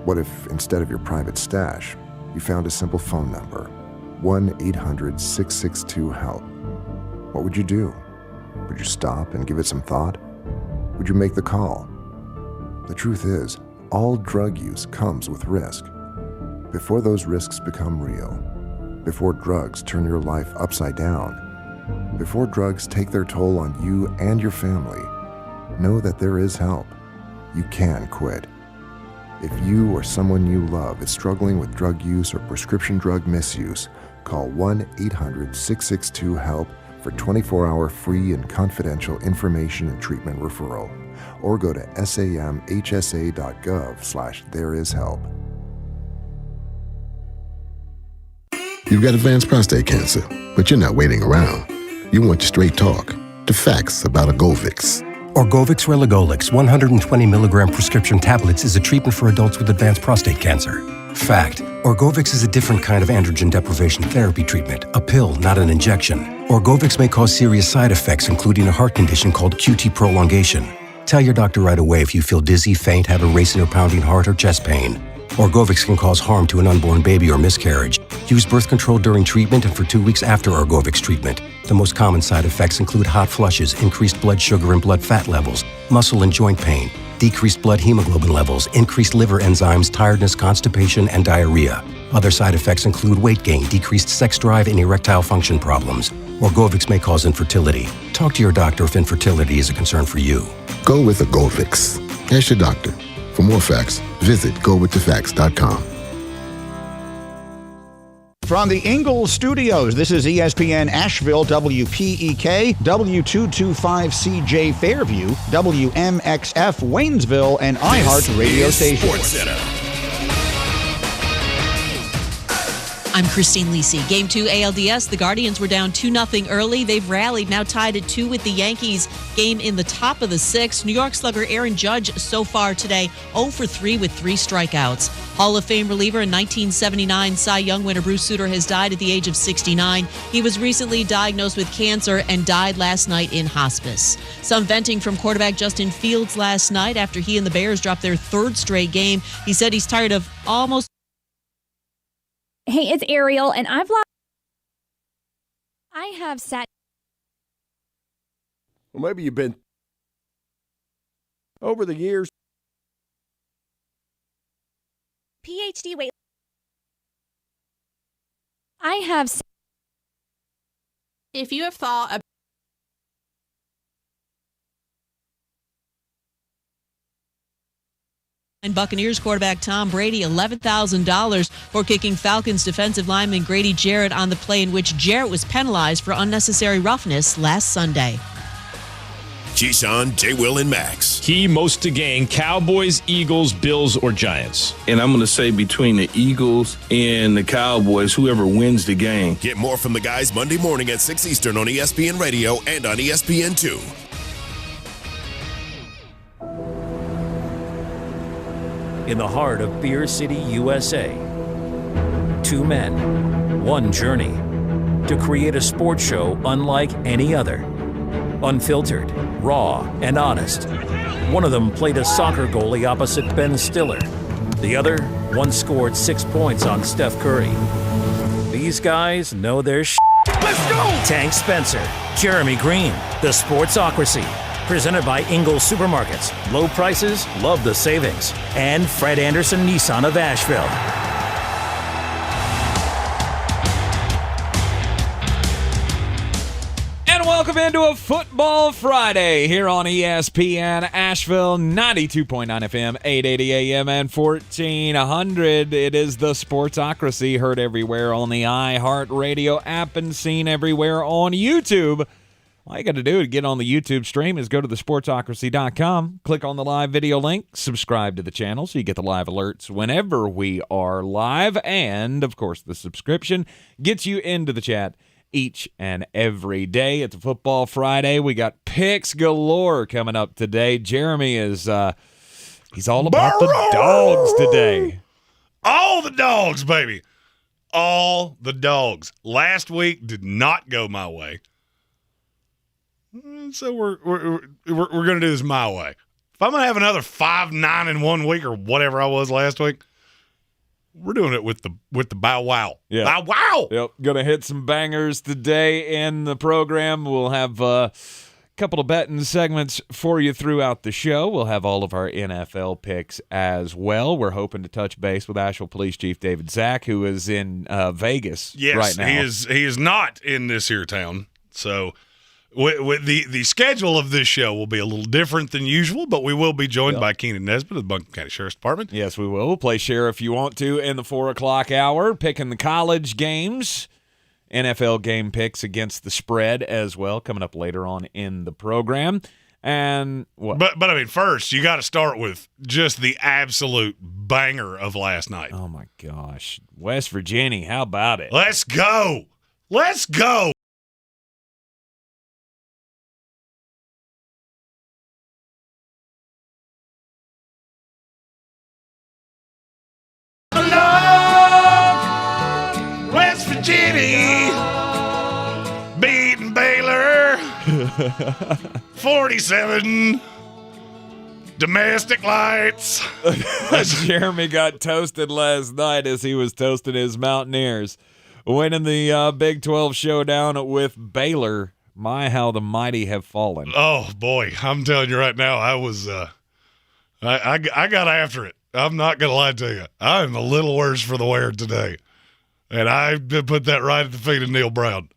What if, instead of your private stash, you found a simple phone number, 1-800-662-HELP? What would you do? Would you stop and give it some thought? Would you make the call? The truth is, all drug use comes with risk. Before those risks become real, before drugs turn your life upside down, before drugs take their toll on you and your family, know that there is help. You can quit. If you or someone you love is struggling with drug use or prescription drug misuse, call 1-800-662-HELP for 24-hour free and confidential information and treatment referral, or go to samhsa.gov/thereishelp. You've got advanced prostate cancer, but you're not waiting around. You want straight talk, the facts about Orgovix. Orgovix Relugolix 120 milligram prescription tablets is a treatment for adults with advanced prostate cancer. Fact: Orgovix is a different kind of androgen deprivation therapy treatment, a pill, not an injection. Orgovix may cause serious side effects, including a heart condition called QT prolongation. Tell your doctor right away if you feel dizzy, faint, have a racing or pounding heart, or chest pain. Orgovix can cause harm to an unborn baby or miscarriage. Use birth control during treatment and for 2 weeks after Orgovix treatment. The most common side effects include hot flushes, increased blood sugar and blood fat levels, muscle and joint pain, decreased blood hemoglobin levels, increased liver enzymes, tiredness, constipation, and diarrhea. Other side effects include weight gain, decreased sex drive, and erectile function problems. Orgovix may cause infertility. Talk to your doctor if infertility is a concern for you. Go with Orgovix. Ask your doctor. For more facts, visit gowiththefacts.com. From the Ingles Studios, this is ESPN Asheville, WPEK, W225CJ Fairview, WMXF Waynesville, and iHeart Radio Station. Sports Center. I'm Christine Lisi. Game 2 ALDS, the Guardians were down 2-0 early. They've rallied, now tied at 2 with the Yankees. Game in the top of the 6th. New York slugger Aaron Judge so far today 0 for 3 with 3 strikeouts. Hall of Fame reliever and 1979 Cy Young winner Bruce Sutter has died at the age of 69. He was recently diagnosed with cancer and died last night in hospice. Some venting from quarterback Justin Fields last night after he and the Bears dropped their 3rd straight game. He said he's tired of almost... Hey, it's Ariel, and I have sat... Well, maybe you've been... Over the years... PhD, wait. I have... If you have thought about... And Buccaneers quarterback Tom Brady $11,000 for kicking Falcons defensive lineman Grady Jarrett on the play in which Jarrett was penalized for unnecessary roughness last Sunday. Keyshawn, J. Will, and Max. Key most to gain: Cowboys, Eagles, Bills, or Giants. And I'm going to say between the Eagles and the Cowboys, whoever wins the game. Get more from the guys Monday morning at 6 Eastern on ESPN Radio and on ESPN2. In the heart of Beer City, USA. 2 men, 1 journey to create a sports show unlike any other. Unfiltered, raw, and honest. One of them played a soccer goalie opposite Ben Stiller. The other once scored 6 points on Steph Curry. These guys know their shit. Let's go! Tank Spencer, Jeremy Greene, The Sportsocracy. Presented by Ingles Supermarkets. Low prices, love the savings. And Fred Anderson Nissan of Asheville. And welcome into a Football Friday here on ESPN Asheville, 92.9 FM, 880 AM, and 1400. It is the Sportsocracy, heard everywhere on the iHeart Radio app and seen everywhere on YouTube. All you got to do to get on the YouTube stream is go to thesportsocracy.com, click on the live video link, subscribe to the channel so you get the live alerts whenever we are live. And, of course, the subscription gets you into the chat each and every day. It's a Football Friday. We got picks galore coming up today. Jeremy is he's all about the dogs today. All the dogs, baby. All the dogs. Last week did not go my way. So we're going to do this my way. If I'm going to have another 5-9 in 1 week or whatever I was last week, We're doing it with the bow wow. Yeah. Bow wow. Yep. Gonna hit some bangers today in the program. We'll have a couple of betting segments for you throughout the show. We'll have all of our NFL picks as well. We're hoping to touch base with Asheville Police Chief Zack, who is in Vegas right now. He is not in this here town. So with the schedule of this show will be a little different than usual, but we will be joined by Keenan Nesbitt of the Buncombe County Sheriff's Department. Yes, we will. We'll play Sheriff if you want to in the 4 o'clock hour, picking the college games, NFL game picks against the spread as well, coming up later on in the program. And what? But I mean, first, you got to start with just the absolute banger of last night. Oh, my gosh. West Virginia, how about it? Let's go. Let's go. West Virginia beating Baylor 47 domestic lights. Jeremy got toasted last night as he was toasting his Mountaineers, winning the Big 12 showdown with Baylor. My, how the mighty have fallen. Oh boy, I'm telling you right now, I was I got after it. I'm not gonna lie to you, I'm a little worse for the wear today. And I put that right at the feet of Neil Brown.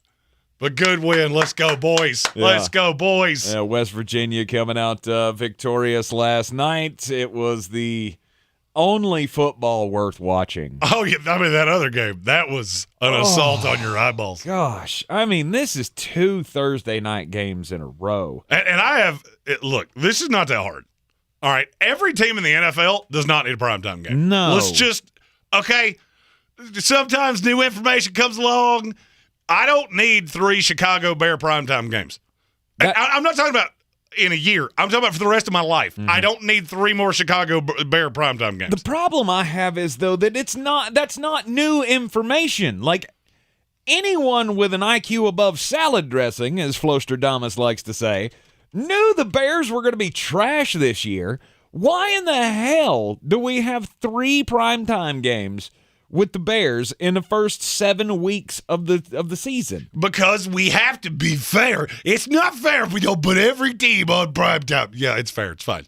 But good win. Let's go, boys. Yeah. Let's go, boys. Yeah, West Virginia coming out victorious last night. It was the only football worth watching. Oh, yeah. I mean, that other game, that was an assault on your eyeballs. Gosh. I mean, this is 2 Thursday night games in a row. And I have – look, this is not that hard. All right, every team in the NFL does not need a primetime game. No. Let's just – okay – sometimes new information comes along. I don't need 3 Chicago Bear primetime games. I'm not talking about in a year. I'm talking about for the rest of my life. Mm-hmm. I don't need 3 more Chicago Bear primetime games. The problem I have is, though, that that's not new information. Like, anyone with an IQ above salad dressing, as Flostradamus likes to say, knew the Bears were going to be trash this year. Why in the hell do we have 3 primetime games with the Bears in the first 7 weeks of the season? Because we have to be fair. It's not fair if we don't put every team on primetime. Yeah, it's fair. It's fine.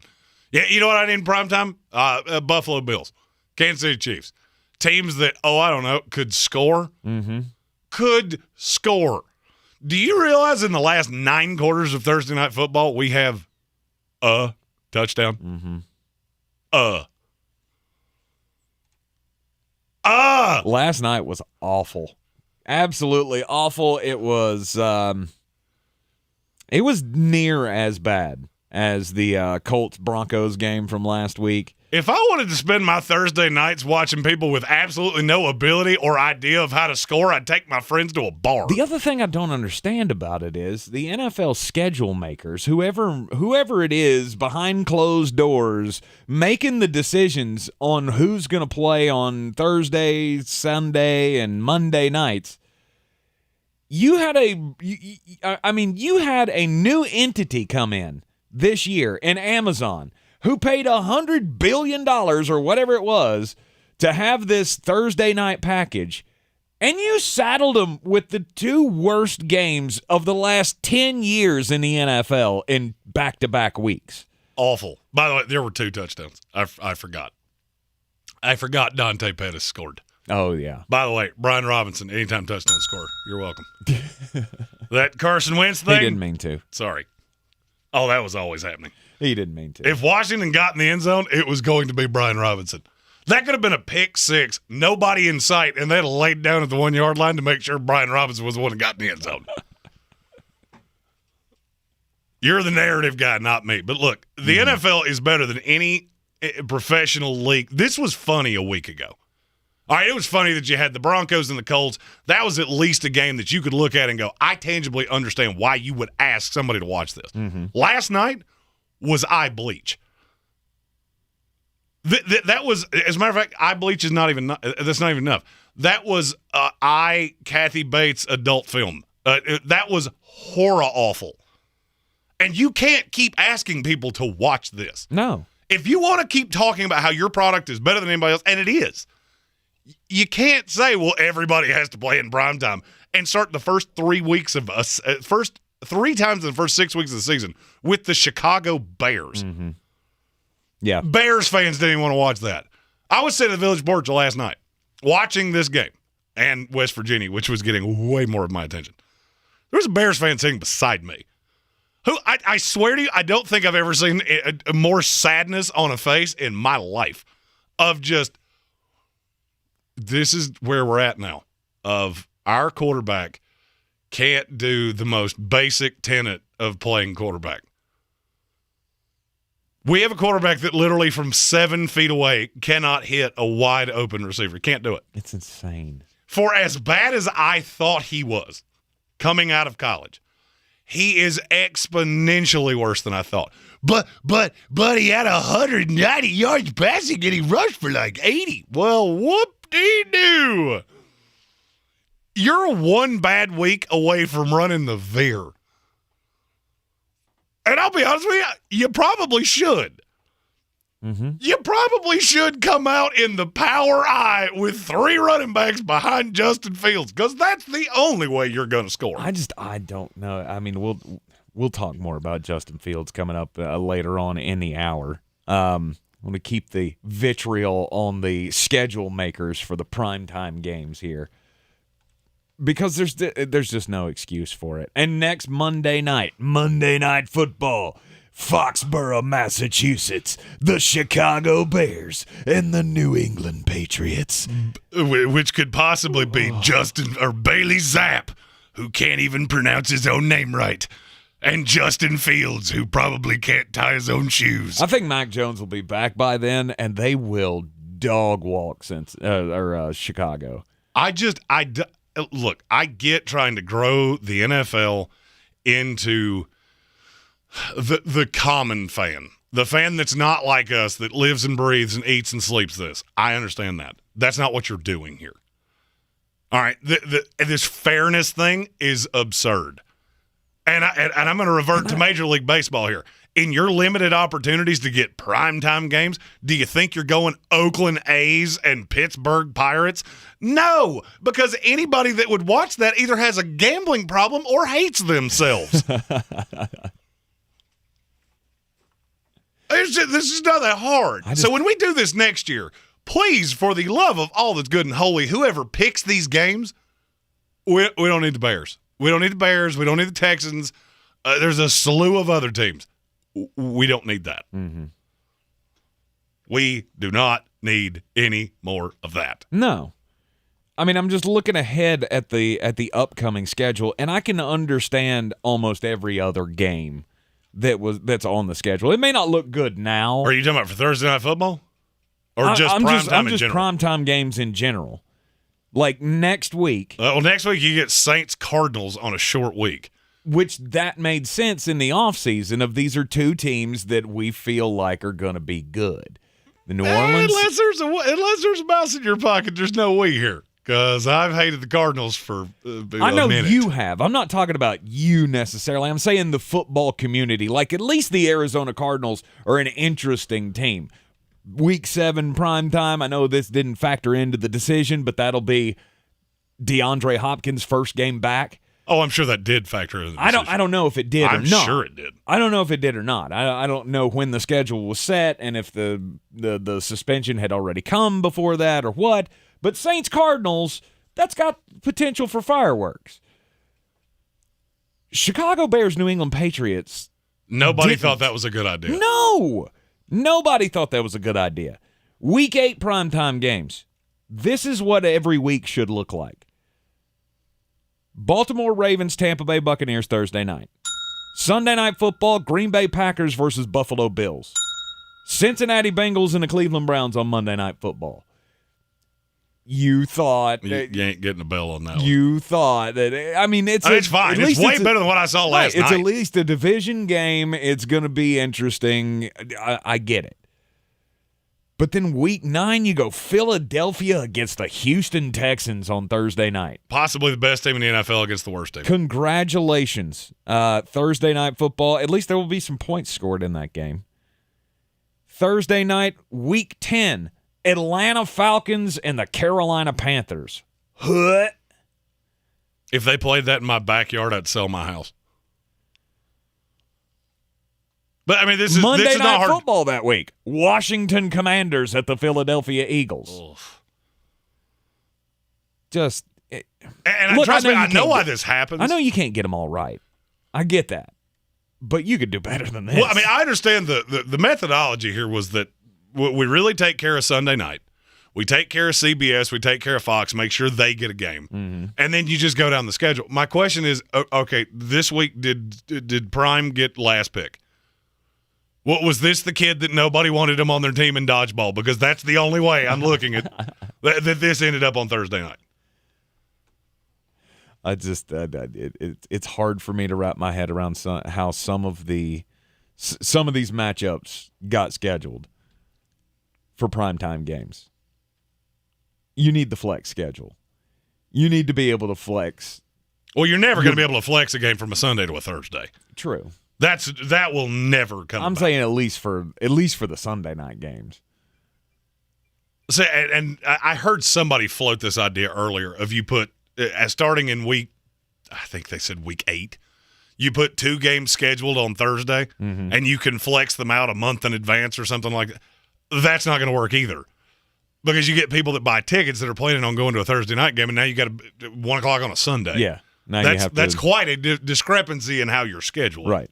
Yeah, you know what I need in primetime? Buffalo Bills, Kansas City Chiefs. Teams that, I don't know, could score. Mm-hmm. Could score. Do you realize in the last 9 quarters of Thursday Night Football, we have a touchdown? Mm-hmm. Last night was awful. Absolutely awful. It was near as bad as the Colts-Broncos game from last week. If I wanted to spend my Thursday nights watching people with absolutely no ability or idea of how to score, I'd take my friends to a bar. The other thing I don't understand about it is the NFL schedule makers, whoever it is behind closed doors, making the decisions on who's going to play on Thursday, Sunday, and Monday nights. You had a new entity come in this year in Amazon, who paid $100 billion or whatever it was to have this Thursday night package, and you saddled them with the 2 worst games of the last 10 years in the NFL in back-to-back weeks. Awful. By the way, there were 2 touchdowns. I forgot. I forgot Dante Pettis scored. Oh, yeah. By the way, Brian Robinson, anytime touchdown scorer. You're welcome. That Carson Wentz thing? He didn't mean to. Sorry. Oh, that was always happening. He didn't mean to. If Washington got in the end zone, it was going to be Brian Robinson. That could have been a pick 6, nobody in sight, and they'd have laid down at the 1-yard line to make sure Brian Robinson was the one that got in the end zone. You're the narrative guy, not me. But look, the NFL is better than any professional league. This was funny a week ago. All right, it was funny that you had the Broncos and the Colts. That was at least a game that you could look at and go, I tangibly understand why you would ask somebody to watch this. Mm-hmm. Last night was eye bleach. That was, as a matter of fact, eye bleach is not even, that's not even enough. That was Kathy Bates adult film. That was horror awful. And you can't keep asking people to watch this. No. If you want to keep talking about how your product is better than anybody else, and it is, You can't say, well, everybody has to play in primetime and start the first 3 weeks of us, first 3 times in the first 6 weeks of the season with the Chicago Bears. Mm-hmm. Yeah. Bears fans didn't even want to watch that. I was sitting at the Village Porch last night watching this game and West Virginia, which was getting way more of my attention. There was a Bears fan sitting beside me who I swear to you, I don't think I've ever seen a more sadness on a face in my life of just, this is where we're at now, of our quarterback can't do the most basic tenet of playing quarterback. We have a quarterback that literally from 7 feet away cannot hit a wide open receiver. Can't do it. It's insane. For as bad as I thought he was coming out of college, he is exponentially worse than I thought. But he had 190 yards passing and he rushed for like 80. Well, whoop-dee-doo. You're 1 bad week away from running the veer. And I'll be honest with you, you probably should. Mm-hmm. You probably should come out in the power I with 3 running backs behind Justin Fields, because that's the only way you're going to score. I don't know. I mean, we'll talk more about Justin Fields coming up later on in the hour. I want to keep the vitriol on the schedule makers for the primetime games here, because there's just no excuse for it. And next Monday Night Football, Foxborough, Massachusetts, the Chicago Bears and the New England Patriots, which could possibly be Justin or Bailey Zapp, who can't even pronounce his own name right, and Justin Fields, who probably can't tie his own shoes. I think Mac Jones will be back by then, and they will dog walk Chicago. Look, I get trying to grow the NFL into the common fan, the fan that's not like us, that lives and breathes and eats and sleeps this. I understand that. That's not what you're doing here. All right, this fairness thing is absurd. And I'm going to revert to Major League Baseball here. In your limited opportunities to get primetime games, do you think you're going Oakland A's and Pittsburgh Pirates? No, because anybody that would watch that either has a gambling problem or hates themselves. This is not that hard. So when we do this next year, please, for the love of all that's good and holy, whoever picks these games, we don't need the Bears. We don't need the Bears. We don't need the Texans. There's a slew of other teams. We don't need that. Mm-hmm. We do not need any more of that. No. I mean, I'm just looking ahead at the upcoming schedule, and I can understand almost every other game that's on the schedule. It may not look good now. Are you talking about for Thursday Night Football? Or just primetime in general? Primetime games in general. Like next week. Next week you get Saints-Cardinals on a short week. Which that made sense in the offseason of these are 2 teams that we feel like are going to be good. The New Orleans. Unless there's a mouse in your pocket, there's no we here. Because I've hated the Cardinals for a I know minute. You have. I'm not talking about you necessarily. I'm saying the football community. Like at least the Arizona Cardinals are an interesting team. Week 7 primetime. I know this didn't factor into the decision, but that'll be DeAndre Hopkins' first game back. Oh, I'm sure that did factor in the decision. I don't know if it did or not. I'm sure it did. I don't know if it did or not. I don't know when the schedule was set and if the suspension had already come before that or what. But Saints-Cardinals, that's got potential for fireworks. Chicago Bears, New England Patriots. Nobody thought that was a good idea. No. Nobody thought that was a good idea. Week 8 primetime games. This is what every week should look like. Baltimore Ravens, Tampa Bay Buccaneers Thursday night. Sunday Night Football, Green Bay Packers versus Buffalo Bills. Cincinnati Bengals and the Cleveland Browns on Monday Night Football. You thought you ain't getting a bell on that one. You thought that, I mean, it's fine. It's way better than what I saw last night. It's at least a division game. It's going to be interesting. I get it. But then week 9, you go Philadelphia against the Houston Texans on Thursday night. Possibly the best team in the NFL against the worst team. Congratulations. Thursday Night Football. At least there will be some points scored in that game. Thursday night, week 10. Atlanta Falcons and the Carolina Panthers. Huh? If they played that in my backyard, I'd sell my house. But, I mean, this is Monday this is Night not hard. Football that week. Washington Commanders at the Philadelphia Eagles. Oof. Just And look, trust me, I know why get- this happens. I know you can't get them all right. I get that. But you could do better than this. Well, I mean, I understand the methodology here was that we really take care of Sunday night. We take care of CBS. We take care of Fox. Make sure they get a game. Mm-hmm. And then you just go down the schedule. My question is, okay, this week did Prime get last pick? What was this the kid that nobody wanted him on their team in dodgeball? Because that's the only way I'm looking at that this ended up on Thursday night. I just it's hard for me to wrap my head around how some of these matchups got scheduled for primetime games. You need the flex schedule. You need to be able to flex. Well, you're never going to be able to flex a game from a Sunday to a Thursday. True. That will never come. I'm back. saying at least for the Sunday night games. So, and I heard somebody float this idea earlier of you put starting in week, I think they said week 8, you put 2 games scheduled on Thursday, and you can flex them out a month in advance or something like that. That's not going to work either, because you get people that buy tickets that are planning on going to a Thursday night game, and now you got 1 o'clock on a Sunday. Yeah, now that's quite a discrepancy in how you're scheduled. Right.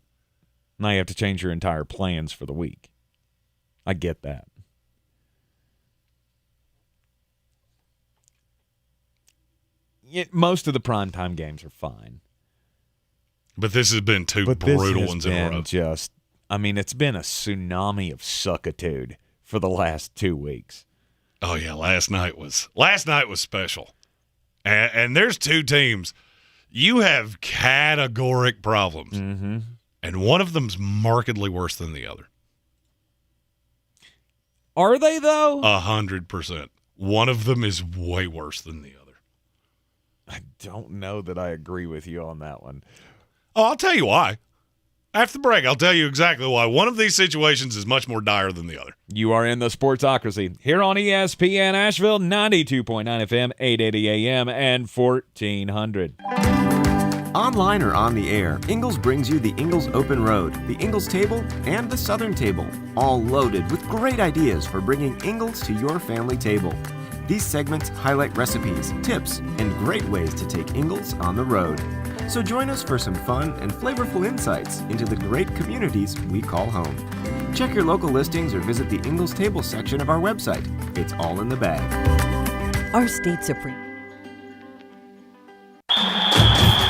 Now you have to change your entire plans for the week. I get that. Most of the primetime games are fine. But this has been two brutal ones in a row. It's been a tsunami of suckitude for the last 2 weeks. Oh yeah, last night was special. And there's 2 teams. You have categoric problems. Mm-hmm. And one of them's markedly worse than the other. Are they, though? 100%. One of them is way worse than the other. I don't know that I agree with you on that one. Oh, I'll tell you why. After the break, I'll tell you exactly why. One of these situations is much more dire than the other. You are in the Sportsocracy here on ESPN Asheville, 92.9 FM, 880 AM, and 1400. Online or on the air, Ingles brings you the Ingles Open Road, the Ingles Table, and the Southern Table, all loaded with great ideas for bringing Ingles to your family table. These segments highlight recipes, tips, and great ways to take Ingles on the road. So join us for some fun and flavorful insights into the great communities we call home. Check your local listings or visit the Ingles Table section of our website. It's all in the bag. Our state supreme.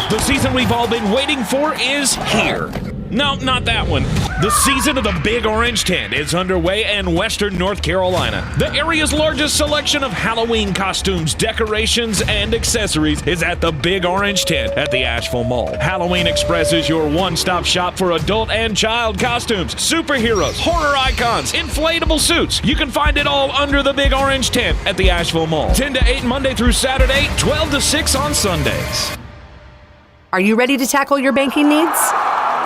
The season we've all been waiting for is here. No, not that one. The season of the Big Orange Tent is underway in Western North Carolina. The area's largest selection of Halloween costumes, decorations, and accessories is at the Big Orange Tent at the Asheville Mall. Halloween Express is your one-stop shop for adult and child costumes, superheroes, horror icons, inflatable suits. You can find it all under the Big Orange Tent at the Asheville Mall. 10 to 8 Monday through Saturday, 12 to 6 on Sundays. Are you ready to tackle your banking needs?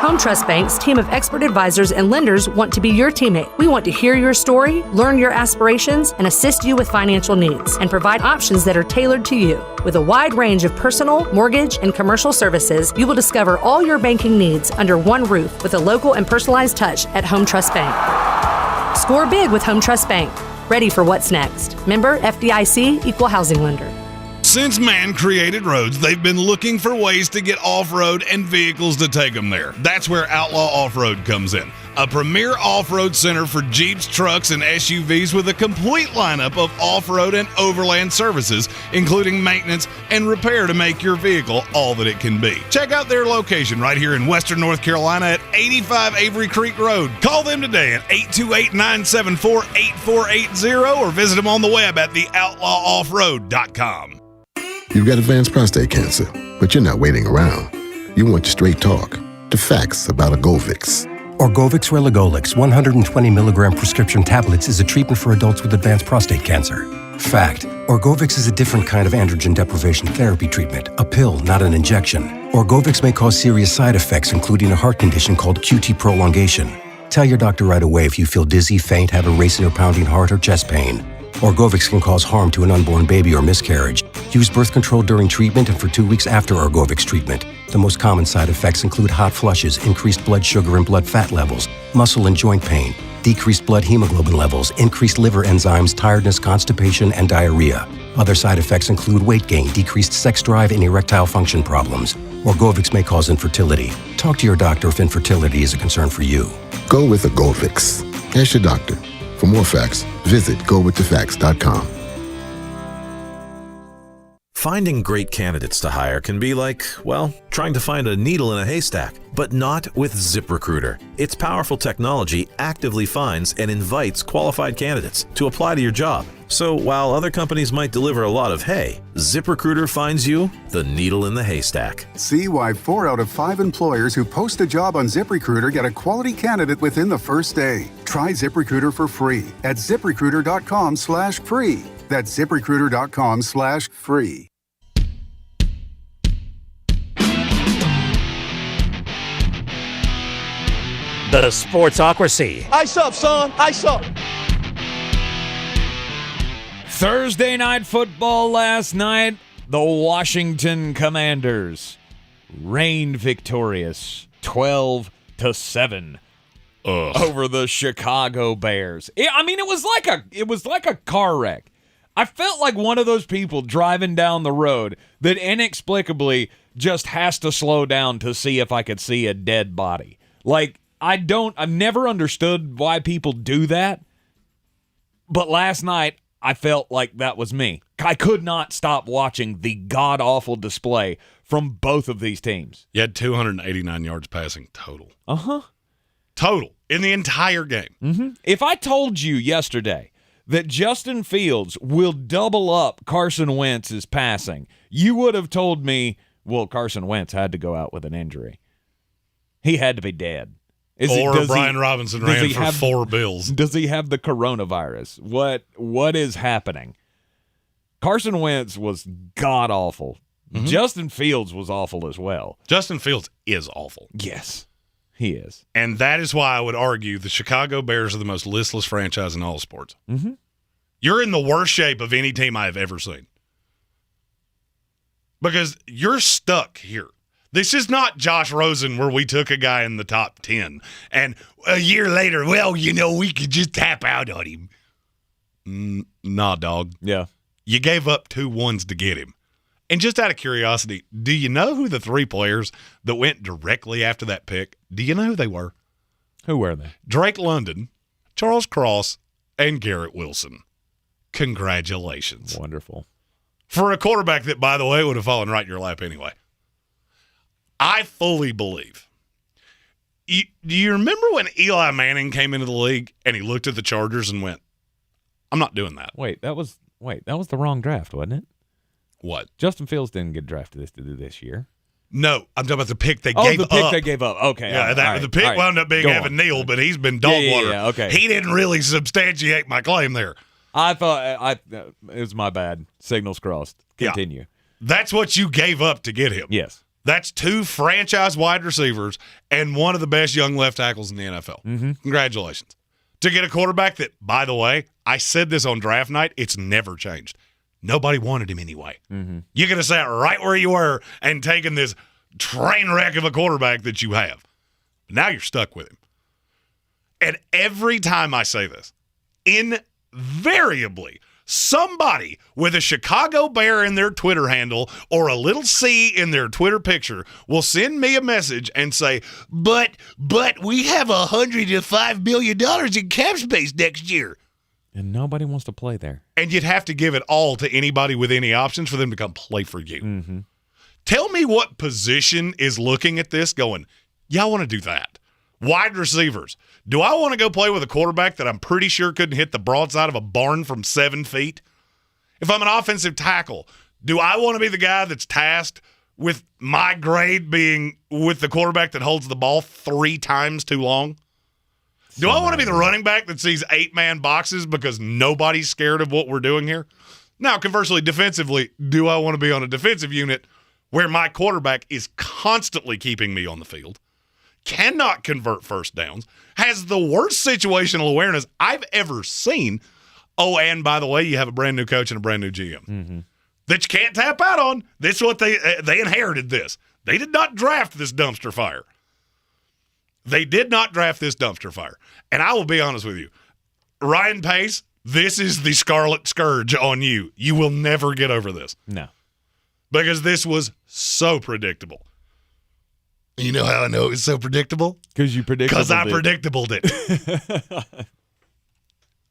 Home Trust Bank's team of expert advisors and lenders want to be your teammate. We want to hear your story, learn your aspirations, and assist you with financial needs, and provide options that are tailored to you. With a wide range of personal, mortgage, and commercial services, you will discover all your banking needs under one roof with a local and personalized touch at Home Trust Bank. Score big with Home Trust Bank. Ready for what's next. Member FDIC, Equal Housing Lender. Since man created roads, they've been looking for ways to get off-road and vehicles to take them there. That's where Outlaw Off-Road comes in. A premier off-road center for Jeeps, trucks, and SUVs with a complete lineup of off-road and overland services, including maintenance and repair to make your vehicle all that it can be. Check out their location right here in Western North Carolina at 85 Avery Creek Road. Call them today at 828-974-8480 or visit them on the web at theoutlawoffroad.com. You've got advanced prostate cancer, but you're not waiting around. You want straight talk to facts about Orgovyx. Orgovyx Relugolix 120 milligram prescription tablets is a treatment for adults with advanced prostate cancer. Fact: Orgovyx is a different kind of androgen deprivation therapy treatment, a pill, not an injection. Orgovyx may cause serious side effects, including a heart condition called QT prolongation. Tell your doctor right away if you feel dizzy, faint, have a racing or pounding heart, or chest pain. Orgovix can cause harm to an unborn baby or miscarriage. Use birth control during treatment and for 2 weeks after Orgovix treatment. The most common side effects include hot flushes, increased blood sugar and blood fat levels, muscle and joint pain, decreased blood hemoglobin levels, increased liver enzymes, tiredness, constipation, and diarrhea. Other side effects include weight gain, decreased sex drive, and erectile function problems. Orgovix may cause infertility. Talk to your doctor if infertility is a concern for you. Go with Orgovix. Ask your doctor. For more facts, visit gowiththefacts.com. Finding great candidates to hire can be like, well, trying to find a needle in a haystack, but not with ZipRecruiter. Its powerful technology actively finds and invites qualified candidates to apply to your job. So while other companies might deliver a lot of hay, ZipRecruiter finds you the needle in the haystack. See why 4 out of 5 employers who post a job on ZipRecruiter get a quality candidate within the first day. Try ZipRecruiter for free at ZipRecruiter.com/free. That's ZipRecruiter.com/free. The Sportsocracy. Ice up, son. Ice up. Thursday night football last night. The Washington Commanders reigned victorious 12-7 over the Chicago Bears. It was like a car wreck. I felt like one of those people driving down the road that inexplicably just has to slow down to see if I could see a dead body. Like, I've never understood why people do that. But last night, I felt like that was me. I could not stop watching the god-awful display from both of these teams. You had 289 yards passing total. Uh-huh. Total. In the entire game. Mm-hmm. If I told you yesterday that Justin Fields will double up Carson Wentz's passing, you would have told me, well, Carson Wentz had to go out with an injury. He had to be dead. Brian Robinson ran for 4 bills. Does he have the coronavirus? What is happening? Carson Wentz was god-awful. Mm-hmm. Justin Fields was awful as well. Justin Fields is awful. Yes, he is. And that is why I would argue the Chicago Bears are the most listless franchise in all sports. Mm-hmm. You're in the worst shape of any team I have ever seen. Because you're stuck here. This is not Josh Rosen where we took a guy in the top 10 and a year later, we could just tap out on him. Nah, dog. Yeah. You gave up 2 ones to get him. And just out of curiosity, do you know who the 3 players that went directly after that pick, do you know who they were? Who were they? Drake London, Charles Cross, and Garrett Wilson. Congratulations. Wonderful. For a quarterback that, by the way, would have fallen right in your lap anyway. I fully believe. Do you remember when Eli Manning came into the league and he looked at the Chargers and went, I'm not doing that. Wait, that was the wrong draft, wasn't it? What? Justin Fields didn't get drafted this year. No, I'm talking about the pick they gave up. Oh, the pick they gave up. Okay. Yeah, the pick wound up being Evan Neal, but he's been dog water. Yeah, okay. He didn't really substantiate my claim there. I thought it was my bad. Signals crossed. Continue. Yeah. That's what you gave up to get him. Yes. That's 2 franchise wide receivers and one of the best young left tackles in the NFL. Mm-hmm. Congratulations. To get a quarterback that, by the way, I said this on draft night, it's never changed. Nobody wanted him anyway. Mm-hmm. You could have sat right where you were and taken this train wreck of a quarterback that you have. Now you're stuck with him. And every time I say this, invariably, somebody with a Chicago Bear in their Twitter handle or a little C in their Twitter picture will send me a message and say, but we have $105 million in cap space next year. And nobody wants to play there. And you'd have to give it all to anybody with any options for them to come play for you. Mm-hmm. Tell me what position is looking at this going, yeah, I want to do that. Wide receivers. Do I want to go play with a quarterback that I'm pretty sure couldn't hit the broadside of a barn from 7 feet? If I'm an offensive tackle, do I want to be the guy that's tasked with my grade being with the quarterback that holds the ball 3 times too long? Do I want to be the running back that sees 8-man boxes because nobody's scared of what we're doing here? Now, conversely, defensively, do I want to be on a defensive unit where my quarterback is constantly keeping me on the field, cannot convert first downs, has the worst situational awareness I've ever seen, Oh, and by the way, you have a brand new coach and a brand new GM that you can't tap out on. This is what they inherited this. They did not draft this dumpster fire. They did not draft this dumpster fire. And I will be honest with you. Ryan Pace, this is the scarlet scourge on you. You will never get over this. No. Because this was so predictable. You know how I know it was so predictable? Because you predicted it. Because I predictable it.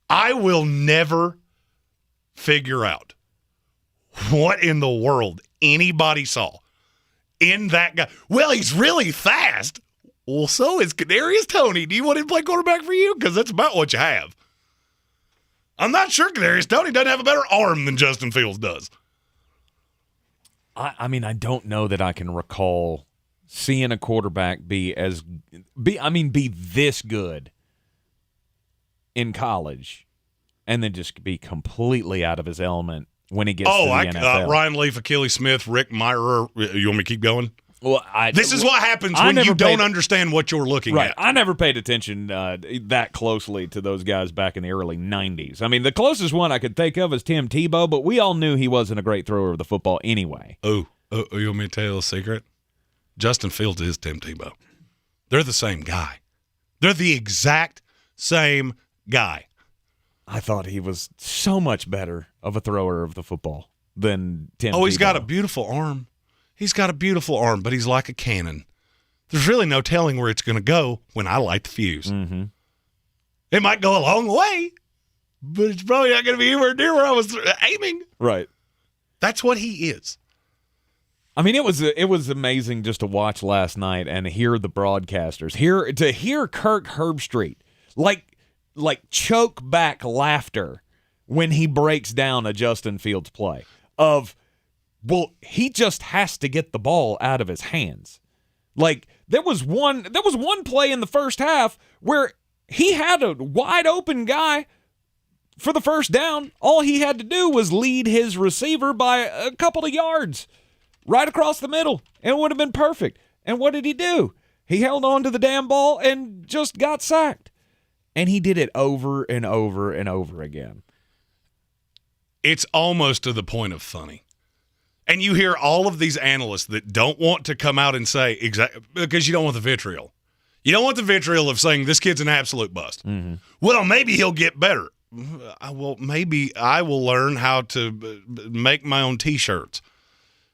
I will never figure out what in the world anybody saw in that guy. Well, he's really fast. Well, so is Kadarius Toney. Do you want him to play quarterback for you? Because that's about what you have. I'm not sure Kadarius Toney doesn't have a better arm than Justin Fields does. I mean, I don't know that I can recall seeing a quarterback be this good in college and then just be completely out of his element when he gets to the NFL. Ryan Leaf, Achilles Smith, Rick Meyer. You want me to keep going? Well, this is what happens when you don't understand what you're looking at. I never paid attention that closely to those guys back in the early 90s. I mean, the closest one I could think of is Tim Tebow, but we all knew he wasn't a great thrower of the football anyway. Oh, you want me to tell you a secret? Justin Fields is Tim Tebow. They're the same guy. They're the exact same guy. I thought he was so much better of a thrower of the football than Tim Tebow. Oh, he's got a beautiful arm. He's got a beautiful arm, but he's like a cannon. There's really no telling where it's going to go when I light the fuse. Mm-hmm. It might go a long way, but it's probably not going to be anywhere near where I was aiming. Right. That's what he is. I mean, it was amazing just to watch last night and hear the broadcasters, hear Kirk Herbstreit like choke back laughter when he breaks down a Justin Fields play of, well, he just has to get the ball out of his hands. Like there was one play in the first half where he had a wide open guy for the first down. All he had to do was lead his receiver by a couple of yards right across the middle, and it would have been perfect. And what did he do? He held on to the damn ball and just got sacked. And he did it over and over and over again. It's almost to the point of funny. And you hear all of these analysts that don't want to come out and say exactly because you don't want the vitriol. You don't want the vitriol of saying this kid's an absolute bust. Mm-hmm. Well, maybe he'll get better. Well, maybe I will learn how to make my own T-shirts.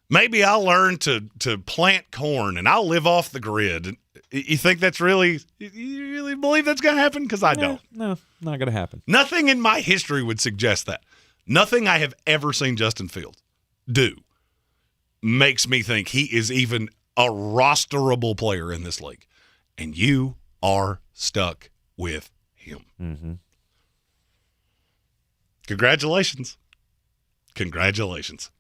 Maybe I'll learn to plant corn and I'll live off the grid. You think that's really – you really believe that's going to happen? Because I don't. No, not going to happen. Nothing in my history would suggest that. Nothing I have ever seen Justin Fields do makes me think he is even a rosterable player in this league. And you are stuck with him. Mm-hmm. Congratulations. Congratulations.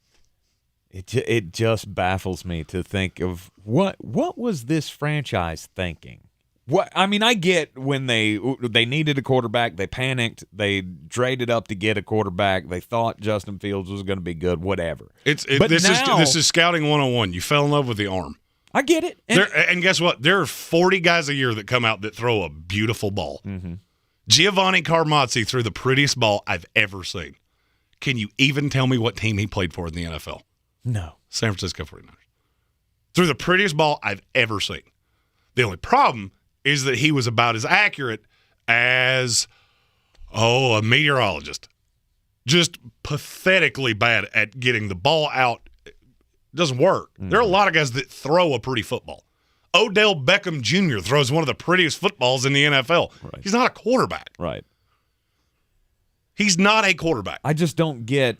It just baffles me to think of what was this franchise thinking? What I mean, I get when they needed a quarterback, they panicked, they traded up to get a quarterback, they thought Justin Fields was going to be good, whatever. This is scouting 101. You fell in love with the arm. I get it. And guess what? There are 40 guys a year that come out that throw a beautiful ball. Mm-hmm. Giovanni Carmazzi threw the prettiest ball I've ever seen. Can you even tell me what team he played for in the NFL? No. San Francisco 49ers. Threw the prettiest ball I've ever seen. The only problem is that he was about as accurate as, a meteorologist. Just pathetically bad at getting the ball out. It doesn't work. Mm-hmm. There are a lot of guys that throw a pretty football. Odell Beckham Jr. throws one of the prettiest footballs in the NFL. Right. He's not a quarterback. Right. He's not a quarterback. I just don't get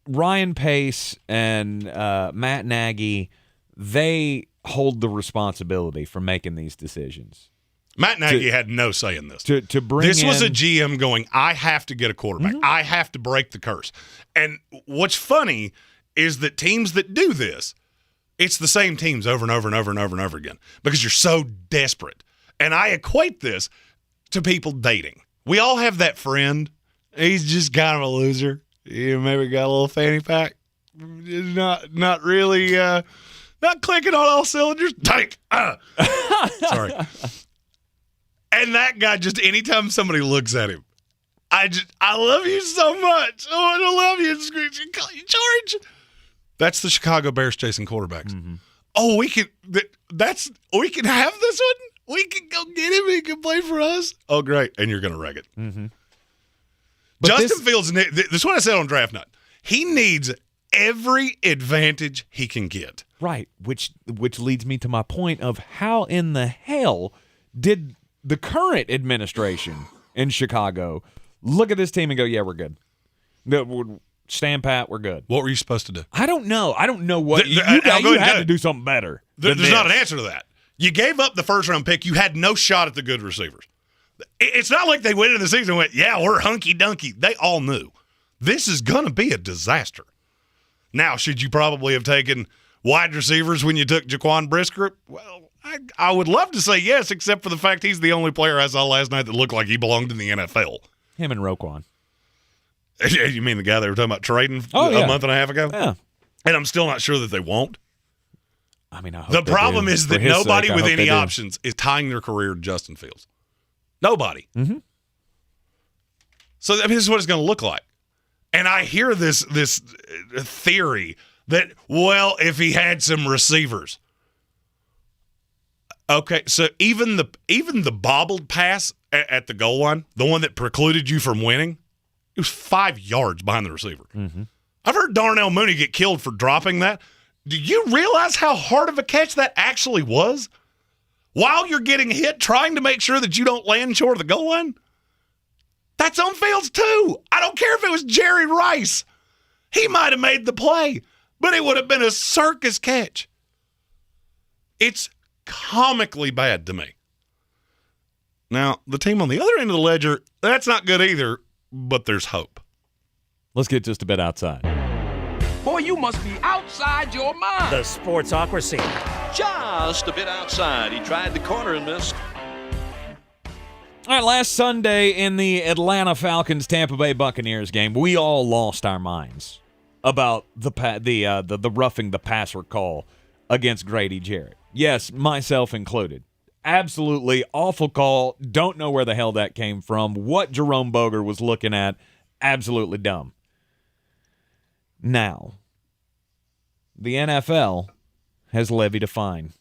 Ryan Pace and Matt Nagy, they hold the responsibility for making these decisions. Matt Nagy had no say in this. To bring this was a GM going, I have to get a quarterback. Mm-hmm. I have to break the curse. And what's funny is that teams that do this, it's the same teams over and over and over and over and over again because you're so desperate. And I equate this to people dating. We all have that friend. He's just kind of a loser. You maybe got a little fanny pack. Not really not clicking on all cylinders. Tank. Sorry. And that guy just anytime somebody looks at him, I love you so much. I want to love you and screech and call you George. That's the Chicago Bears chasing quarterbacks. Mm-hmm. Oh, we can have this one. We can go get him. He can play for us. Oh, great. And you're going to wreck it. Mm-hmm. Justin Fields, this is what I said on Draft Night. He needs every advantage he can get. Right, which leads me to my point of how in the hell did the current administration in Chicago look at this team and go, yeah, we're good. Stand pat, we're good. What were you supposed to do? I don't know. I don't know what you had to do something better. There's not an answer to that. You gave up the first-round pick. You had no shot at the good receivers. It's not like they went into the season and went, yeah, we're hunky-dunky. They all knew. This is going to be a disaster. Now, should you probably have taken wide receivers when you took Jaquan Brisker? Well, I would love to say yes, except for the fact he's the only player I saw last night that looked like he belonged in the NFL. Him and Roquan. You mean the guy they were talking about trading a month and a half ago? Yeah. And I'm still not sure that they won't. I mean, I hope the problem is that nobody with any do. options is tying their career to Justin Fields. Nobody. Mm-hmm. So this is what it's going to look like. And I hear this theory that, well, if he had some receivers. Okay, so even the bobbled pass at the goal line, the one that precluded you from winning, it was 5 yards behind the receiver. Mm-hmm. I've heard Darnell Mooney get killed for dropping that. Do you realize how hard of a catch that actually was? While you're getting hit, trying to make sure that you don't land short of the goal line? That's on Fields too. I don't care if it was Jerry Rice. He might have made the play, but it would have been a circus catch. It's comically bad to me. Now, the team on the other end of the ledger, that's not good either, but there's hope. Let's get just a bit outside. Boy, you must be outside your mind. The Sportsocracy. Just a bit outside. He tried the corner and missed. All right, last Sunday in the Atlanta Falcons Tampa Bay Buccaneers game, we all lost our minds about the roughing the passer call against Grady Jarrett. Yes, myself included. Absolutely awful call. Don't know where the hell that came from. What Jerome Boger was looking at, absolutely dumb. Now, the NFL has levied a fine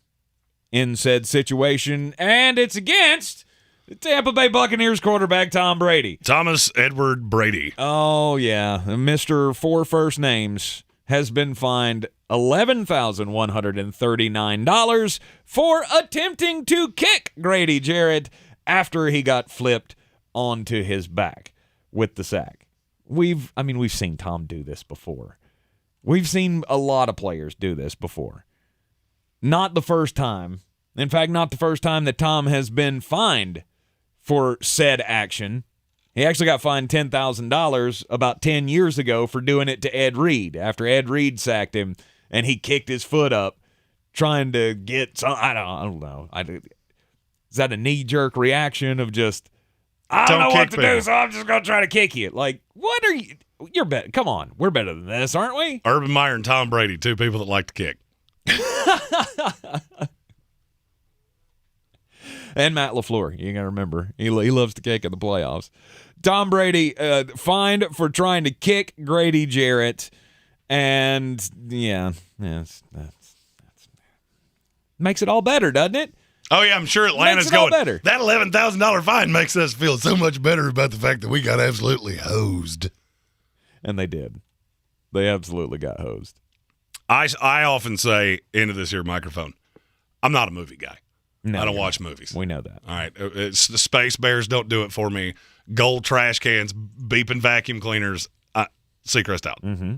in said situation, and it's against the Tampa Bay Buccaneers quarterback Tom Brady. Thomas Edward Brady. Oh, yeah. Mr. Four First Names has been fined $11,139 for attempting to kick Grady Jarrett after he got flipped onto his back with the sack. We've seen Tom do this before. We've seen a lot of players do this before. Not the first time. In fact, not the first time that Tom has been fined for said action. He actually got fined $10,000 about 10 years ago for doing it to Ed Reed after Ed Reed sacked him and he kicked his foot up trying to get some. I don't know. Is that a knee-jerk reaction of just, I don't know what to do, so I'm just going to try to kick you? Like, what are you? You're better. Come on. We're better than this, aren't we? Urban Meyer and Tom Brady, two people that like to kick. And Matt LaFleur. You got to remember. He loves to kick in the playoffs. Tom Brady fined for trying to kick Grady Jarrett. And, that's makes it all better, doesn't it? Oh, yeah, I'm sure Atlanta's going, better. That $11,000 fine makes us feel so much better about the fact that we got absolutely hosed. And they did. They absolutely got hosed. I often say into this here microphone, I'm not a movie guy. No, I don't watch movies. We know that. All right. It's the Space Bears don't do it for me. Gold trash cans, beeping vacuum cleaners, Seacrest out. Mm-hmm.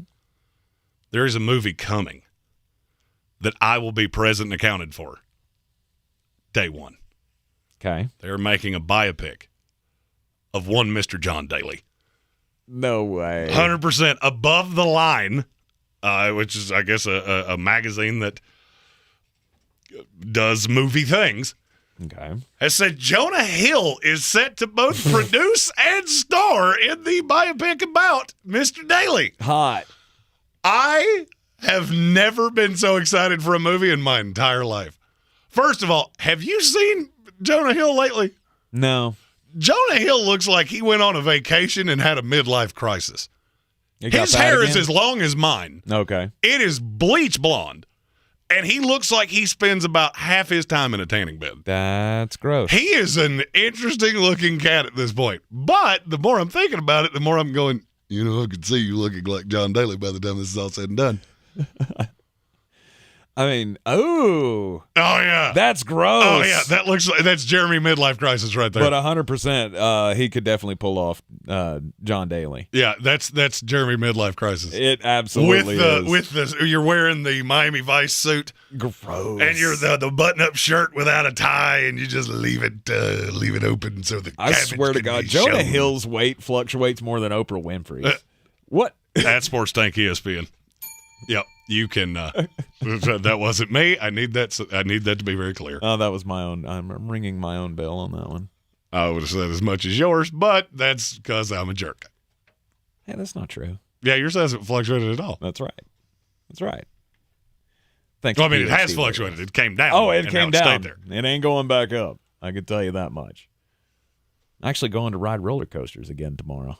There is a movie coming that I will be present and accounted for. Day one. Okay. They're making a biopic of one Mr. John Daly. No way. 100% above the line, which is, I guess, a magazine that does movie things. Okay. Has said Jonah Hill is set to both produce and star in the biopic about Mr. Daly. Hot. I have never been so excited for a movie in my entire life. First of all, have you seen Jonah Hill lately? No. Jonah Hill looks like he went on a vacation and had a midlife crisis. His hair is as long as mine. Okay. It is bleach blonde. And he looks like he spends about half his time in a tanning bed. That's gross. He is an interesting-looking cat at this point. But the more I'm thinking about it, the more I'm going, I could see you looking like John Daly by the time this is all said and done. I mean, oh yeah, that's gross. Oh yeah, that's Jeremy midlife crisis right there. But 100%, he could definitely pull off John Daly. Yeah, that's Jeremy midlife crisis. It absolutely is. With you're wearing the Miami Vice suit, gross, and you're the button-up shirt without a tie, and you just leave it open so the. I swear to God, Jonah Hill's weight fluctuates more than Oprah Winfrey's. What? At Sports Tank ESPN. Yep. You can. That wasn't me. I need that to be very clear. Oh, that was my own. I'm ringing my own bell on that one. I would have said as much as yours, but that's because I'm a jerk. Hey, that's not true. Yeah, yours hasn't fluctuated at all. That's right. That's right. Thanks. Well, I mean, it has fluctuated. It came down. Oh, it came down. Stayed there. It ain't going back up. I can tell you that much. I'm actually going to ride roller coasters again tomorrow.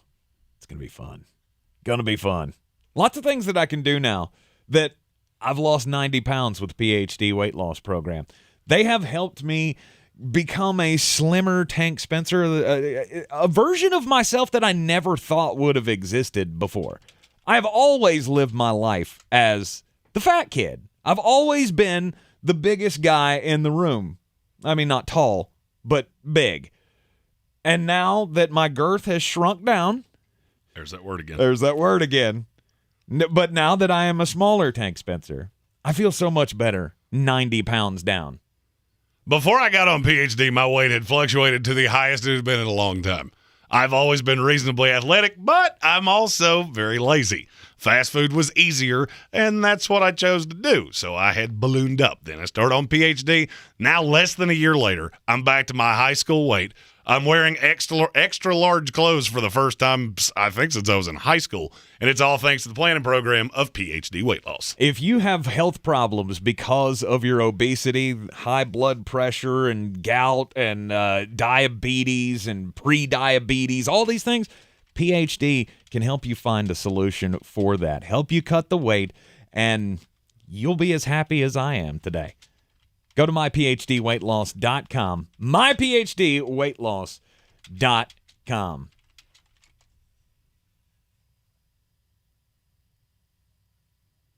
It's gonna be fun. Gonna be fun. Lots of things that I can do now. That I've lost 90 pounds with the PhD weight loss program. They have helped me become a slimmer Tank Spencer, a version of myself that I never thought would have existed before. I've always lived my life as the fat kid. I've always been the biggest guy in the room. I mean, not tall, but big. And now that my girth has shrunk down. There's that word again. But now that I am a smaller Tank Spencer, I feel so much better 90 pounds down. Before I got on PhD, my weight had fluctuated to the highest it had been in a long time. I've always been reasonably athletic, but I'm also very lazy. Fast food was easier, and that's what I chose to do, so I had ballooned up. Then I started on PhD. Now, less than a year later, I'm back to my high school weight. I'm wearing extra large clothes for the first time, I think, since I was in high school. And it's all thanks to the planning program of PhD Weight Loss. If you have health problems because of your obesity, high blood pressure and gout and diabetes and pre-diabetes, all these things, PhD can help you find a solution for that. Help you cut the weight, and you'll be as happy as I am today. Go to myphdweightloss.com. myphdweightloss.com.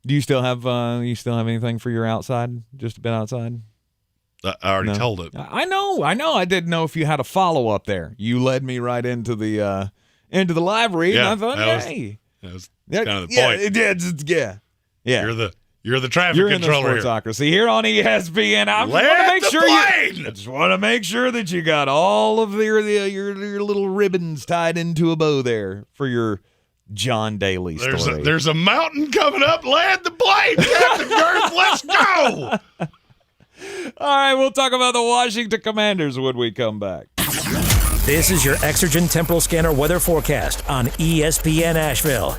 Do you still have anything for your outside? Just a bit outside? I already told it. I know. I didn't know if you had a follow up there. You led me right into the live read, and I thought, hey, that was kind of the point. Yeah. You're the traffic controller here. Sportsocracy here on ESPN. I just want to make sure that you got all of your little ribbons tied into a bow there for your John Daly story. There's a mountain coming up. Land the plane, Captain Girth. Let's go. All right, we'll talk about the Washington Commanders when we come back. This is your Exergen Temporal Scanner weather forecast on ESPN Asheville.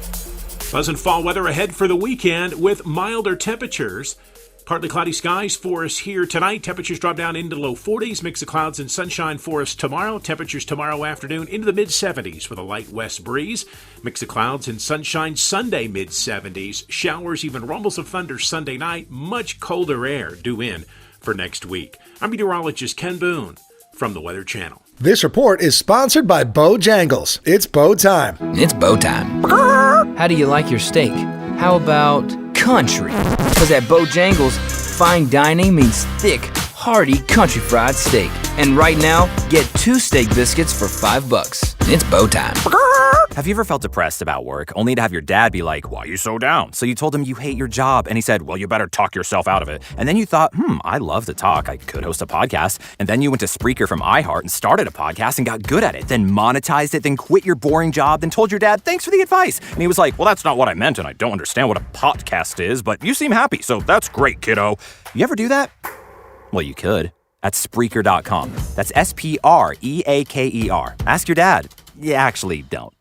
Pleasant fall weather ahead for the weekend with milder temperatures. Partly cloudy skies for us here tonight. Temperatures drop down into the low 40s. Mix of clouds and sunshine for us tomorrow. Temperatures tomorrow afternoon into the mid-70s with a light west breeze. Mix of clouds and sunshine Sunday mid-70s. Showers, even rumbles of thunder Sunday night. Much colder air due in for next week. I'm meteorologist Ken Boone from the Weather Channel. This report is sponsored by Bojangles. It's bow time. It's bow time. How do you like your steak? How about country? Because at Bojangles, fine dining means thick, hearty country fried steak. And right now, get 2 steak biscuits for $5. It's bow time. Have you ever felt depressed about work, only to have your dad be like, "Why are you so down?" So you told him you hate your job, and he said, "Well, you better talk yourself out of it." And then you thought, I love to talk. I could host a podcast. And then you went to Spreaker from iHeart and started a podcast and got good at it, then monetized it, then quit your boring job, then told your dad, "Thanks for the advice." And he was like, "Well, that's not what I meant, and I don't understand what a podcast is, but you seem happy, so that's great, kiddo." You ever do that? Well, you could. At Spreaker.com. That's Spreaker. Ask your dad. You actually don't.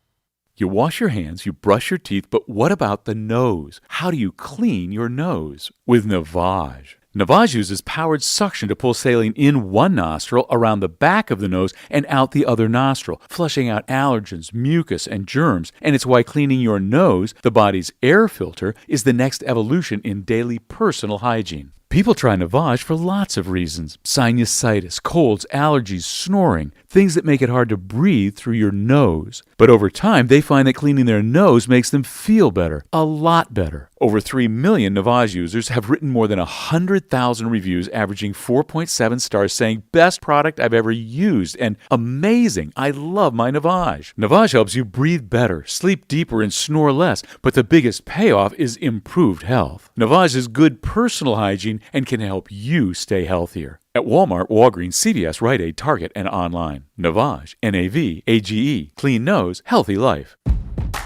You wash your hands, you brush your teeth, but what about the nose? How do you clean your nose? With Navage. Navage uses powered suction to pull saline in one nostril, around the back of the nose, and out the other nostril, flushing out allergens, mucus, and germs. And it's why cleaning your nose, the body's air filter, is the next evolution in daily personal hygiene. People try Navage for lots of reasons. Sinusitis, colds, allergies, snoring, things that make it hard to breathe through your nose. But over time, they find that cleaning their nose makes them feel better, a lot better. Over 3 million Navage users have written more than 100,000 reviews, averaging 4.7 stars, saying, "Best product I've ever used," and "Amazing, I love my Navage." Navage helps you breathe better, sleep deeper, and snore less, but the biggest payoff is improved health. Navage is good personal hygiene and can help you stay healthier. At Walmart, Walgreens, CVS, Rite Aid, Target, and online. Navage, N-A-V-A-G-E. Clean nose, healthy life.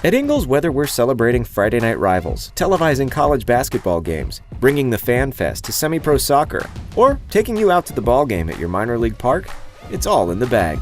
At Ingles, whether we're celebrating Friday night rivals, televising college basketball games, bringing the Fan Fest to semi-pro soccer, or taking you out to the ball game at your minor league park, it's all in the bag.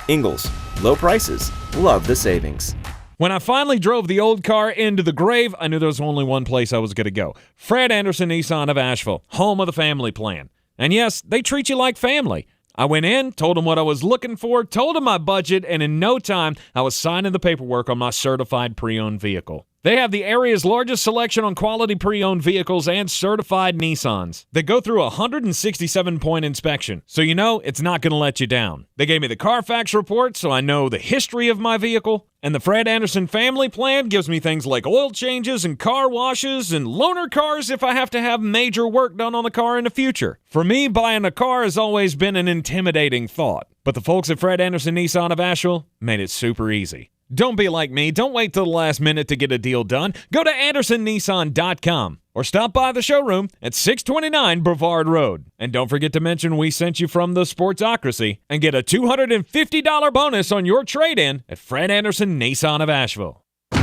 Ingles, low prices, love the savings. When I finally drove the old car into the grave, I knew there was only one place I was going to go. Fred Anderson Nissan of Asheville, home of the family plan. And yes, they treat you like family. I went in, told them what I was looking for, told them my budget, and in no time, I was signing the paperwork on my certified pre-owned vehicle. They have the area's largest selection on quality pre-owned vehicles and certified Nissans. They go through a 167-point inspection, so you know it's not going to let you down. They gave me the Carfax report, so I know the history of my vehicle. And the Fred Anderson family plan gives me things like oil changes and car washes and loaner cars if I have to have major work done on the car in the future. For me, buying a car has always been an intimidating thought. But the folks at Fred Anderson Nissan of Asheville made it super easy. Don't be like me. Don't wait till the last minute to get a deal done. Go to AndersonNissan.com or stop by the showroom at 629 Brevard Road. And don't forget to mention we sent you from the Sportsocracy and get a $250 bonus on your trade-in at Fred Anderson Nissan of Asheville. The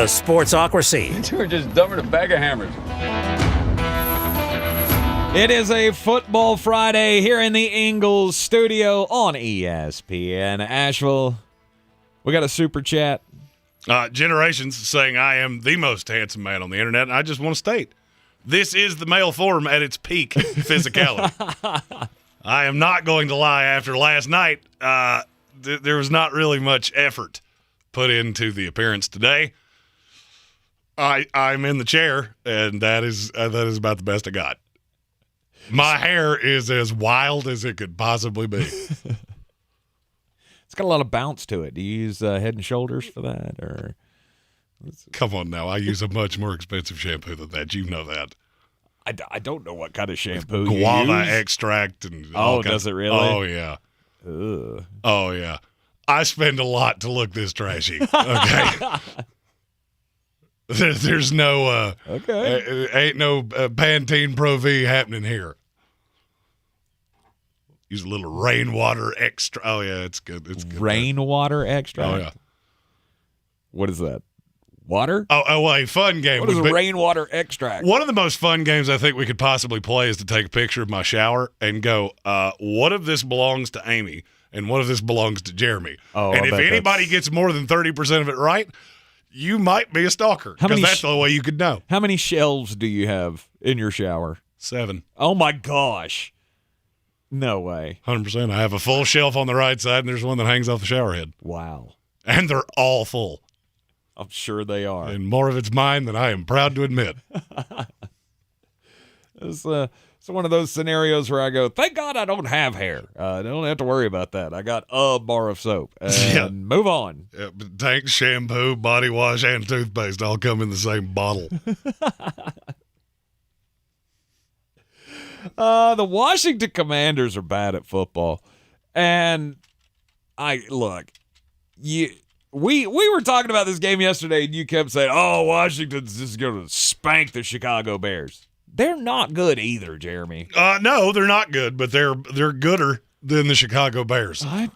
Sportsocracy. You two are just dumber than a bag of hammers. It is a Football Friday here in the Ingles Studio on ESPN Asheville. We got a super chat. Generations saying I am the most handsome man on the internet, and I just want to state, this is the male form at its peak physicality. I am not going to lie. After last night, there was not really much effort put into the appearance today. I'm in the chair, and that is about the best I got. My hair is as wild as it could possibly be. It's got a lot of bounce to it. Do you use Head and Shoulders for that? Or Come on now. I use a much more expensive shampoo than that. You know that. I don't know what kind of shampoo you guava use. Extract. And does it really? Oh, yeah. Ugh. Oh, yeah. I spend a lot to look this trashy. Okay. There's no ain't no Pantene Pro V happening here. Use a little rainwater extra. Oh yeah, it's good. It's good. Rainwater extract. Oh yeah. What is that? Water? Oh, well, a fun game. What is rainwater extract? One of the most fun games I think we could possibly play is to take a picture of my shower and go, what if this belongs to Amy and what if this belongs to Jeremy? Oh, and if anybody gets more than 30% of it right, you might be a stalker, because that's the way you could know. How many shelves do you have in your shower? 7. Oh, my gosh. No way. 100%. I have a full shelf on the right side, and there's one that hangs off the shower head. Wow. And they're all full. I'm sure they are. And more of it's mine than I am proud to admit. It's one of those scenarios where I go, thank God I don't have hair. I don't have to worry about that. I got a bar of soap. And move on. Yeah, tank, shampoo, body wash, and toothpaste all come in the same bottle. The Washington Commanders are bad at football. And we were talking about this game yesterday, and you kept saying, oh, Washington's just going to spank the Chicago Bears. They're not good either, Jeremy. No, they're not good, but they're gooder than the Chicago Bears. I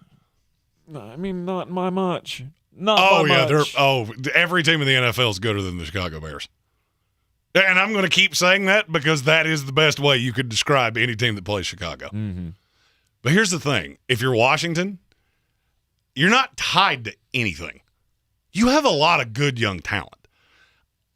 mean, not by much. Every team in the NFL is gooder than the Chicago Bears. And I'm going to keep saying that because that is the best way you could describe any team that plays Chicago. Mm-hmm. But here's the thing. If you're Washington, you're not tied to anything. You have a lot of good young talent.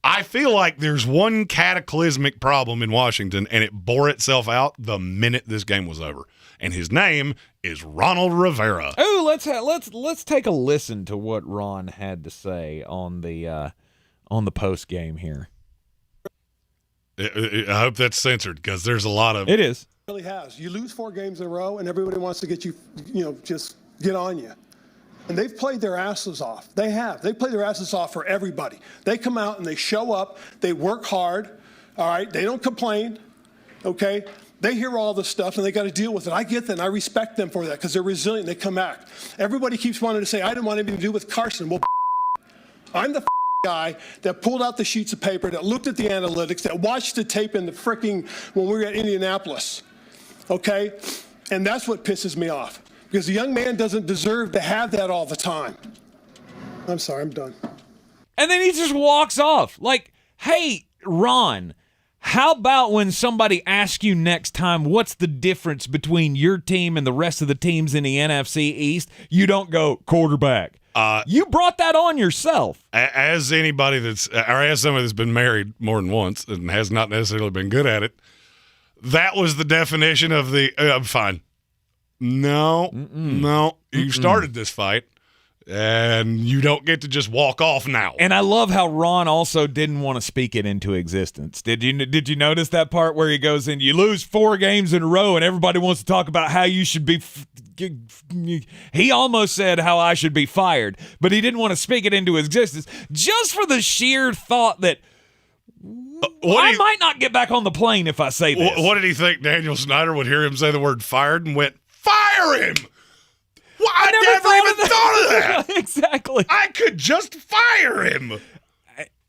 I feel like there's one cataclysmic problem in Washington, and it bore itself out the minute this game was over. And his name is Ronald Rivera. Oh, let's take a listen to what Ron had to say on the post game here. I hope that's censored because there's a lot of it is. It really has. You lose 4 games in a row, and everybody wants to get you, just get on you. And they've played their asses off. They have. They play their asses off for everybody. They come out and they show up. They work hard. All right. They don't complain. Okay. They hear all this stuff and they got to deal with it. I get that. And I respect them for that because they're resilient. They come back. Everybody keeps wanting to say, I didn't want anything to do with Carson. Well, I'm the guy that pulled out the sheets of paper, that looked at the analytics, that watched the tape in the freaking when we were at Indianapolis. Okay. And that's what pisses me off. Because the young man doesn't deserve to have that all the time. I'm sorry, I'm done. And then he just walks off. Like, hey, Ron, how about when somebody asks you next time what's the difference between your team and the rest of the teams in the NFC East, you don't go quarterback. You brought that on yourself. As anybody as somebody that's been married more than once and has not necessarily been good at it, that was the definition of the I'm fine. No. You started this fight, and you don't get to just walk off now. And I love how Ron also didn't want to speak it into existence. Did you notice that part where he goes in, you lose 4 games in a row, and everybody wants to talk about how you should be he almost said how I should be fired, but he didn't want to speak it into existence just for the sheer thought that I might not get back on the plane if I say this. What did he think Daniel Snyder would hear him say the word fired and went, fire him? Well, I never even thought of that. Exactly. I could just fire him.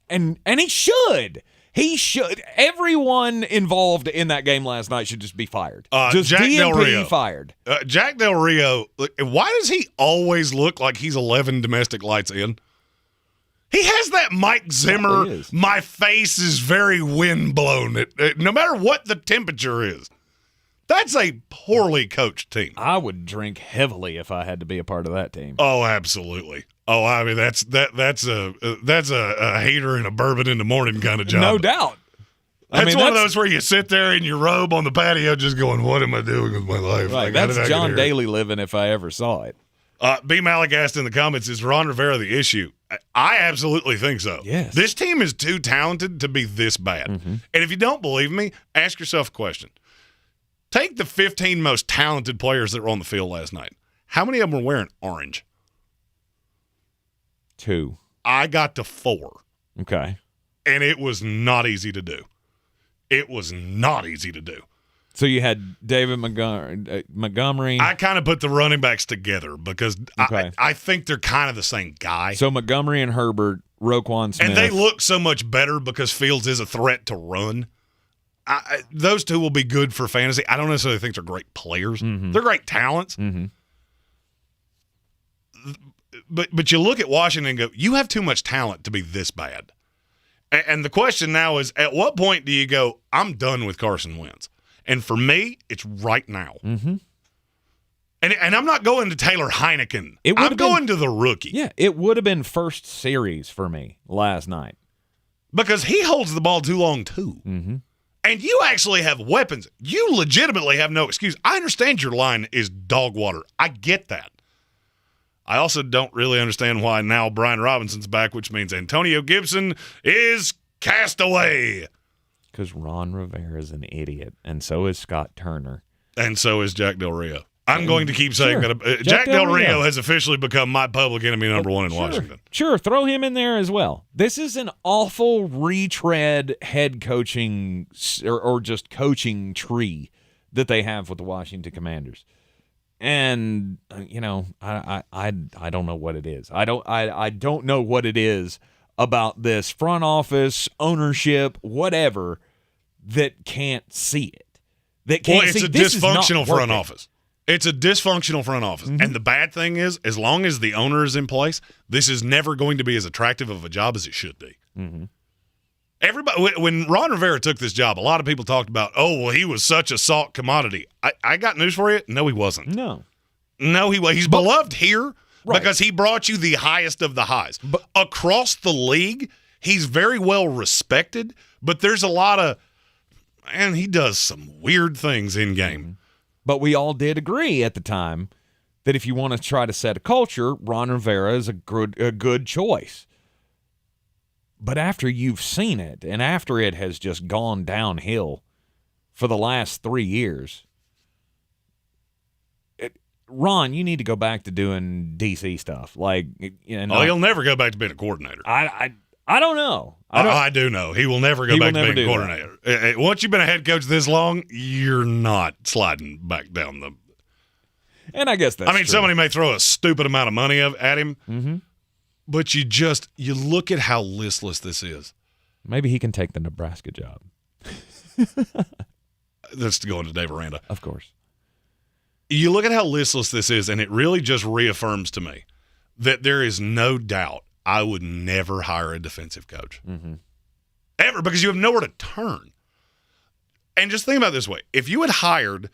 And he should. He should. Everyone involved in that game last night should just be fired. Just Jack DMP Del Rio. Fired. Jack Del Rio, why does he always look like he's 11 domestic lights in? He has that Mike Zimmer, my face is very windblown, no matter what the temperature is. That's a poorly coached team. I would drink heavily if I had to be a part of that team. Oh, absolutely. Oh, I mean that's a hater and a bourbon in the morning kind of job. No doubt. That's one of those where you sit there in your robe on the patio just going, what am I doing with my life? Right, that's John Daly living if I ever saw it. B. Malik asked in the comments, is Ron Rivera the issue? I absolutely think so. Yes. This team is too talented to be this bad. Mm-hmm. And if you don't believe me, ask yourself a question. Take the 15 most talented players that were on the field last night. How many of them were wearing orange? 2. I got to 4. Okay. And it was not easy to do. It was not easy to do. So you had David Montgomery. I kind of put the running backs together because I think they're kind of the same guy. So Montgomery and Herbert, Roquan Smith. And they look so much better because Fields is a threat to run. Those two will be good for fantasy. I don't necessarily think they're great players. Mm-hmm. They're great talents. Mm-hmm. But you look at Washington and go, you have too much talent to be this bad. And the question now is, at what point do you go, I'm done with Carson Wentz? And for me, it's right now. Mm-hmm. And I'm not going to Taylor Heineken. I'm going to the rookie. Yeah, it would have been first series for me last night. Because he holds the ball too long, too. Mm-hmm. And you actually have weapons. You legitimately have no excuse. I understand your line is dog water. I get that. I also don't really understand why now Brian Robinson's back, which means Antonio Gibson is cast away. Because Ron Rivera is an idiot, and so is Scott Turner. And so is Jack Del Rio. I'm going to keep saying that Jack Del Rio has officially become my public enemy number 1 in Washington. Sure, throw him in there as well. This is an awful retread head coaching or just coaching tree that they have with the Washington Commanders. And I don't know what it is. I don't know what it is about this front office, ownership, whatever, that can't see it. That can't it's see a this dysfunctional front office. It's a dysfunctional front office. Mm-hmm. And the bad thing is, as long as the owner is in place, this is never going to be as attractive of a job as it should be. Mm-hmm. Everybody, when Ron Rivera took this job, a lot of people talked about, he was such a salt commodity. I got news for you. No, he wasn't. No, he's beloved here because he brought you the highest of the highs. But across the league, he's very well respected, but there's a lot of, and he does some weird things in game. But we all did agree at the time that if you want to try to set a culture, Ron Rivera is a good choice. But after you've seen it, and after it has just gone downhill for the last 3 years, Ron, you need to go back to doing DC stuff. Like, he'll never go back to being a coordinator. I don't know. I do know. He will never go back to being a coordinator. Once you've been a head coach this long, you're not sliding back down the. And I guess that's true. Somebody may throw a stupid amount of money at him, but you look at how listless this is. Maybe he can take the Nebraska job. That's going to Dave Aranda. Of course. You look at how listless this is, and it really just reaffirms to me that there is no doubt I would never hire a defensive coach. Ever, because you have nowhere to turn. And just think about it this way. If you had hired,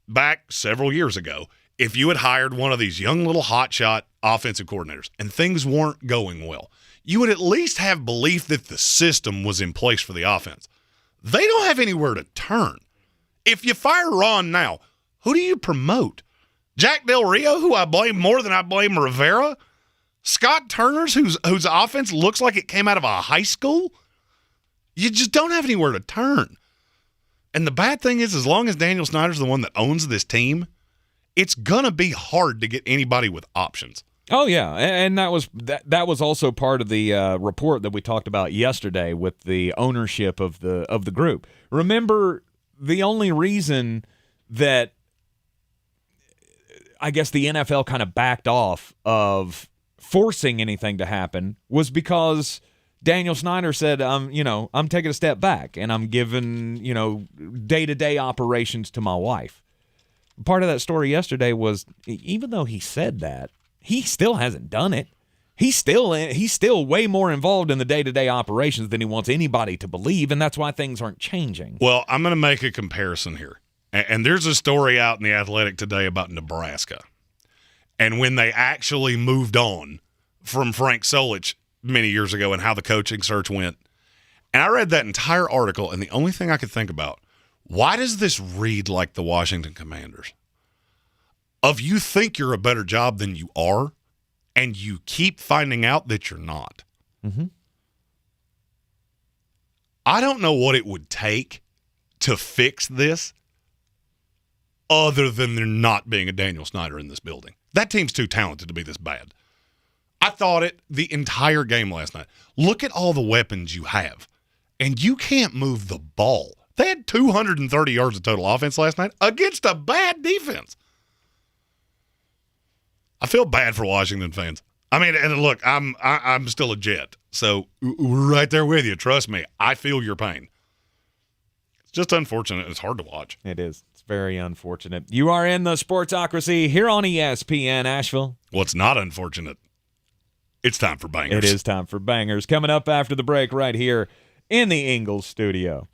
back several years ago, if you had hired one of these young little hotshot offensive coordinators and things weren't going well, you would at least have belief that the system was in place for the offense. They don't have anywhere to turn. If you fire Ron now, who do you promote? Jack Del Rio, who I blame more than I blame Rivera? Scott Turner's, whose offense looks like it came out of a high school? You just don't have anywhere to turn. And the bad thing is, as long as Daniel Snyder's the one that owns this team, it's going to be hard to get anybody with options. Oh, yeah, and that was also part of the report that we talked about yesterday with the ownership of the group. Remember, the only reason that I guess the NFL kind of backed off of forcing anything to happen was because Daniel Snyder said, I'm taking a step back and I'm giving, day-to-day operations to my wife. Part of that story yesterday was, even though he said that, he still hasn't done it. He's still way more involved in the day-to-day operations than he wants anybody to believe, and that's why things aren't changing. Well, I'm going to make a comparison here. And there's a story out in The Athletic today about Nebraska. And when they actually moved on from Frank Solich many years ago and how the coaching search went. And I read that entire article, and the only thing I could think about, why does this read like the Washington Commanders? You think you're a better job than you are, and you keep finding out that you're not. I don't know what it would take to fix this other than there not being a Daniel Snyder in this building. That team's too talented to be this bad. I thought it the entire game last night. Look at all the weapons you have, and you can't move the ball. They had 230 yards of total offense last night against a bad defense. I feel bad for Washington fans. And look, I'm still a Jet, so we're right there with you. Trust me, I feel your pain. It's just unfortunate. It's hard to watch. It is. It's very unfortunate. You are in the Sportsocracy here on ESPN Asheville. What's not unfortunate? It's time for bangers. It is time for bangers. Coming up after the break right here in the Ingles Studio.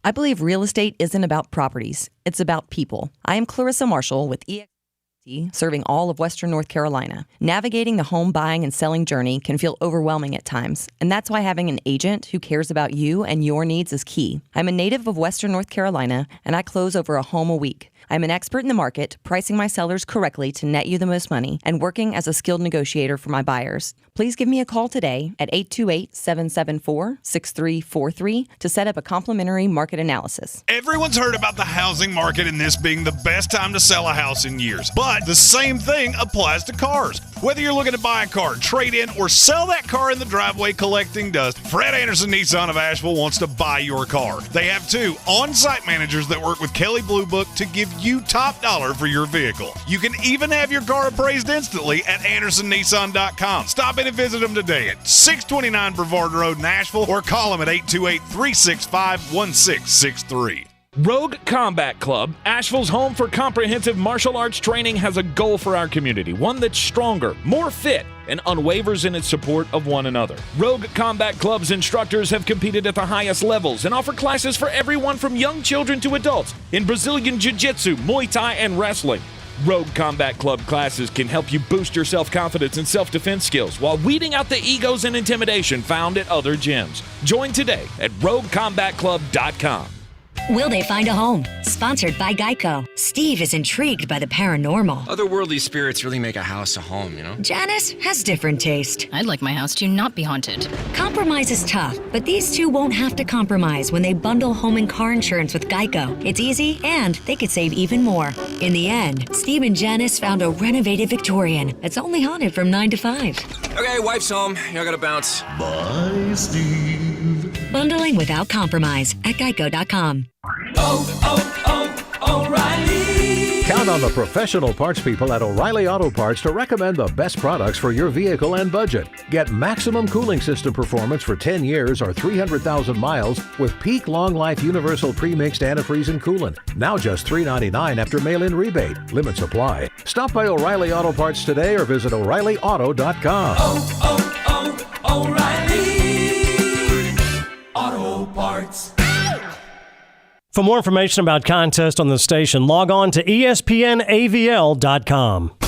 I believe real estate isn't about properties. It's about people. I am Clarissa Marshall with EXP, serving all of Western North Carolina. Navigating the home buying and selling journey can feel overwhelming at times, and that's why having an agent who cares about you and your needs is key. I'm a native of Western North Carolina, and I close over a home a week. I'm an expert in the market, pricing my sellers correctly to net you the most money, and working as a skilled negotiator for my buyers. Please give me a call today at 828-774-6343 to set up a complimentary market analysis. Everyone's heard about the housing market and this being the best time to sell a house in years. But the same thing applies to cars. Whether you're looking to buy a car, trade in, or sell that car in the driveway collecting dust, Fred Anderson Nissan of Asheville wants to buy your car. They have 2 on-site managers that work with Kelly Blue Book to give you top dollar for your vehicle. You can even have your car appraised instantly at AndersonNissan.com. Stop in and visit them today at 629 Brevard Road in Asheville or call them at 828-365-1663. Rogue Combat Club, Asheville's home for comprehensive martial arts training, has a goal for our community, one that's stronger, more fit, and unwavers in its support of one another. Rogue Combat Club's instructors have competed at the highest levels and offer classes for everyone from young children to adults in Brazilian Jiu-Jitsu, Muay Thai, and wrestling. Rogue Combat Club classes can help you boost your self-confidence and self-defense skills while weeding out the egos and intimidation found at other gyms. Join today at roguecombatclub.com. Will they find a home? Sponsored by Geico. Steve is intrigued by the paranormal. Otherworldly spirits really make a house a home, you know? Janice has different taste. I'd like my house to not be haunted. Compromise is tough, but these two won't have to compromise when they bundle home and car insurance with Geico. It's easy, and they could save even more. In the end, Steve and Janice found a renovated Victorian that's only haunted from 9 to 5. Okay, wife's home. Y'all gotta bounce. Bye, Steve. Bundling without compromise at geico.com. O'Reilly. Count on the professional parts people at O'Reilly Auto Parts to recommend the best products for your vehicle and budget. Get maximum cooling system performance for 10 years or 300,000 miles with Peak Long Life Universal Pre-Mixed Antifreeze and Coolant. Now just $3.99 after mail-in rebate. Limits apply. Stop by O'Reilly Auto Parts today or visit O'ReillyAuto.com. O'Reilly Auto Parts. For more information about contests on the station, log on to ESPNAVL.com.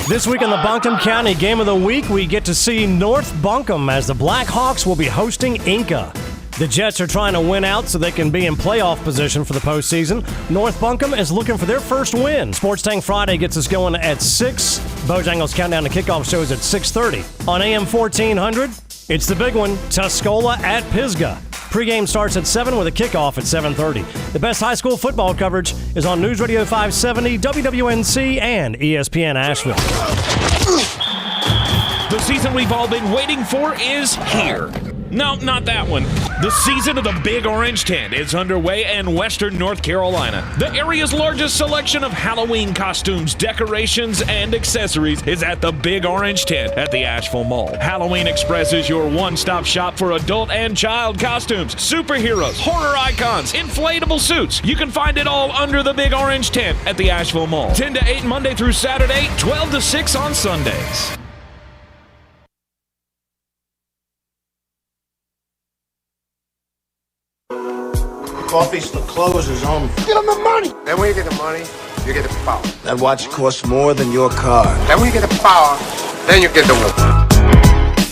This week on the Buncombe County Game of the Week, we get to see North Buncombe as the Blackhawks will be hosting Inca. The Jets are trying to win out so they can be in playoff position for the postseason. North Buncombe is looking for their first win. Sports Tank Friday gets us going at 6. Bojangles Countdown to Kickoff shows at 6:30. On AM 1400, it's the big one, Tuscola at Pisgah. Pre-game starts at 7 with a kickoff at 7:30. The best high school football coverage is on News Radio 570, WWNC, and ESPN Asheville. The season we've all been waiting for is here. No, not that one. The season of the Big Orange Tent is underway in western North Carolina. The area's largest selection of Halloween costumes, decorations, and accessories is at the Big Orange Tent at the Asheville Mall. Halloween Express is your one-stop shop for adult and child costumes, superheroes, horror icons, inflatable suits. You can find it all under the Big Orange Tent at the Asheville Mall. 10 to 8 Monday through Saturday, 12 to 6 on Sundays. Coffee store closes on. Get them the money. Then when you get the money, you get the power. That watch costs more than your car. Then when you get the power, then you get the woman.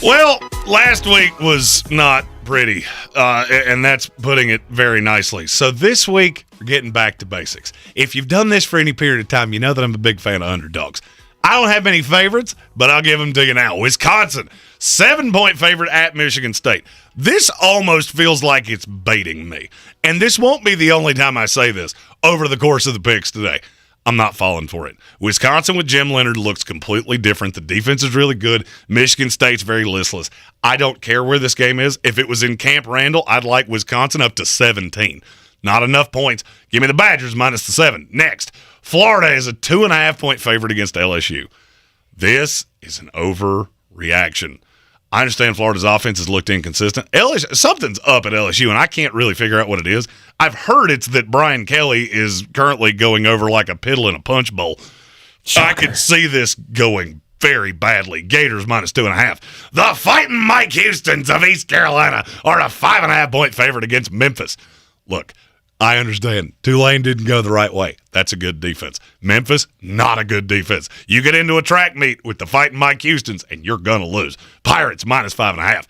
Well, last week was not pretty, and that's putting it very nicely. So this week, we're getting back to basics. If you've done this for any period of time, you know that I'm a big fan of underdogs. I don't have any favorites, but I'll give them to you now. Wisconsin, 7-point favorite at Michigan State. This almost feels like it's baiting me. And this won't be the only time I say this over the course of the picks today. I'm not falling for it. Wisconsin with Jim Leonard looks completely different. The defense is really good. Michigan State's very listless. I don't care where this game is. If it was in Camp Randall, I'd like Wisconsin up to 17. Not enough points. Give me the Badgers minus the 7. Next, Florida is a 2.5-point favorite against LSU. This is an overreaction. I understand Florida's offense has looked inconsistent. Something's up at LSU, and I can't really figure out what it is. I've heard it's that Brian Kelly is currently going over like a piddle in a punch bowl. Shocker. I could see this going very badly. Gators minus 2.5. The Fighting Mike Houstons of East Carolina are a 5.5-point favorite against Memphis. Look, I understand. Tulane didn't go the right way. That's a good defense. Memphis, not a good defense. You get into a track meet with the Fighting Mike Houstons, and you're going to lose. Pirates, minus 5.5.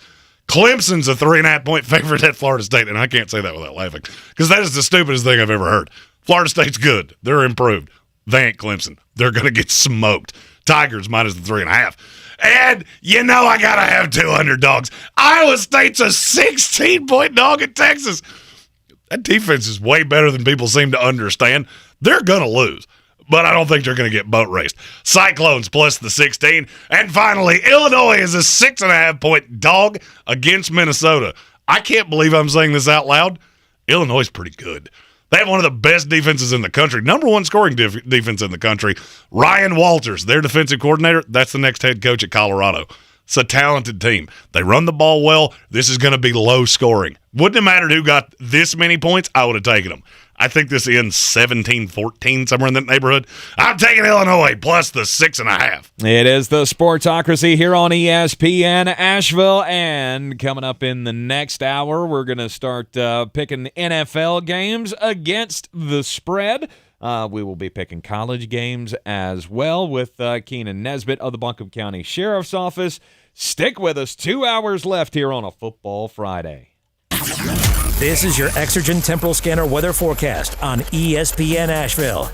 Clemson's a 3.5-point favorite at Florida State, and I can't say that without laughing, because that is the stupidest thing I've ever heard. Florida State's good. They're improved. They ain't Clemson. They're going to get smoked. Tigers, minus the 3.5. And you know I got to have 2 underdogs. Iowa State's a 16-point dog at Texas. That defense is way better than people seem to understand. They're going to lose, but I don't think they're going to get boat raced. Cyclones plus the 16. And finally, Illinois is a 6.5-point dog against Minnesota. I can't believe I'm saying this out loud. Illinois is pretty good. They have one of the best defenses in the country. Number 1 scoring defense in the country. Ryan Walters, their defensive coordinator, that's the next head coach at Colorado. It's a talented team. They run the ball well. This is going to be low scoring. Wouldn't have mattered who got this many points. I would have taken them. I think this ends 17-14, somewhere in that neighborhood. I'm taking Illinois plus the 6.5. It is the Sportsocracy here on ESPN Asheville. And coming up in the next hour, we're going to start picking NFL games against the spread. We will be picking college games as well with Keenan Nesbitt of the Buncombe County Sheriff's Office. Stick with us. 2 hours left here on a Football Friday. This is your Exergen Temporal Scanner weather forecast on ESPN Asheville.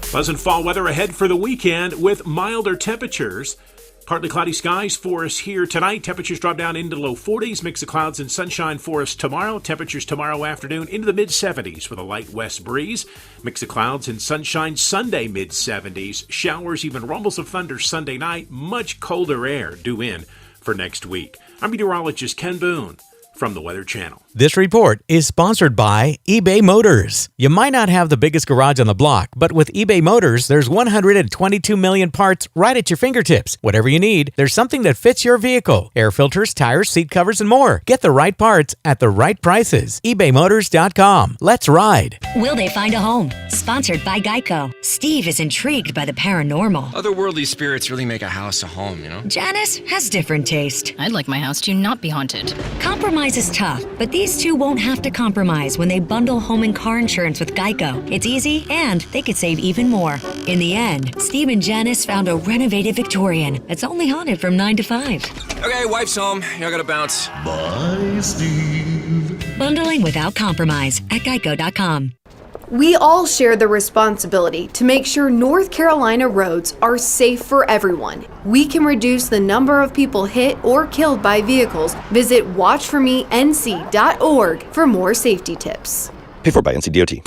Pleasant fall weather ahead for the weekend with milder temperatures. Partly cloudy skies for us here tonight. Temperatures drop down into the low 40s. Mix of clouds and sunshine for us tomorrow. Temperatures tomorrow afternoon into the mid-70s with a light west breeze. Mix of clouds and sunshine Sunday mid-70s. Showers, even rumbles of thunder Sunday night. Much colder air due in for next week. I'm meteorologist Ken Boone from the Weather Channel. This report is sponsored by eBay Motors. You might not have the biggest garage on the block, but with eBay Motors, there's 122 million parts right at your fingertips. Whatever you need, there's something that fits your vehicle. Air filters, tires, seat covers, and more. Get the right parts at the right prices. ebaymotors.com. Let's ride. Will they find a home? Sponsored by Geico. Steve is intrigued by the paranormal. Otherworldly spirits really make a house a home, you know? Janice has different taste. I'd like my house to not be haunted. Compromise is tough, but these two won't have to compromise when they bundle home and car insurance with Geico. It's easy, and they could save even more. In the end, Steve and Janice found a renovated Victorian that's only haunted from 9 to 5. Okay, wife's home. I gotta bounce. Bye, Steve. Bundling without compromise at geico.com. We all share the responsibility to make sure North Carolina roads are safe for everyone. We can reduce the number of people hit or killed by vehicles. Visit watchformenc.org for more safety tips. Paid for by NCDOT.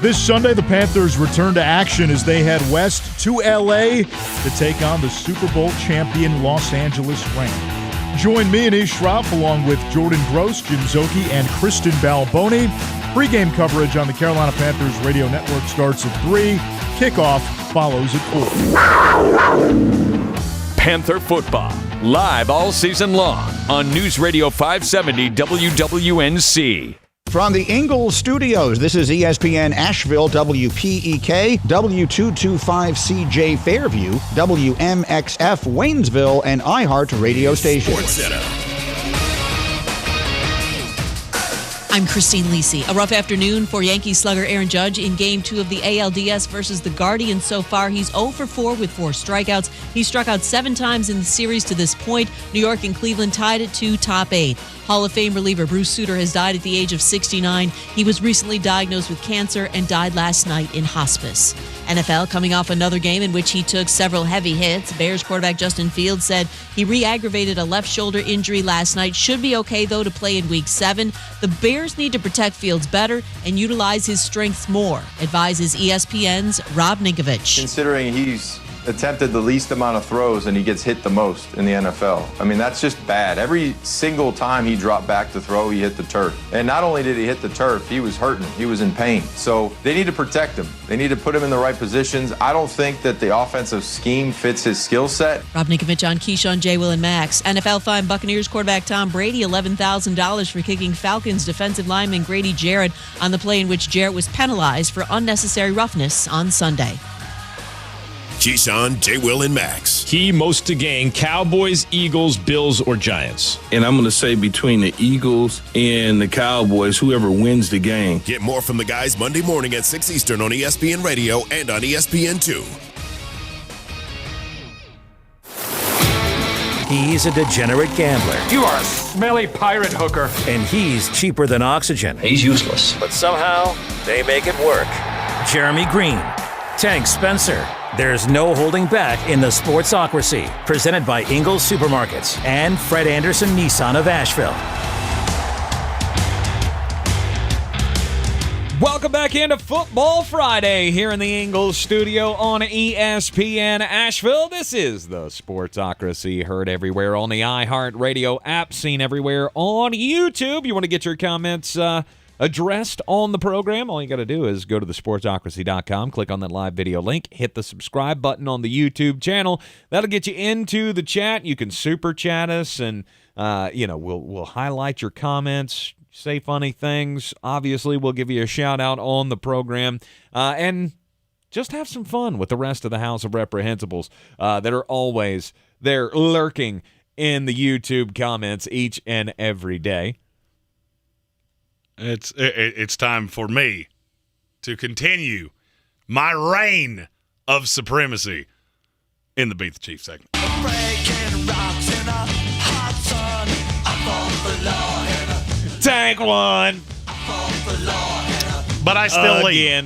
This Sunday, the Panthers return to action as they head west to LA to take on the Super Bowl champion Los Angeles Rams. Join me and Ish Schroff along with Jordan Gross, Jim Zoki, and Kristen Balboni. Pre-game coverage on the Carolina Panthers radio network starts at 3. Kickoff follows at 4. Panther football, live all season long on News Radio 570 WWNC. From the Ingles Studios, this is ESPN Asheville, WPEK, W225CJ Fairview, WMXF Waynesville, and iHeart radio stations. I'm Christine Lisi. A rough afternoon for Yankees slugger Aaron Judge in Game 2 of the ALDS versus the Guardians. So far, he's 0 for 4 with 4 strikeouts. He struck out 7 times in the series to this point. New York and Cleveland tied it to top 8. Hall of Fame reliever Bruce Sutter has died at the age of 69. He was recently diagnosed with cancer and died last night in hospice. NFL coming off another game in which he took several heavy hits. Bears quarterback Justin Fields said he re-aggravated a left shoulder injury last night. Should be okay, though, to play in Week 7. The Bears need to protect Fields better and utilize his strengths more, advises ESPN's Rob Ninkovich. Considering he's attempted the least amount of throws and he gets hit the most in the NFL. I mean, that's just bad. Every single time he dropped back to throw, he hit the turf. And not only did he hit the turf, he was hurting. He was in pain. So they need to protect him. They need to put him in the right positions. I don't think that the offensive scheme fits his skill set. Rob Ninkovich on Keyshawn, J. Will, and Max. NFL fined Buccaneers quarterback Tom Brady $11,000 for kicking Falcons defensive lineman Grady Jarrett on the play in which Jarrett was penalized for unnecessary roughness on Sunday. Keyshawn, J. Will, and Max. Key most to gain: Cowboys, Eagles, Bills, or Giants. And I'm going to say between the Eagles and the Cowboys, whoever wins the game. Get more from the guys Monday morning at 6 Eastern on ESPN Radio and on ESPN2. He's a degenerate gambler. You are a smelly pirate hooker. And he's cheaper than oxygen. He's useless. But somehow, they make it work. Jeremy Greene, Tank Spencer. There's no holding back in the Sportsocracy. Presented by Ingles Supermarkets and Fred Anderson Nissan of Asheville. Welcome back into Football Friday here in the Ingles studio on ESPN Asheville. This is the Sportsocracy, heard everywhere on the iHeart Radio app, seen everywhere on YouTube. You want to get your comments addressed on the program, all you got to do is go to thesportsocracy.com, click on that live video link, hit the subscribe button on the YouTube channel. That'll get you into the chat. You can super chat us, and we'll highlight your comments, say funny things. Obviously, we'll give you a shout out on the program, and just have some fun with the rest of the House of Reprehensibles that are always there lurking in the YouTube comments each and every day. It's time for me to continue my reign of supremacy in the Beat the Chief segment. Tank one. But I still lead.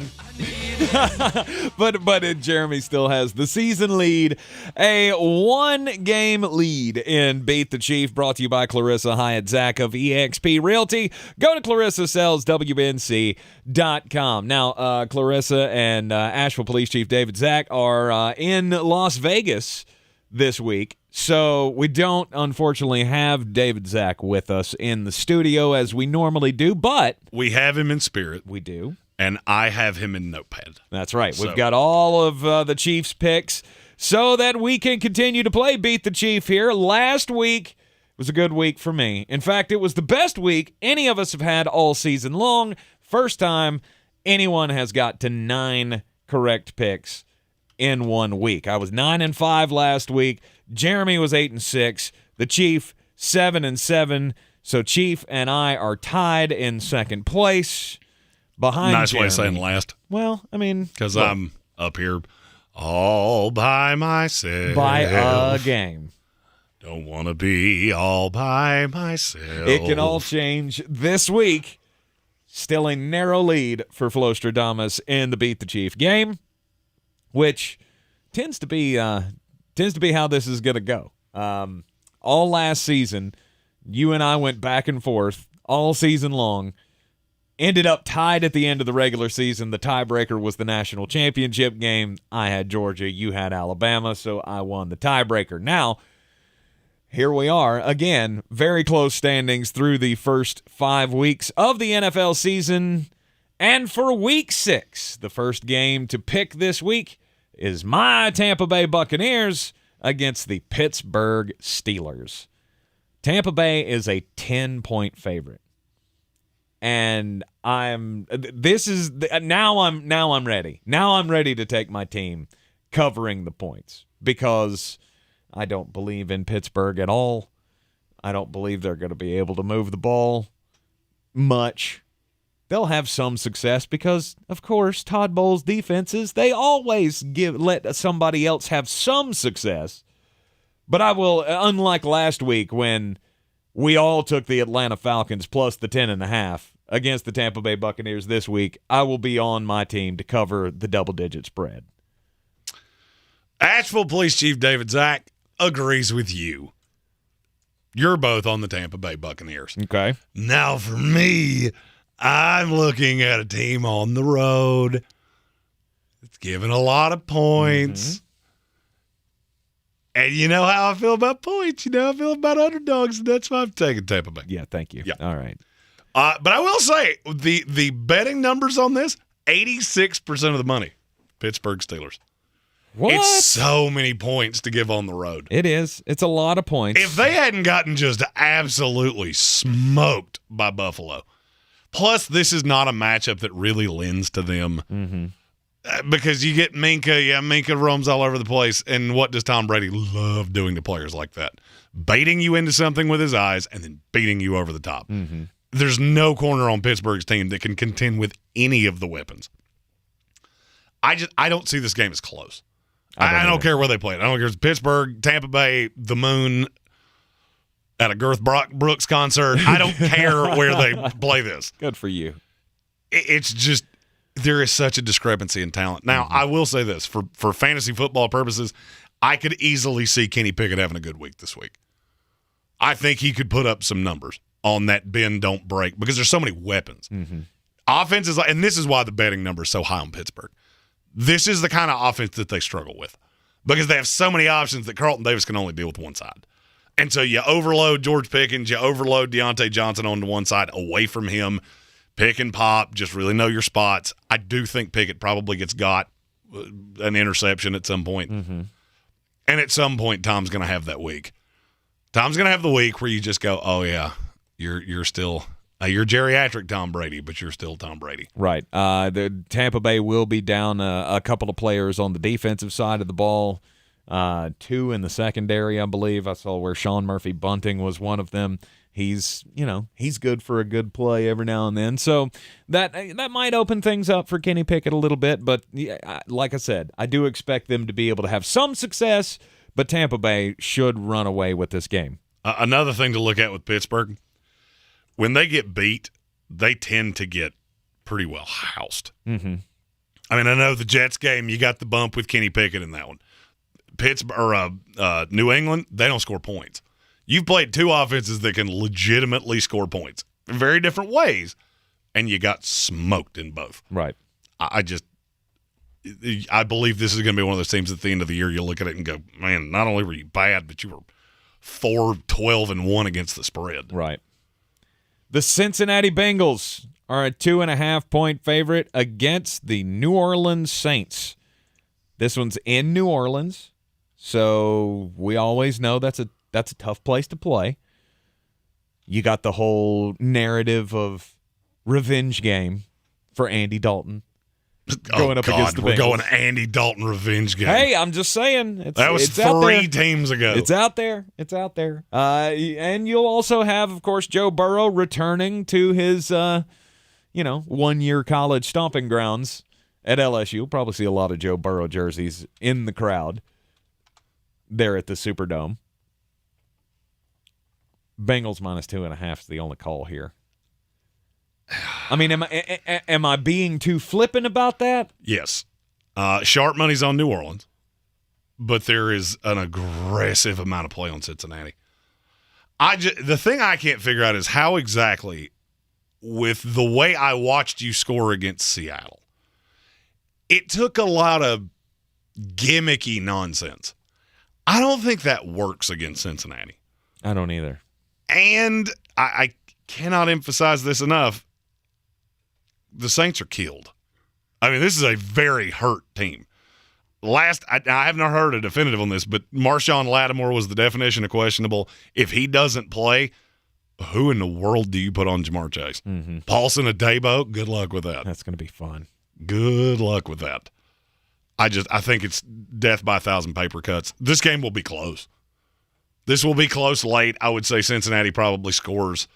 but Jeremy still has the season lead, a 1-game lead in Beat the Chief, brought to you by Clarissa Hyatt Zack of eXp Realty. Go to ClarissaSellsWNC.com. Now, Clarissa and Asheville Police Chief David Zack are in Las Vegas this week, so we don't, unfortunately, have David Zack with us in the studio as we normally do, but we have him in spirit. We do. And I have him in Notepad. That's right. We've got all of the Chiefs' picks so that we can continue to play Beat the Chief here. Last week was a good week for me. In fact, it was the best week any of us have had all season long. First time anyone has got to 9 correct picks in 1 week. I was 9-5 last week. Jeremy was 8-6. The Chief 7-7. So Chief and I are tied in second place. Behind nice Jeremy. Way of saying last. Well, I mean, because I'm up here all by myself. By a game. Don't want to be all by myself. It can all change this week. Still a narrow lead for Flostradamus in the Beat the Chief game, which tends to be how this is going to go. All last season, you and I went back and forth all season long. Ended up tied at the end of the regular season. The tiebreaker was the national championship game. I had Georgia, you had Alabama, so I won the tiebreaker. Now, here we are again, very close standings through the first 5 weeks of the NFL season. And for week 6, the first game to pick this week is my Tampa Bay Buccaneers against the Pittsburgh Steelers. Tampa Bay is a 10-point favorite. And now I'm ready. Now I'm ready to take my team covering the points because I don't believe in Pittsburgh at all. I don't believe they're going to be able to move the ball much. They'll have some success because, of course, Todd Bowles' defenses, they always let somebody else have some success. But I will, unlike last week when we all took the Atlanta Falcons plus the 10.5 against the Tampa Bay Buccaneers this week, I will be on my team to cover the double-digit spread. Asheville Police Chief David Zack agrees with you. You're both on the Tampa Bay Buccaneers. Okay. Now for me, I'm looking at a team on the road. It's giving a lot of points. Mm-hmm. And you know how I feel about points. You know how I feel about underdogs, and that's why I'm taking Tampa Bay. Yeah, thank you. Yeah. All right. But I will say, the betting numbers on this, 86% of the money, Pittsburgh Steelers. What? It's so many points to give on the road. It is. It's a lot of points. If they hadn't gotten just absolutely smoked by Buffalo, plus this is not a matchup that really lends to them. Mm-hmm. Because you get Minka. Yeah, Minka roams all over the place. And what does Tom Brady love doing to players like that? Baiting you into something with his eyes and then beating you over the top. Mm-hmm. There's no corner on Pittsburgh's team that can contend with any of the weapons. I don't see this game as close. I don't care where they play it. I don't care if it's Pittsburgh, Tampa Bay, the Moon, at a Garth Brooks concert. I don't care where they play this. Good for you. It's just there is such a discrepancy in talent. Now, I will say this. For fantasy football purposes, I could easily see Kenny Pickett having a good week this week. I think he could put up some numbers on that bend, don't break, because there's so many weapons. Mm-hmm. Offenses, and this is why the betting number is so high on Pittsburgh. This is the kind of offense that they struggle with because they have so many options that Carlton Davis can only deal with one side. And so you overload George Pickens, you overload Deontay Johnson on the one side away from him. Pick and pop, just really know your spots. I do think Pickett probably gets got an interception at some point. Mm-hmm. And at some point, Tom's going to have that week. Tom's going to have the week where you just go, oh, yeah, you're still you're geriatric Tom Brady, but you're still Tom Brady. Right. The Tampa Bay will be down a couple of players on the defensive side of the ball. 2 in the secondary, I believe. I saw where Sean Murphy Bunting was one of them. He's good for a good play every now and then. So that might open things up for Kenny Pickett a little bit. But like I said, I do expect them to be able to have some success, but Tampa Bay should run away with this game. Another thing to look at with Pittsburgh, when they get beat, they tend to get pretty well housed. Mm-hmm. I mean, I know the Jets game, you got the bump with Kenny Pickett in that one. New England, they don't score points. You've played two offenses that can legitimately score points in very different ways, and you got smoked in both. Right. I believe this is going to be one of those teams at the end of the year you look at it and go, man, not only were you bad, but you were 4-12-1 against the spread. Right. The Cincinnati Bengals are a 2.5-point favorite against the New Orleans Saints. This one's in New Orleans, so we always know that's a tough place to play. You got the whole narrative of revenge game for Andy Dalton going up against the Bengals. We're going Andy Dalton revenge game. Hey, I'm just saying. That was 3 teams ago. It's out there. And you'll also have, of course, Joe Burrow returning to his, 1-year college stomping grounds at LSU. You'll probably see a lot of Joe Burrow jerseys in the crowd there at the Superdome. Bengals minus 2.5 is the only call here. I mean, am I being too flippant about that? Yes. Sharp money's on New Orleans, but there is an aggressive amount of play on Cincinnati. The thing I can't figure out is how exactly, with the way I watched you score against Seattle, it took a lot of gimmicky nonsense. I don't think that works against Cincinnati. I don't either. And I cannot emphasize this enough. The Saints are killed. I mean, this is a very hurt team. I have not heard a definitive on this, but Marshawn Lattimore was the definition of questionable. If he doesn't play, who in the world do you put on Jamar Chase? Mm-hmm. Paulson Adebo? Good luck with that. That's going to be fun. Good luck with that. I think it's death by 1,000 paper cuts. This game will be close. This will be close late. I would say Cincinnati probably scores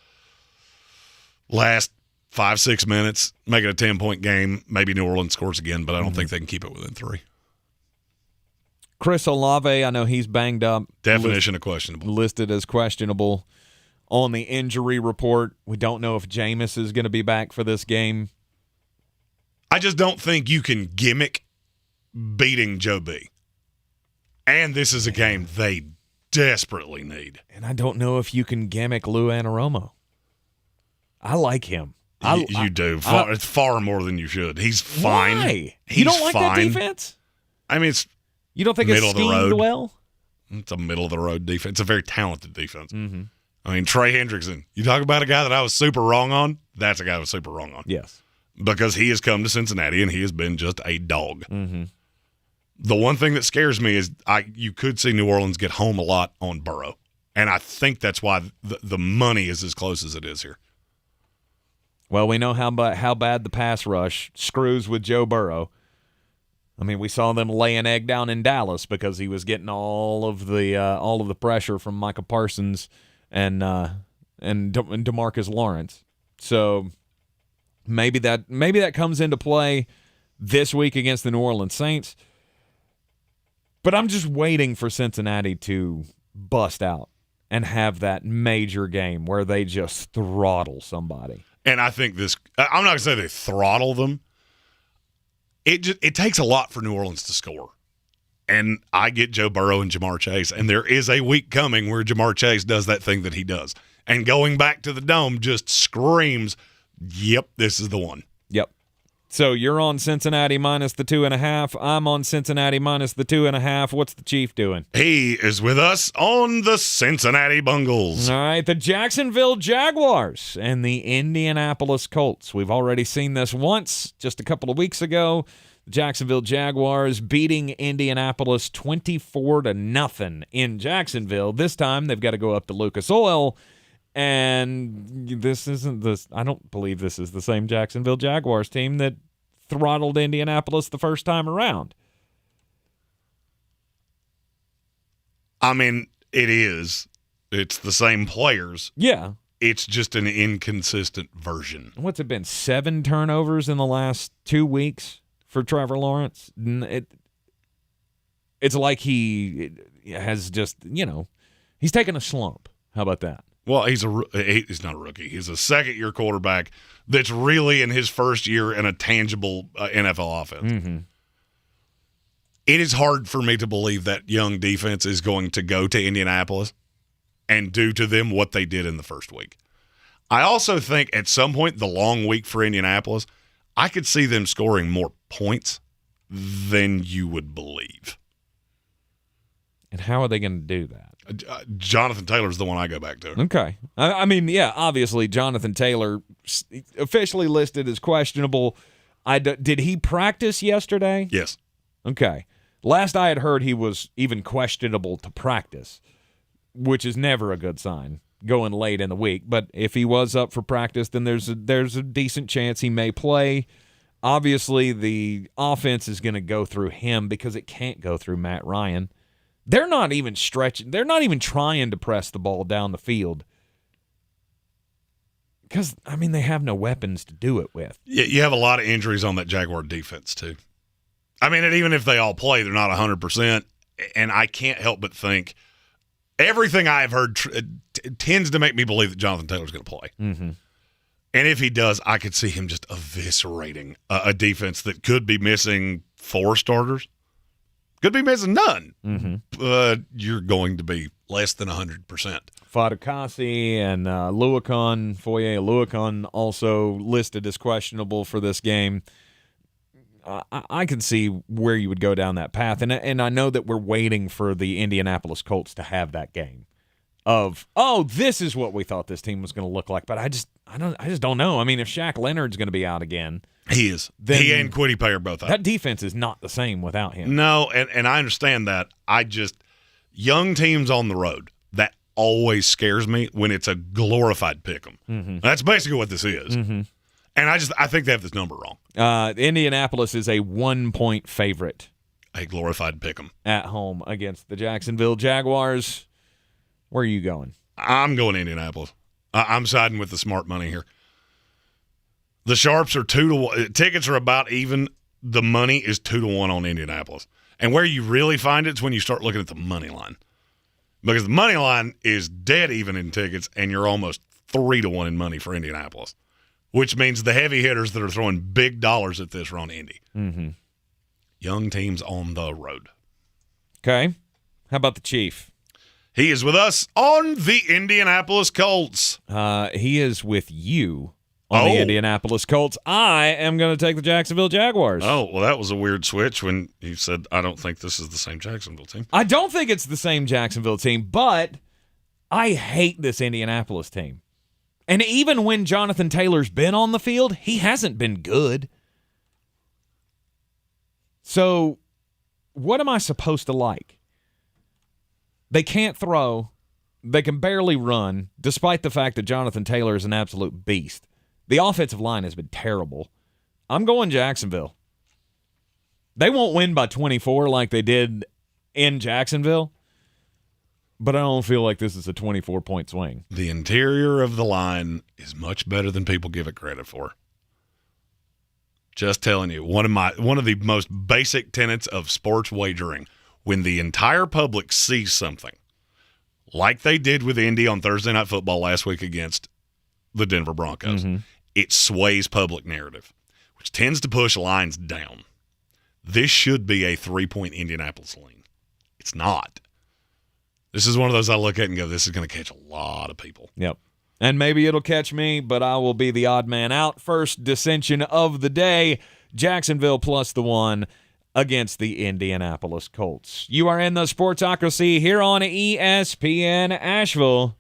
last 5-6 minutes, make it a 10-point game. Maybe New Orleans scores again, but I don't think they can keep it within 3. Chris Olave, I know he's banged up. Definition of questionable. Listed as questionable on the injury report. We don't know if Jameis is going to be back for this game. I just don't think you can gimmick beating Joe B. And this is a game they desperately need. And I don't know if you can gimmick Lou Anarumo. I like him. You do. It's far more than you should. He's fine. Why? He's you don't like fine. that defense? I mean, it's you don't think it's schemed well? It's a middle-of-the-road defense. It's a very talented defense. Mm-hmm. I mean, Trey Hendrickson. You talk about a guy that I was super wrong on, that's a guy I was super wrong on. Yes. Because he has come to Cincinnati, and he has been just a dog. Mm-hmm. The one thing that scares me is you could see New Orleans get home a lot on Burrow. And I think that's why the money is as close as it is here. Well, we know how bad the pass rush screws with Joe Burrow. I mean, we saw them lay an egg down in Dallas because he was getting all of the pressure from Micah Parsons and DeMarcus Lawrence. So maybe that comes into play this week against the New Orleans Saints. But I'm just waiting for Cincinnati to bust out and have that major game where they just throttle somebody. And I think I'm not going to say they throttle them. It takes a lot for New Orleans to score. And I get Joe Burrow and Jamar Chase, and there is a week coming where Jamar Chase does that thing that he does. And going back to the Dome just screams, yep, this is the one. Yep. So you're on Cincinnati minus the 2.5. I'm on Cincinnati minus the 2.5. What's the Chief doing? He is with us on the Cincinnati Bengals. All right, the Jacksonville Jaguars and the Indianapolis Colts. We've already seen this once, just a couple of weeks ago. The Jacksonville Jaguars beating Indianapolis 24-0 in Jacksonville. This time they've got to go up to Lucas Oil. And I don't believe this is the same Jacksonville Jaguars team that throttled Indianapolis the first time around. I mean, it is. It's the same players. Yeah. It's just an inconsistent version. What's it been? 7 turnovers in the last 2 weeks for Trevor Lawrence? It's like he has just, he's taken a slump. How about that? Well, he's not a rookie. He's a second-year quarterback that's really in his first year in a tangible NFL offense. Mm-hmm. It is hard for me to believe that young defense is going to go to Indianapolis and do to them what they did in the first week. I also think at some point, the long week for Indianapolis, I could see them scoring more points than you would believe. And how are they going to do that? Jonathan Taylor's the one I go back to. Okay. I mean, yeah, obviously Jonathan Taylor officially listed as questionable. Did he practice yesterday? Yes. Okay. Last I had heard, he was even questionable to practice, which is never a good sign going late in the week. But if he was up for practice, then there's a decent chance he may play. Obviously, the offense is going to go through him because it can't go through Matt Ryan. They're not even stretching. They're not even trying to press the ball down the field because, they have no weapons to do it with. Yeah, you have a lot of injuries on that Jaguar defense, too. And even if they all play, they're not 100%. And I can't help but think everything I've heard tends to make me believe that Jonathan Taylor's going to play. Mm-hmm. And if he does, I could see him just eviscerating a defense that could be missing 4 starters. Could be missing none. Mm-hmm. But you're going to be less than 100%. Fatukasi and Foye Oluokun also listed as questionable for this game. I can see where you would go down that path, and I know that we're waiting for the Indianapolis Colts to have that game of, this is what we thought this team was going to look like. But I just don't know. If Shaq Leonard's going to be out again, he is. He and Kwity Paye are both out. That defense is not the same without him. No, and I understand that. Young teams on the road, that always scares me when it's a glorified pick'em. Mm-hmm. That's basically what this is. Mm-hmm. And I think they have this number wrong. Indianapolis is a 1-point favorite. A glorified pick'em. At home against the Jacksonville Jaguars. Where are you going? I'm going to Indianapolis. I'm siding with the smart money here. The Sharps are 2-1. Tickets are about even. The money is 2-1 on Indianapolis. And where you really find it is when you start looking at the money line. Because the money line is dead even in tickets, and you're almost 3-1 in money for Indianapolis. Which means the heavy hitters that are throwing big dollars at this are on Indy. Mm-hmm. Young teams on the road. Okay. How about the Chief? He is with us on the Indianapolis Colts. He is with you on the Indianapolis Colts. I am going to take the Jacksonville Jaguars. Oh, well, that was a weird switch when you said, I don't think this is the same Jacksonville team. I don't think it's the same Jacksonville team, but I hate this Indianapolis team. And even when Jonathan Taylor's been on the field, he hasn't been good. So what am I supposed to like? They can't throw. They can barely run, despite the fact that Jonathan Taylor is an absolute beast. The offensive line has been terrible. I'm going Jacksonville. They won't win by 24 like they did in Jacksonville, but I don't feel like this is a 24-point swing. The interior of the line is much better than people give it credit for. Just telling you, one of the most basic tenets of sports wagering, when the entire public sees something, like they did with Indy on Thursday Night Football last week against the Denver Broncos, it sways public narrative, which tends to push lines down. This should be a 3-point Indianapolis lean. It's not. This is one of those I look at and go, this is going to catch a lot of people. Yep. And maybe it'll catch me, but I will be the odd man out. First dissension of the day, Jacksonville plus the 1 against the Indianapolis Colts. You are in the Sportsocracy here on ESPN Asheville.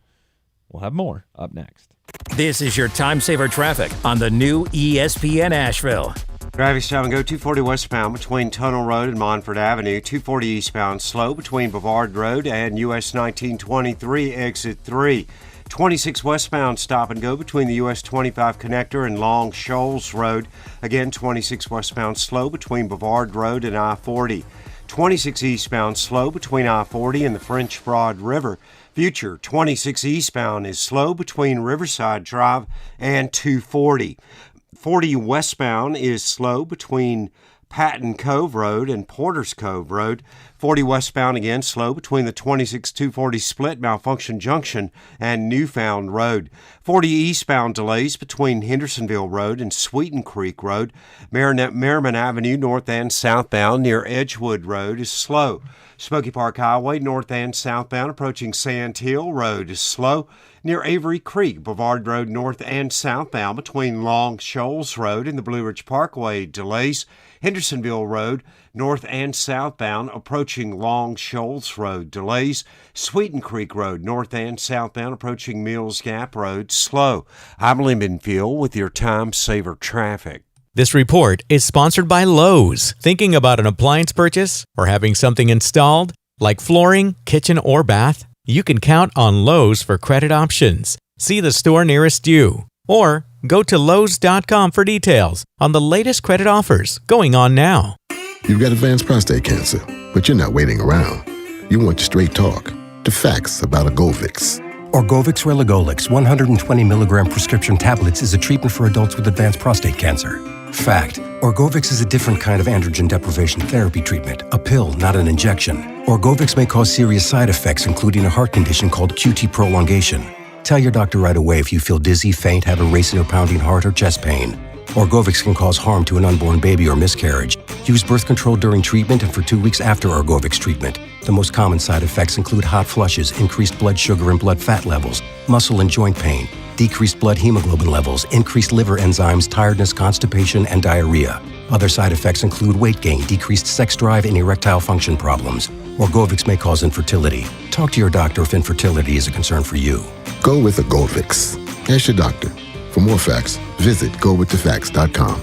We'll have more up next. This is your time saver traffic on the new ESPN Asheville. Traffic stop and go 240 westbound between Tunnel Road and Montford Avenue. 240 eastbound slow between Bavard Road and US 1923 exit 3. 26 westbound stop and go between the US 25 connector and Long Shoals Road. Again, 26 westbound slow between Bavard Road and I-40. 26 eastbound slow between I-40 and the French Broad River. Future 26 eastbound is slow between Riverside Drive and 240. 40 westbound is slow between Patton Cove Road and Porter's Cove Road. 40 westbound again slow between the 26-240 split Malfunction Junction and Newfound Road. 40 eastbound delays between Hendersonville Road and Sweeten Creek Road. Merriman Avenue north and southbound near Edgewood Road is slow. Smoky Park Highway north and southbound approaching Sand Hill Road is slow. Near Avery Creek, Boulevard Road north and southbound between Long Shoals Road and the Blue Ridge Parkway delays. Hendersonville Road north and southbound approaching Long Shoals Road delays. Sweeten Creek Road north and southbound approaching Mills Gap Road slow. I'm Lindenfield with your Time Saver traffic. This report is sponsored by Lowe's. Thinking about an appliance purchase or having something installed, like flooring, kitchen, or bath? You can count on Lowe's for credit options. See the store nearest you, or go to Lowe's.com for details on the latest credit offers going on now. You've got advanced prostate cancer, but you're not waiting around. You want straight talk, the facts about Orgovix. Orgovix Relagolix 120 milligram prescription tablets is a treatment for adults with advanced prostate cancer. Fact: Orgovix is a different kind of androgen deprivation therapy treatment, a pill, not an injection. Orgovix may cause serious side effects, including a heart condition called QT prolongation. Tell your doctor right away if you feel dizzy, faint, have a racing or pounding heart, or chest pain. Orgovix can cause harm to an unborn baby or miscarriage. Use birth control during treatment and for 2 weeks after Orgovix treatment. The most common side effects include hot flushes, increased blood sugar and blood fat levels, muscle and joint pain, decreased blood hemoglobin levels, increased liver enzymes, tiredness, constipation, and diarrhea. Other side effects include weight gain, decreased sex drive, and erectile function problems. Orgovix may cause infertility. Talk to your doctor if infertility is a concern for you. Go with Orgovix. Ask your doctor. For more facts, visit gowiththefacts.com.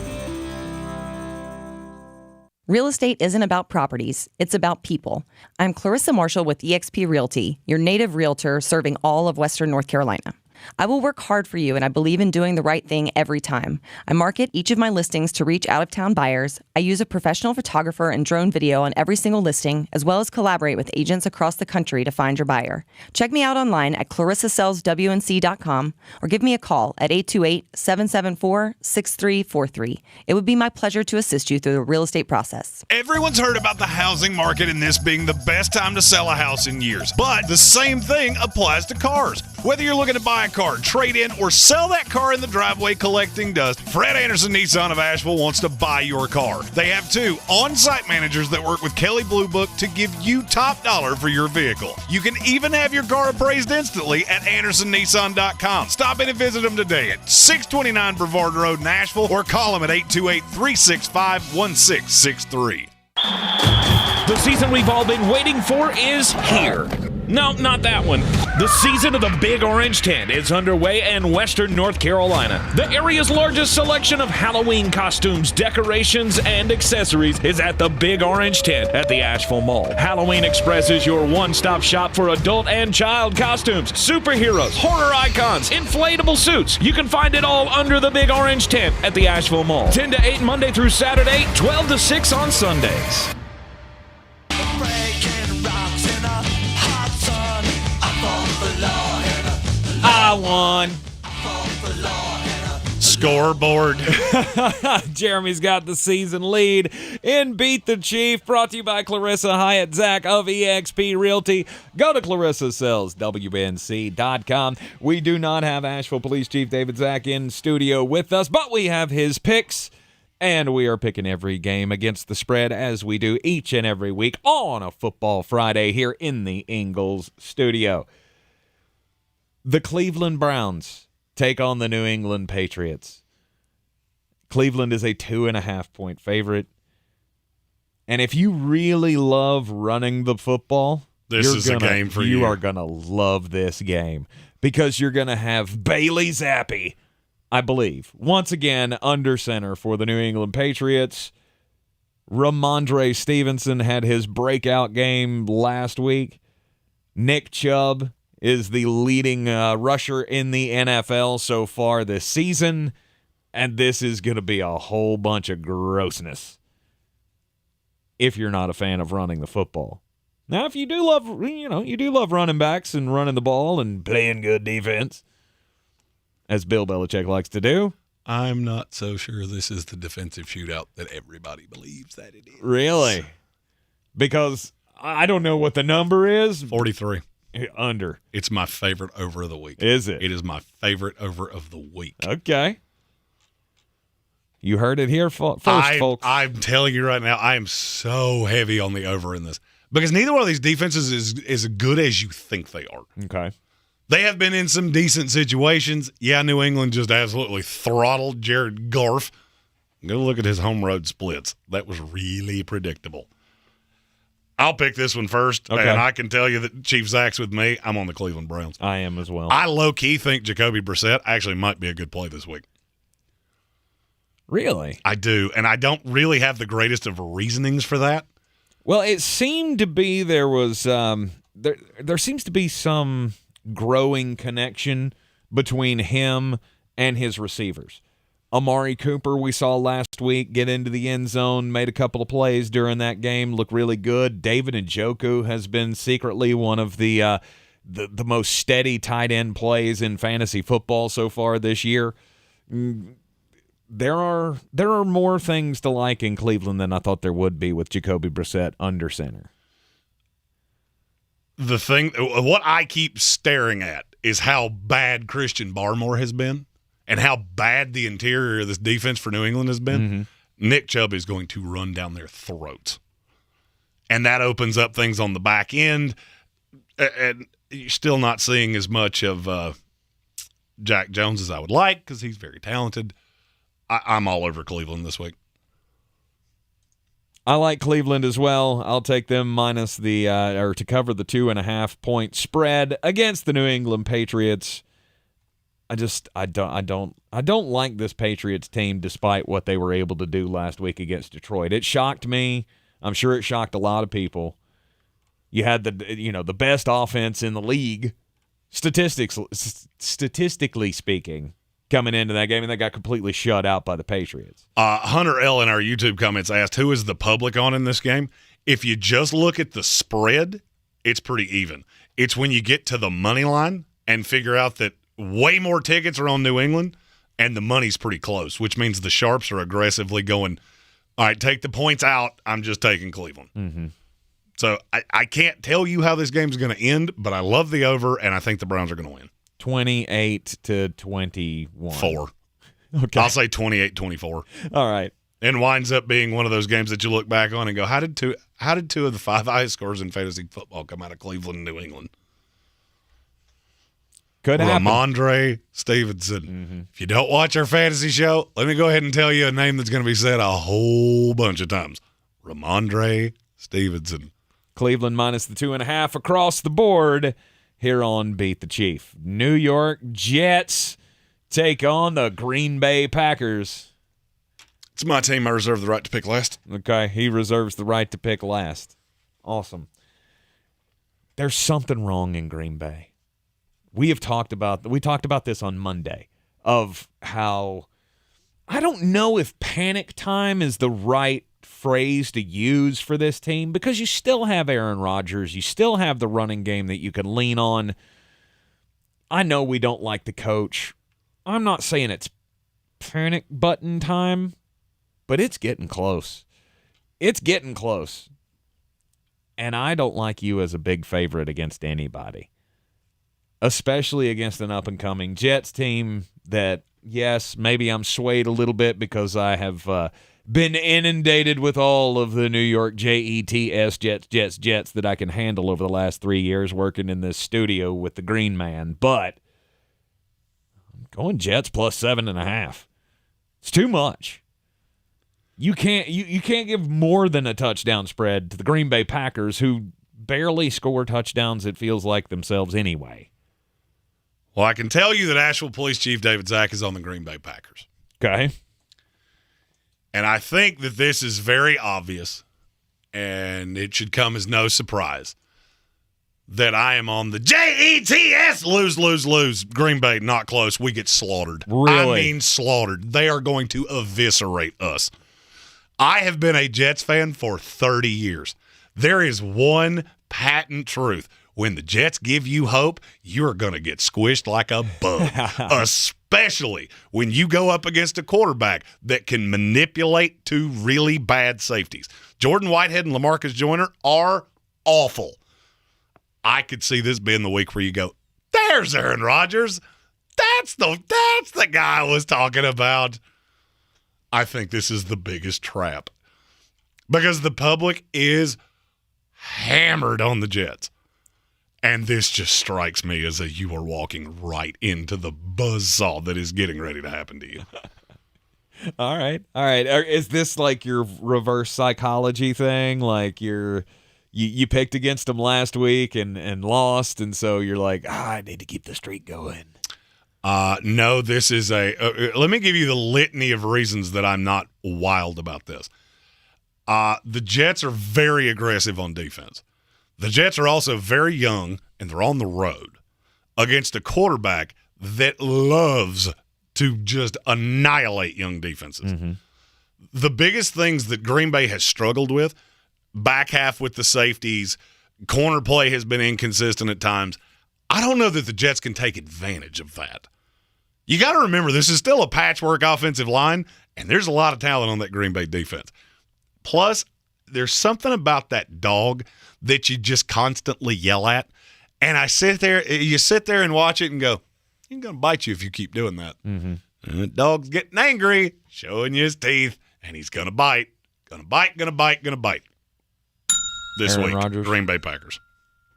Real estate isn't about properties, it's about people. I'm Clarissa Marshall with eXp Realty, your native realtor serving all of Western North Carolina. I will work hard for you, and I believe in doing the right thing every time. I market each of my listings to reach out-of-town buyers. I use a professional photographer and drone video on every single listing, as well as collaborate with agents across the country to find your buyer. Check me out online at clarissasellswnc.com or give me a call at 828-774-6343. It would be my pleasure to assist you through the real estate process. Everyone's heard about the housing market and this being the best time to sell a house in years. But the same thing applies to cars. Whether you're looking to buy a car, trade in, or sell that car in the driveway collecting dust, Fred Anderson Nissan of Asheville wants to buy your car. They have 2 on-site managers that work with Kelly Blue Book to give you top dollar for your vehicle. You can even have your car appraised instantly at AndersonNissan.com. Stop in and visit them today at 629 Brevard Road in Asheville or call them at 828-365-1663. The season we've all been waiting for is here. No, not that one. The season of the Big Orange Tent is underway in Western North Carolina. The area's largest selection of Halloween costumes, decorations, and accessories is at the Big Orange Tent at the Asheville Mall. Halloween Express is your one-stop shop for adult and child costumes, superheroes, horror icons, inflatable suits. You can find it all under the Big Orange Tent at the Asheville Mall. 10 to 8 Monday through Saturday, 12 to 6 on Sundays. I won. Scoreboard. Jeremy's got the season lead in Beat the Chief, brought to you by Clarissa Hyatt Zack of eXp Realty. Go to clarissasellswnc.com. We do not have Asheville Police Chief David Zack in studio with us, but we have his picks, and we are picking every game against the spread as we do each and every week on a Football Friday here in the Ingles Studio. The Cleveland Browns take on the New England Patriots. Cleveland is a 2.5-point favorite. And if you really love running the football, this is a game for you. You are going to love this game because you're going to have Bailey Zappi, I believe, once again under center for the New England Patriots. Ramondre Stevenson had his breakout game last week. Nick Chubb is the leading rusher in the NFL so far this season, and this is going to be a whole bunch of grossness. if you're not a fan of running the football. Now, if you do love, you do love running backs and running the ball and playing good defense, as Bill Belichick likes to do. I'm not so sure this is the defensive shootout that everybody believes that it is. Really? Because I don't know what the number is. 43. Under. It's my favorite over of the week. Is it? It is my favorite over of the week. Okay. You heard it here first, folks. I'm telling you right now, I am so heavy on the over in this because neither one of these defenses is as good as you think they are. Okay. They have been in some decent situations. Yeah, New England just absolutely throttled Jared Goff. Go look at his home road splits. That was really predictable. I'll pick this one first, okay. And I can tell you that Chief Zack's with me. I'm on the Cleveland Browns. I am as well. I low-key think Jacoby Brissett actually might be a good play this week. Really? I do, and I don't really have the greatest of reasonings for that. Well, it seemed to be there was there seems to be some growing connection between him and his receivers. Amari Cooper, we saw last week, get into the end zone, made a couple of plays during that game, look really good. David Njoku has been secretly one of the most steady tight end plays in fantasy football so far this year. There are more things to like in Cleveland than I thought there would be with Jacoby Brissett under center. The thing, what I keep staring at is how bad Christian Barmore has been and how bad the interior of this defense for New England has been. Mm-hmm. Nick Chubb is going to run down their throats. And that opens up things on the back end. And you're still not seeing as much of Jack Jones as I would like because he's very talented. I'm all over Cleveland this week. I like Cleveland as well. I'll take them minus to cover the 2.5 point spread against the New England Patriots. I don't like this Patriots team despite what they were able to do last week against Detroit. It shocked me. I'm sure it shocked a lot of people. You had the best offense in the league, statistically speaking, coming into that game, and they got completely shut out by the Patriots. Hunter L. in our YouTube comments asked, who is the public on in this game? If you just look at the spread, it's pretty even. It's when you get to the money line and figure out that way more tickets are on New England, and the money's pretty close, which means the sharps are aggressively going, all right, take the points out. I'm just taking Cleveland. Mm-hmm. So I can't tell you how this game's going to end, but I love the over, and I think the Browns are going to win. 28-21. 4. Okay. I'll say 28-24. All right. And winds up being one of those games that you look back on and go, how did two of the 5 highest scores in fantasy football come out of Cleveland and New England? Could happen. Ramondre Stevenson. Mm-hmm. If you don't watch our fantasy show, let me go ahead and tell you a name that's going to be said a whole bunch of times. Ramondre Stevenson. Cleveland minus the 2.5 across the board here on Beat the Chief. New York Jets take on the Green Bay Packers. It's my team. I reserve the right to pick last. Okay, he reserves the right to pick last. Awesome. There's something wrong in Green Bay. We talked about this on Monday of how I don't know if panic time is the right phrase to use for this team because you still have Aaron Rodgers. You still have the running game that you can lean on. I know we don't like the coach. I'm not saying it's panic button time, but it's getting close. It's getting close. And I don't like you as a big favorite against anybody, especially against an up-and-coming Jets team that, yes, maybe I'm swayed a little bit because I have been inundated with all of the New York Jets that I can handle over the last 3 years working in this studio with the Green Man. But I'm going Jets plus 7.5. It's too much. You can't give more than a touchdown spread to the Green Bay Packers, who barely score touchdowns, it feels like, themselves anyway. Well, I can tell you that Asheville Police Chief Zack is on the Green Bay Packers. Okay. And I think that this is very obvious, and it should come as no surprise that I am on the Jets lose. Green Bay, not close. We get slaughtered. Really? I mean slaughtered. They are going to eviscerate us. I have been a Jets fan for 30 years. There is one patent truth. When the Jets give you hope, you're going to get squished like a bug, especially when you go up against a quarterback that can manipulate two really bad safeties. Jordan Whitehead and LaMarcus Joyner are awful. I could see this being the week where you go, there's Aaron Rodgers. That's the guy I was talking about. I think this is the biggest trap because the public is hammered on the Jets. And this just strikes me as you are walking right into the buzzsaw that is getting ready to happen to you. All right. Is this like your reverse psychology thing? Like you picked against them last week and lost, and so you're like, I need to keep the streak going. No, this is let me give you the litany of reasons that I'm not wild about this. The Jets are very aggressive on defense. The Jets are also very young, and they're on the road against a quarterback that loves to just annihilate young defenses. Mm-hmm. The biggest things that Green Bay has struggled with, back half with the safeties, corner play has been inconsistent at times. I don't know that the Jets can take advantage of that. You got to remember, this is still a patchwork offensive line, and there's a lot of talent on that Green Bay defense. Plus, there's something about that dog that you just constantly yell at. And you sit there and watch it and go, he's going to bite you if you keep doing that. Mm-hmm. And the dog's getting angry, showing you his teeth, and he's going to bite. Going to bite. This Aaron week, Rodgers. Green Bay Packers.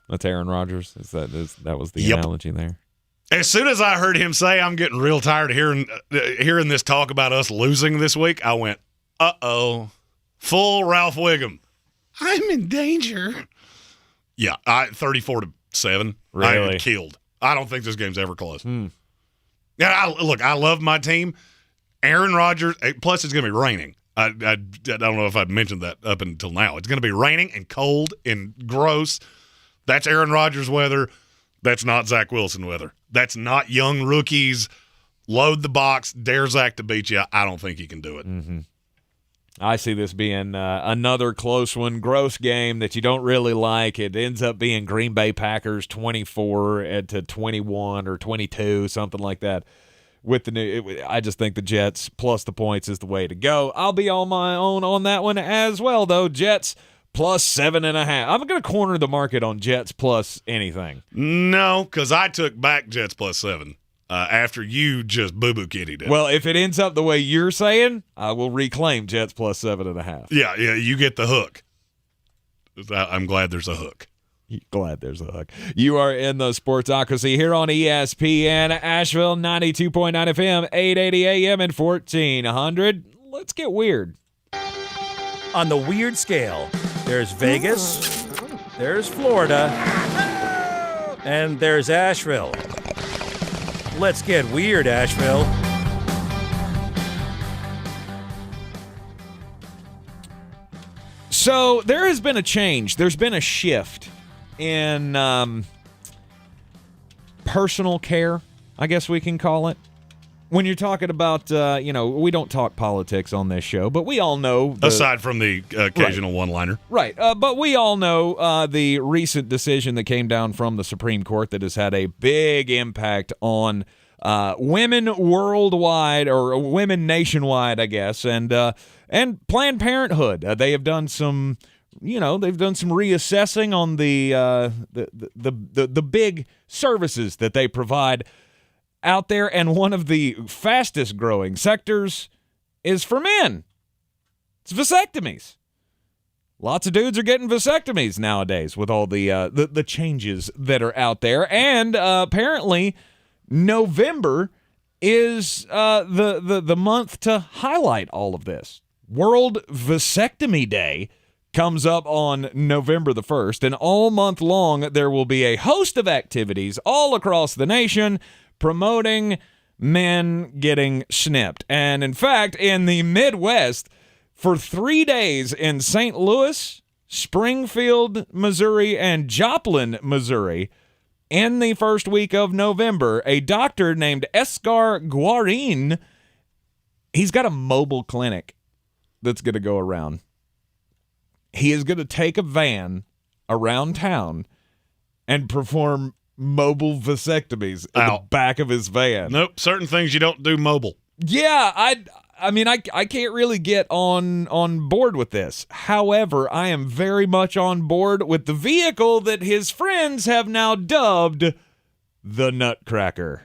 That's Aaron Rodgers. That was the Yep. analogy there. As soon as I heard him say, I'm getting real tired of hearing this talk about us losing this week, I went, uh-oh. Full Ralph Wiggum. I'm in danger. Yeah, 34-7. Really? I am killed. I don't think this game's ever close. Yeah, I love my team. Aaron Rodgers, plus it's going to be raining. I don't know if I'd mentioned that up until now. It's going to be raining and cold and gross. That's Aaron Rodgers weather. That's not Zach Wilson weather. That's not young rookies. Load the box, dare Zach to beat you. I don't think he can do it. Mm-hmm. I see this being another close one, gross game that you don't really like. It ends up being Green Bay Packers 24-21 or 22, something like that. I just think the Jets plus the points is the way to go. I'll be on my own on that one as well, though. Jets plus 7.5. I'm going to corner the market on Jets plus anything. No, because I took back Jets plus 7. After you just boo-boo kittied it. Well, if it ends up the way you're saying, I will reclaim Jets plus 7.5. Yeah, you get the hook. I'm glad there's a hook. Glad there's a hook. You are in the Sportsocracy here on ESPN Asheville, 92.9 FM, 880 AM, and 1400. Let's get weird. On the weird scale, there's Vegas, there's Florida, and there's Asheville. Let's get weird, Asheville. So there has been a change. There's been a shift in personal care, I guess we can call it. When you're talking about, we don't talk politics on this show, but we all know. Aside from the occasional one-liner. Right. But we all know the recent decision that came down from the Supreme Court that has had a big impact on women worldwide, or women nationwide, I guess, and Planned Parenthood. They have done some, they've done some reassessing on the big services that they provide out there, and one of the fastest growing sectors is for men. It's vasectomies. Lots of dudes are getting vasectomies nowadays with all the changes that are out there, and apparently November is the month to highlight all of this. World Vasectomy Day comes up on November the 1st, and all month long there will be a host of activities all across the nation promoting men getting snipped. And in fact, in the Midwest, for 3 days in St. Louis, Springfield, Missouri, and Joplin, Missouri, in the first week of November, a doctor named Escar Greene, he's got a mobile clinic that's going to go around. He is going to take a van around town and perform mobile vasectomies in the back of his van. Nope, certain things you don't do mobile. Yeah, I mean, I can't really get on board with this. However, I am very much on board with the vehicle that his friends have now dubbed the Nutcracker.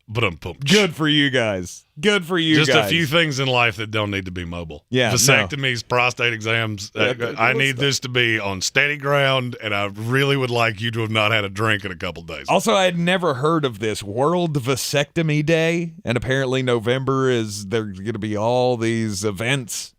Good for you guys. Good for you guys. Just a few things in life that don't need to be mobile. Yeah, vasectomies, prostate exams. I need this to be on steady ground, and I really would like you to have not had a drink in a couple days. Also, I had never heard of this World Vasectomy Day, and apparently November is there's going to be all these events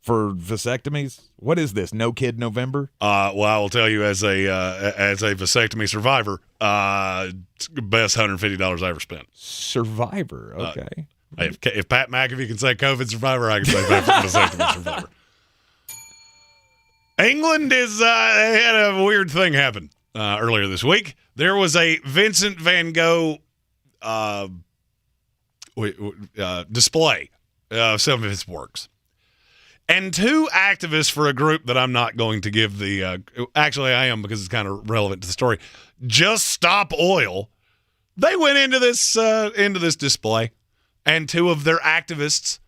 for vasectomies. What is this? No Kid November? Well, I will tell you as a vasectomy survivor, it's the best $150 I ever spent. Survivor, okay. If Pat McAfee can say COVID survivor, I can say vasectomy survivor. England they had a weird thing happen earlier this week. There was a Vincent van Gogh display of some of his works. And two activists for a group that I'm not going to give the actually I am because it's kind of relevant to the story. Just Stop Oil. They went into this display, and two of their activists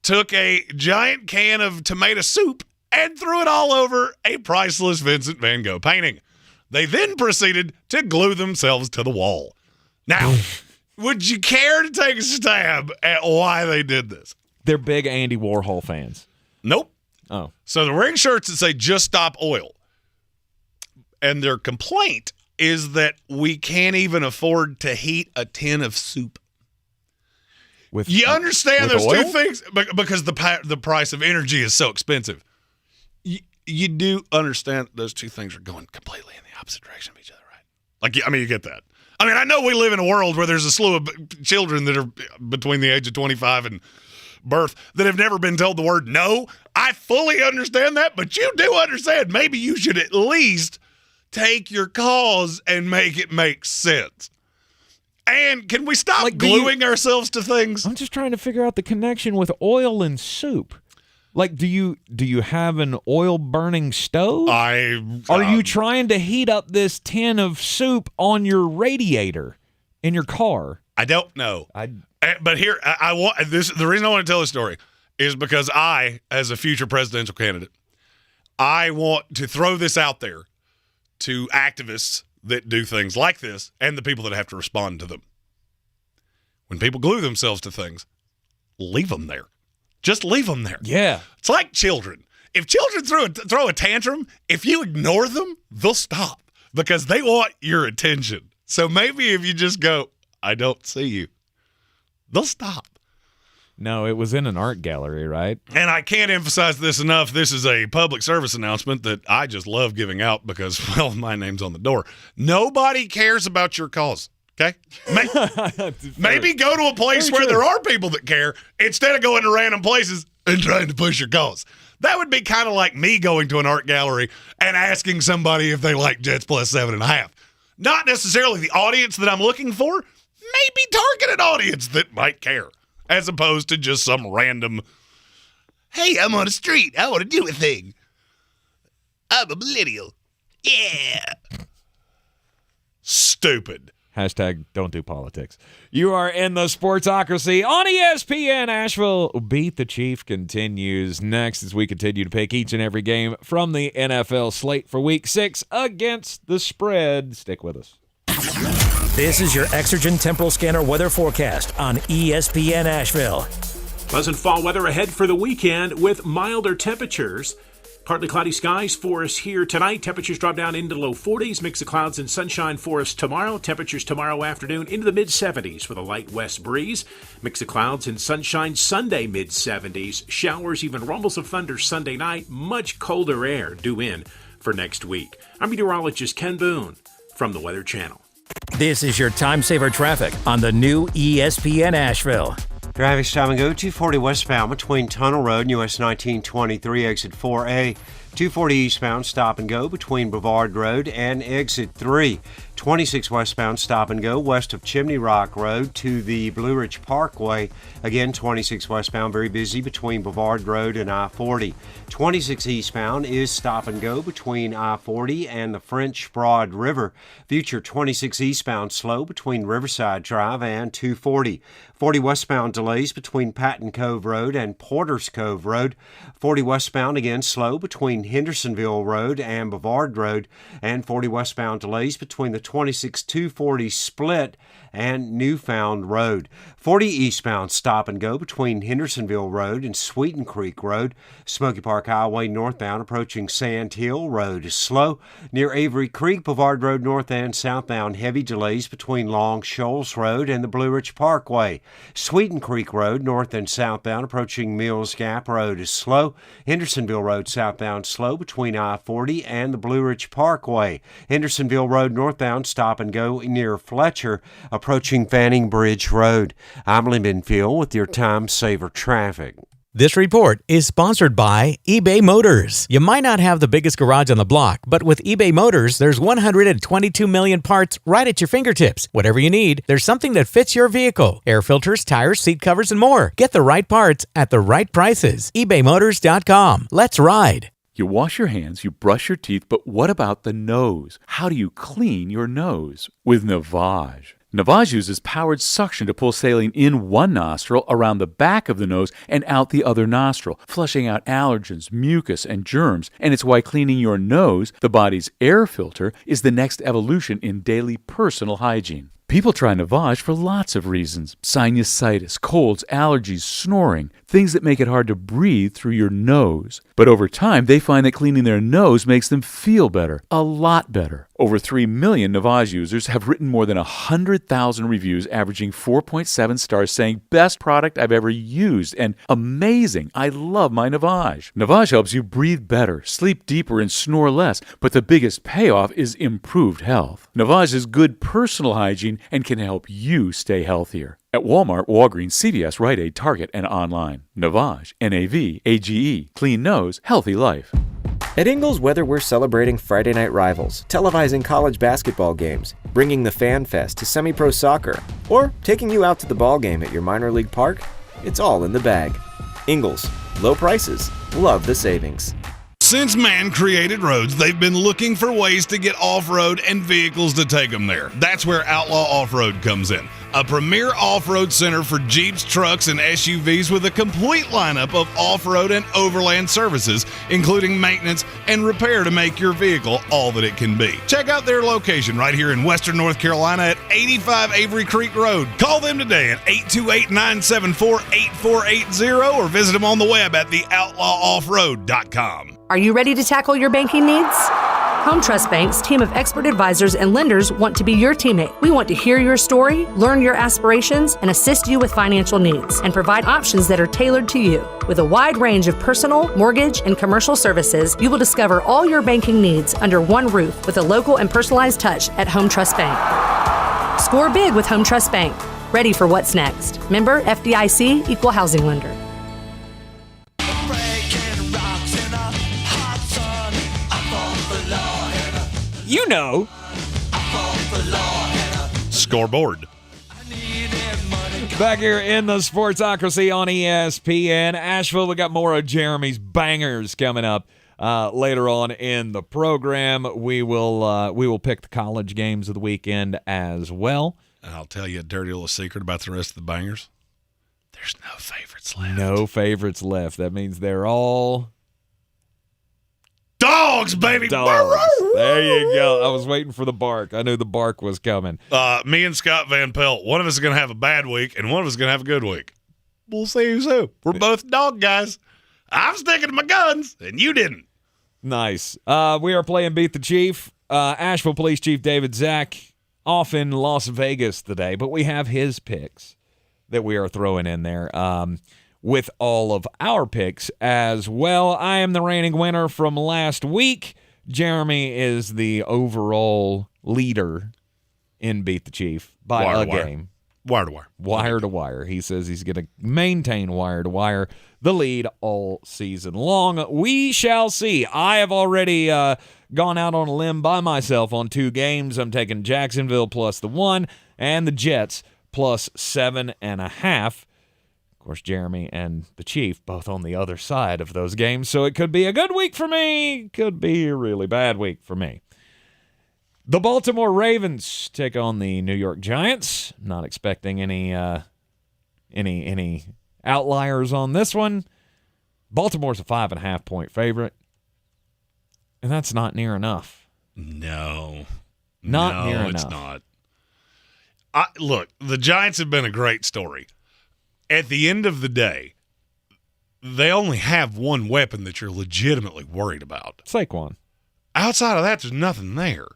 took a giant can of tomato soup and threw it all over a priceless Vincent van Gogh painting. They then proceeded to glue themselves to the wall. Now, would you care to take a stab at why they did this? They're big Andy Warhol fans. Nope. Oh. So they're wearing shirts that say Just Stop Oil. And their complaint is that we can't even afford to heat a tin of soup. You understand those two things? Because the price of energy is so expensive. You do understand those two things are going completely in the opposite direction of each other, right? You get that. I mean, I know we live in a world where there's a slew of children that are between the age of 25 and birth that have never been told the word no. I fully understand that, but you do understand maybe you should at least take your cause and make it make sense. And can we stop gluing ourselves to things? I'm just trying to figure out the connection with oil and soup. Do you have an oil burning stove? Are you trying to heat up this tin of soup on your radiator in your car? I don't know. But here, I want this. The reason I want to tell this story is because I, as a future presidential candidate, I want to throw this out there to activists that do things like this and the people that have to respond to them. When people glue themselves to things, leave them there. Just leave them there. Yeah. It's like children. If children throw a tantrum, if you ignore them, they'll stop because they want your attention. So maybe if you just go, I don't see you, they'll stop. No, it was in an art gallery, right? And I can't emphasize this enough. This is a public service announcement that I just love giving out because, well, my name's on the door. Nobody cares about your cause, okay? Maybe go to a place where there are people that care instead of going to random places and trying to push your cause. That would be kind of like me going to an art gallery and asking somebody if they like Jets plus 7.5. Not necessarily the audience that I'm looking for, maybe target an audience that might care, as opposed to just some random, hey, I'm on the street, I want to do a thing. I'm a millennial. Yeah. Stupid. Hashtag don't do politics. You are in the Sportsocracy on ESPN Asheville. Beat the Chief continues next as we continue to pick each and every game from the NFL slate for Week 6 against the spread. Stick with us. This is your Exergen Temporal Scanner weather forecast on ESPN Asheville. Pleasant fall weather ahead for the weekend with milder temperatures. Partly cloudy skies for us here tonight. Temperatures drop down into the low 40s. Mix of clouds and sunshine for us tomorrow. Temperatures tomorrow afternoon into the mid-70s with a light west breeze. Mix of clouds and sunshine Sunday mid-70s. Showers, even rumbles of thunder Sunday night. Much colder air due in for next week. I'm meteorologist Ken Boone from the Weather Channel. This is your time saver traffic on the new ESPN Asheville. Traffic stop and go 240 westbound between Tunnel Road and US 1923 exit 4A. 240 eastbound stop and go between Brevard Road and exit 3. 26 westbound stop and go west of Chimney Rock Road to the Blue Ridge Parkway. Again, 26 westbound, very busy between Bavard Road and I-40. 26 eastbound is stop and go between I-40 and the French Broad River. Future 26 eastbound slow between Riverside Drive and 240. 40 westbound delays between Patton Cove Road and Porter's Cove Road. 40 westbound again slow between Hendersonville Road and Bavard Road. And 40 westbound delays between the 26-240 split and Newfound Road. 40 eastbound stop and go between Hendersonville Road and Sweeten Creek Road. Smoky Park Highway northbound approaching Sand Hill Road is slow. Near Avery Creek, Bavard Road north and southbound, heavy delays between Long Shoals Road and the Blue Ridge Parkway. Sweeten Creek Road north and southbound approaching Mills Gap Road is slow. Hendersonville Road southbound slow between I-40 and the Blue Ridge Parkway. Hendersonville Road northbound stop and go near Fletcher approaching Fanning Bridge Road. I'm Lee Benfield with your Time Saver Traffic. This report is sponsored by eBay Motors. You might not have the biggest garage on the block, but with eBay Motors, there's 122 million parts right at your fingertips. Whatever you need, there's something that fits your vehicle. Air filters, tires, seat covers, and more. Get the right parts at the right prices. ebaymotors.com. Let's ride. You wash your hands, you brush your teeth, but what about the nose? How do you clean your nose? With Navage. Navage uses powered suction to pull saline in one nostril, around the back of the nose, and out the other nostril, flushing out allergens, mucus, and germs. And it's why cleaning your nose, the body's air filter, is the next evolution in daily personal hygiene. People try Navage for lots of reasons. Sinusitis, colds, allergies, snoring, things that make it hard to breathe through your nose. But over time, they find that cleaning their nose makes them feel better, a lot better. Over 3 million Navage users have written more than 100,000 reviews, averaging 4.7 stars, saying, "Best product I've ever used," and "Amazing, I love my Navage." Navage helps you breathe better, sleep deeper, and snore less, but the biggest payoff is improved health. Navage is good personal hygiene and can help you stay healthier. At Walmart, Walgreens, CVS, Rite Aid, Target, and online. Navage, N-A-V-A-G-E. Clean nose, healthy life. At Ingles, whether we're celebrating Friday night rivals, televising college basketball games, bringing the Fan Fest to semi-pro soccer, or taking you out to the ball game at your minor league park, it's all in the bag. Ingles, low prices, love the savings. Since man created roads, they've been looking for ways to get off-road and vehicles to take them there. That's where Outlaw Off-Road comes in. A premier off-road center for Jeeps, trucks, and SUVs with a complete lineup of off-road and overland services, including maintenance and repair to make your vehicle all that it can be. Check out their location right here in Western North Carolina at 85 Avery Creek Road. Call them today at 828-974-8480 or visit them on the web at theoutlawoffroad.com. Are you ready to tackle your banking needs? Home Trust Bank's team of expert advisors and lenders want to be your teammate. We want to hear your story, learn your aspirations, and assist you with financial needs, and provide options that are tailored to you. With a wide range of personal, mortgage, and commercial services, you will discover all your banking needs under one roof with a local and personalized touch at Home Trust Bank. Score big with Home Trust Bank. Ready for what's next. Member FDIC, Equal Housing Lender. You know. Scoreboard. Back here in the Sportsocracy on ESPN Asheville, we got more of Jeremy's bangers coming up later on in the program. We will pick the college games of the weekend as well. And I'll tell you a dirty little secret about the rest of the bangers. There's no favorites left. No favorites left. That means they're all dogs, baby. Dogs. There you go. I was waiting for the bark. I knew the bark was coming. Me and Scott Van Pelt, one of us is going to have a bad week, and one of us is going to have a good week. We'll see who's who. We're both dog guys. I'm sticking to my guns, and you didn't. Nice. We are playing Beat the Chief. Asheville Police Chief Zack off in Las Vegas today, but we have his picks that we are throwing in there. With all of our picks as well. I am the reigning winner from last week. Jeremy is the overall leader in Beat the Chief by a game. Wire to wire. Wire to wire. He says he's going to maintain wire to wire the lead all season long. We shall see. I have already gone out on a limb by myself on 2 games. I'm taking Jacksonville plus the 1 and the Jets plus 7.5. Of course, Jeremy and the Chief both on the other side of those games, so it could be a good week for me. Could be a really bad week for me. The Baltimore Ravens take on the New York Giants. Not expecting any outliers on this one. Baltimore's a 5.5-point favorite, and that's not near enough. No, not near enough. It's not. Look, the Giants have been a great story. At the end of the day, they only have one weapon that you're legitimately worried about. Saquon. Outside of that, there's nothing there.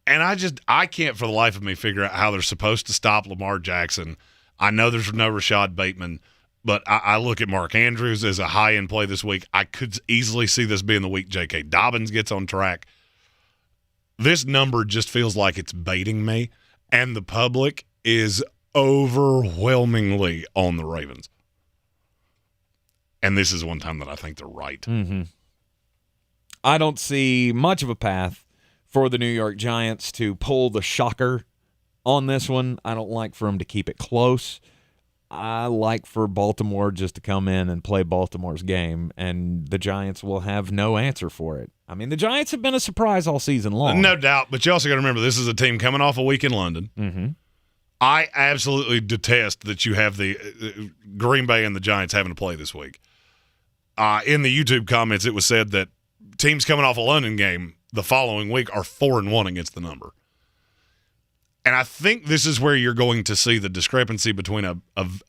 And I can't for the life of me figure out how they're supposed to stop Lamar Jackson. I know there's no Rashad Bateman, but I look at Mark Andrews as a high-end play this week. I could easily see this being the week J.K. Dobbins gets on track. This number just feels like it's baiting me, and the public is overwhelmingly on the Ravens. And this is one time that I think they're right. Mm-hmm. I don't see much of a path for the New York Giants to pull the shocker on this one. I don't like for them to keep it close. I like for Baltimore just to come in and play Baltimore's game, and the Giants will have no answer for it. I mean, the Giants have been a surprise all season long. No doubt, but you also got to remember this is a team coming off a week in London. Mm-hmm. I absolutely detest that you have the Green Bay and the Giants having to play this week. In the YouTube comments, it was said that teams coming off a London game the following week are 4-1 against the number. And I think this is where you're going to see the discrepancy between a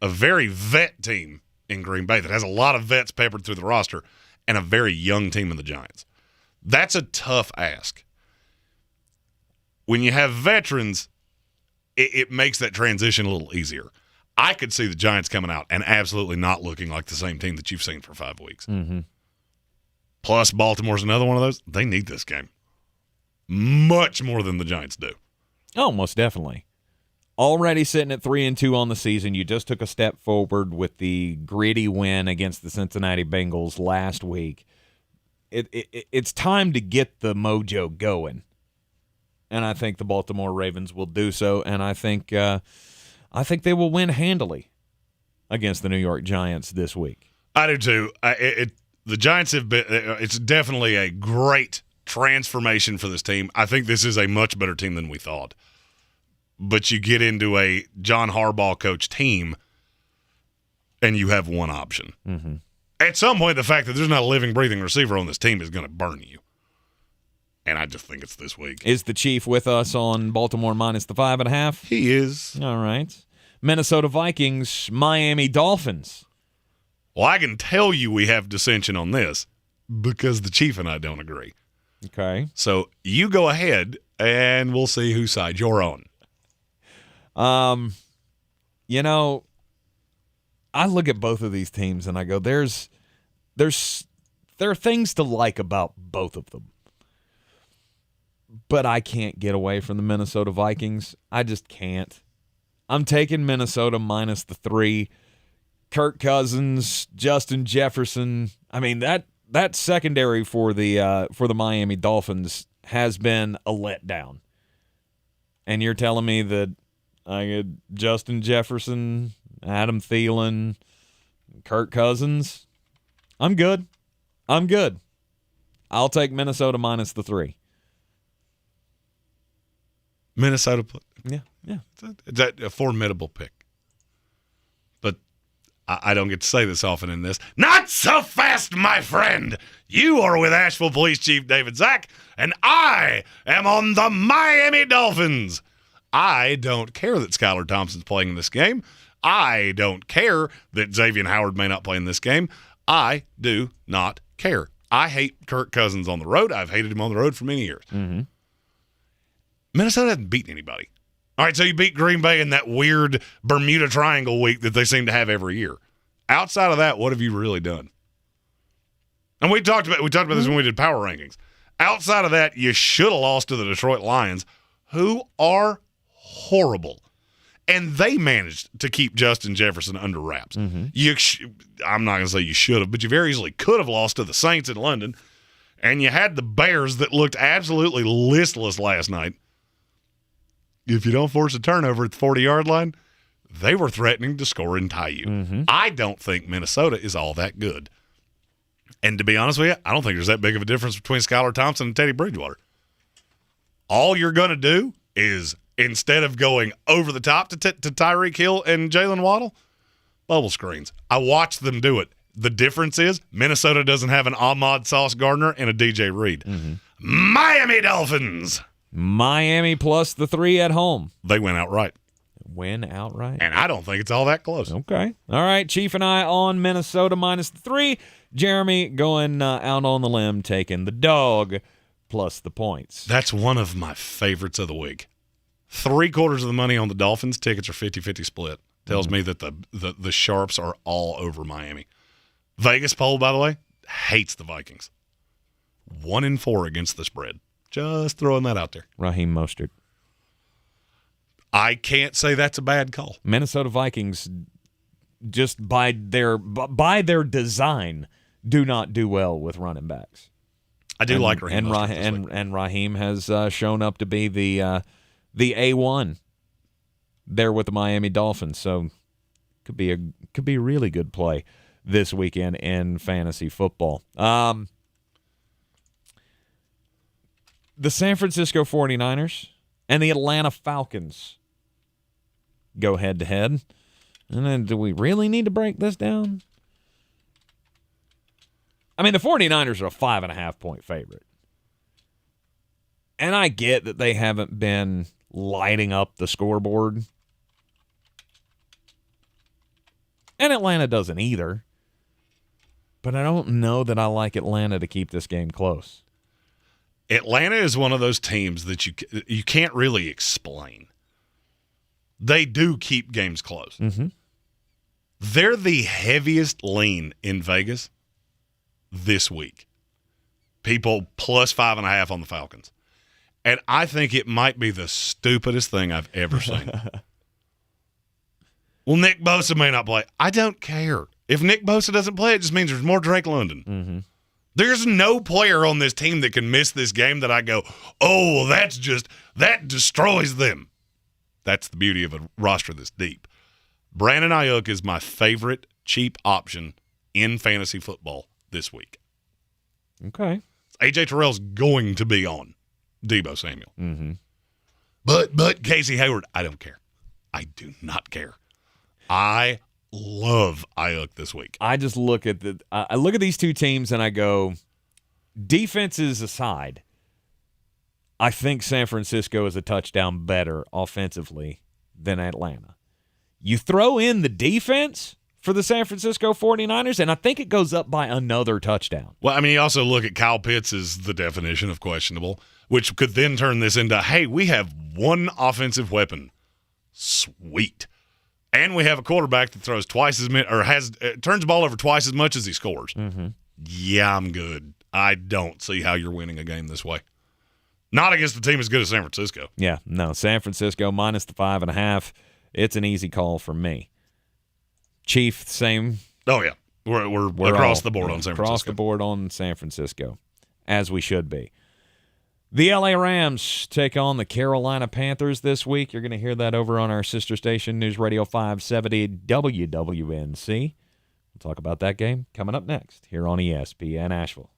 very vet team in Green Bay that has a lot of vets peppered through the roster and a very young team in the Giants. That's a tough ask. When you have veterans, it makes that transition a little easier. I could see the Giants coming out and absolutely not looking like the same team that you've seen for 5 weeks. Mm-hmm. Plus, Baltimore's another one of those. They need this game much more than the Giants do. Oh, most definitely. Already sitting at 3-2 on the season. You just took a step forward with the gritty win against the Cincinnati Bengals last week. It's time to get the mojo going, and I think the Baltimore Ravens will do so. And I think they will win handily against the New York Giants this week. I do too. The Giants have been. It's definitely a great transformation for this team. I think this is a much better team than we thought. But you get into a John Harbaugh coach team, and you have one option. Mm-hmm. At some point, the fact that there's not a living, breathing receiver on this team is going to burn you. And I just think it's this week. Is the Chief with us on Baltimore minus the 5.5? He is. All right. Minnesota Vikings, Miami Dolphins. Well, I can tell you we have dissension on this because the Chief and I don't agree. Okay. So you go ahead, and we'll see whose side you're on. I look at both of these teams, and I go, there are things to like about both of them. But I can't get away from the Minnesota Vikings. I just can't. I'm taking Minnesota minus the 3. Kirk Cousins, Justin Jefferson. I mean, that secondary for the Miami Dolphins has been a letdown. And you're telling me that I get Justin Jefferson, Adam Thielen, Kirk Cousins? I'm good. I'll take Minnesota minus the 3. Minnesota. Yeah. It's a formidable pick. But I don't get to say this often in this. Not so fast, my friend. You are with Asheville Police Chief Zack, and I am on the Miami Dolphins. I don't care that Skylar Thompson's playing in this game. I don't care that Xavier Howard may not play in this game. I do not care. I hate Kirk Cousins on the road. I've hated him on the road for many years. Mm-hmm. Minnesota hasn't beaten anybody. All right, so you beat Green Bay in that weird Bermuda Triangle week that they seem to have every year. Outside of that, what have you really done? And we talked about this when we did power rankings. Outside of that, you should have lost to the Detroit Lions, who are horrible. And they managed to keep Justin Jefferson under wraps. Mm-hmm. I'm not going to say you should have, but you very easily could have lost to the Saints in London. And you had the Bears that looked absolutely listless last night. If you don't force a turnover at the 40-yard line, they were threatening to score and tie you. Mm-hmm. I don't think Minnesota is all that good. And to be honest with you, I don't think there's that big of a difference between Skylar Thompson and Teddy Bridgewater. All you're going to do is, instead of going over the top to Tyreek Hill and Jalen Waddle, bubble screens. I watched them do it. The difference is Minnesota doesn't have an Ahmad Sauce Gardner and a DJ Reed. Mm-hmm. Miami Dolphins. Miami plus the 3 at home. They went outright. Win outright. And I don't think it's all that close. Okay. All right. Chief and I on Minnesota minus the 3. Jeremy going out on the limb, taking the dog plus the points. That's one of my favorites of the week. 3/4 of the money on the Dolphins. Tickets are 50-50 split. Tells me that the sharps are all over Miami. Vegas poll, by the way, hates the Vikings. 1-4 against the spread. Just throwing that out there. Raheem Mostert. I can't say that's a bad call. Minnesota Vikings, just by their design, do not do well with running backs. I do like Raheem. And Raheem has shown up to be the A1 there with the Miami Dolphins. So could be a really good play this weekend in fantasy football. The San Francisco 49ers and the Atlanta Falcons go head-to-head. And then do we really need to break this down? I mean, the 49ers are a 5.5-point favorite. And I get that they haven't been lighting up the scoreboard. And Atlanta doesn't either. But I don't know that I like Atlanta to keep this game close. Atlanta is one of those teams that you can't really explain. They do keep games close. Mm-hmm. They're the heaviest lean in Vegas this week. People plus 5.5 on the Falcons. And I think it might be the stupidest thing I've ever seen. Well, Nick Bosa may not play. I don't care. If Nick Bosa doesn't play, it just means there's more Drake London. Mm-hmm. There's no player on this team that can miss this game that I go, oh, well, that destroys them. That's the beauty of a roster this deep. Brandon Ayuk is my favorite cheap option in fantasy football this week. Okay. A.J. Terrell's going to be on Deebo Samuel. Mm-hmm. But Casey Hayward, I don't care. I do not care. I love Ayuk this week. I just look at I look at these two teams and I go, defenses aside, I think San Francisco is a touchdown better offensively than Atlanta. You throw in the defense for the San Francisco 49ers, and I think it goes up by another touchdown. Well, I mean, you also look at Kyle Pitts as the definition of questionable, which could then turn this into, hey, we have one offensive weapon. Sweet. And we have a quarterback that throws twice as many, or turns the ball over twice as much as he scores. Mm-hmm. Yeah, I'm good. I don't see how you're winning a game this way. Not against a team as good as San Francisco. Yeah, no, San Francisco minus the 5.5. It's an easy call for me. Chief, same. Oh, yeah. We're across the board on San Francisco. Across the board on San Francisco, as we should be. The LA Rams take on the Carolina Panthers this week. You're going to hear that over on our sister station, News Radio 570 WWNC. We'll talk about that game coming up next here on ESPN Asheville.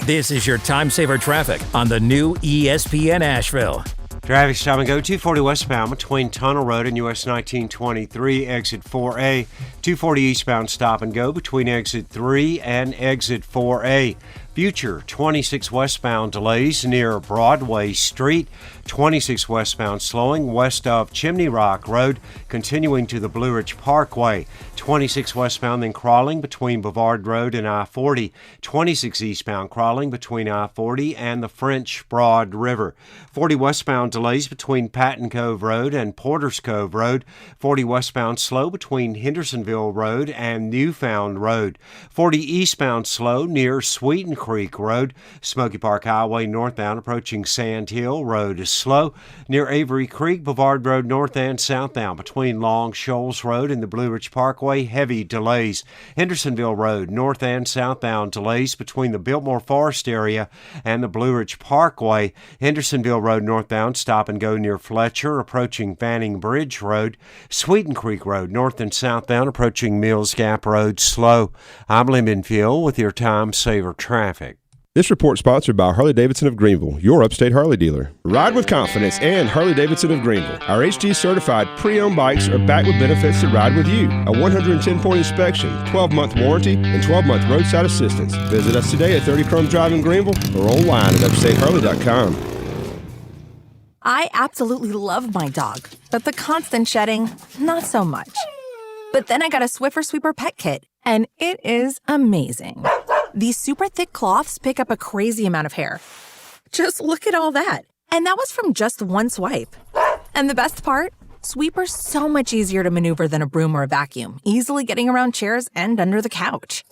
This is your time saver traffic on the new ESPN Asheville. Traffic stop and go 240 westbound between Tunnel Road and US 1923, exit 4A. 240 eastbound stop and go between exit 3 and exit 4A. Future 26 westbound delays near Broadway Street. 26 westbound slowing west of Chimney Rock Road, continuing to the Blue Ridge Parkway. 26 westbound then crawling between Bavard Road and I-40. 26 eastbound crawling between I-40 and the French Broad River. 40 westbound delays between Patton Cove Road and Porters Cove Road. 40 westbound slow between Hendersonville Road and Newfound Road. 40 eastbound slow near Sweeten Creek Road. Smoky Park Highway northbound approaching Sand Hill Road is slow. Near Avery Creek, Boulevard Road north and southbound between Long Shoals Road and the Blue Ridge Parkway, heavy delays. Hendersonville Road north and southbound delays between the Biltmore Forest area and the Blue Ridge Parkway. Hendersonville Road northbound stop and go near Fletcher approaching Fanning Bridge Road. Sweeten Creek Road north and southbound approaching Mills Gap Road slow. I'm Lyndon Field with your Time Saver traffic. This report sponsored by Harley-Davidson of Greenville, your upstate Harley dealer. Ride with confidence and Harley-Davidson of Greenville. Our HD-certified pre-owned bikes are backed with benefits that ride with you. A 110-point inspection, 12-month warranty, and 12-month roadside assistance. Visit us today at 30 Crum Drive in Greenville or online at upstateharley.com. I absolutely love my dog, but the constant shedding, not so much. But then I got a Swiffer Sweeper Pet Kit, and it is amazing. These super thick cloths pick up a crazy amount of hair. Just look at all that. And that was from just one swipe. And the best part? Sweeper's so much easier to maneuver than a broom or a vacuum, easily getting around chairs and under the couch.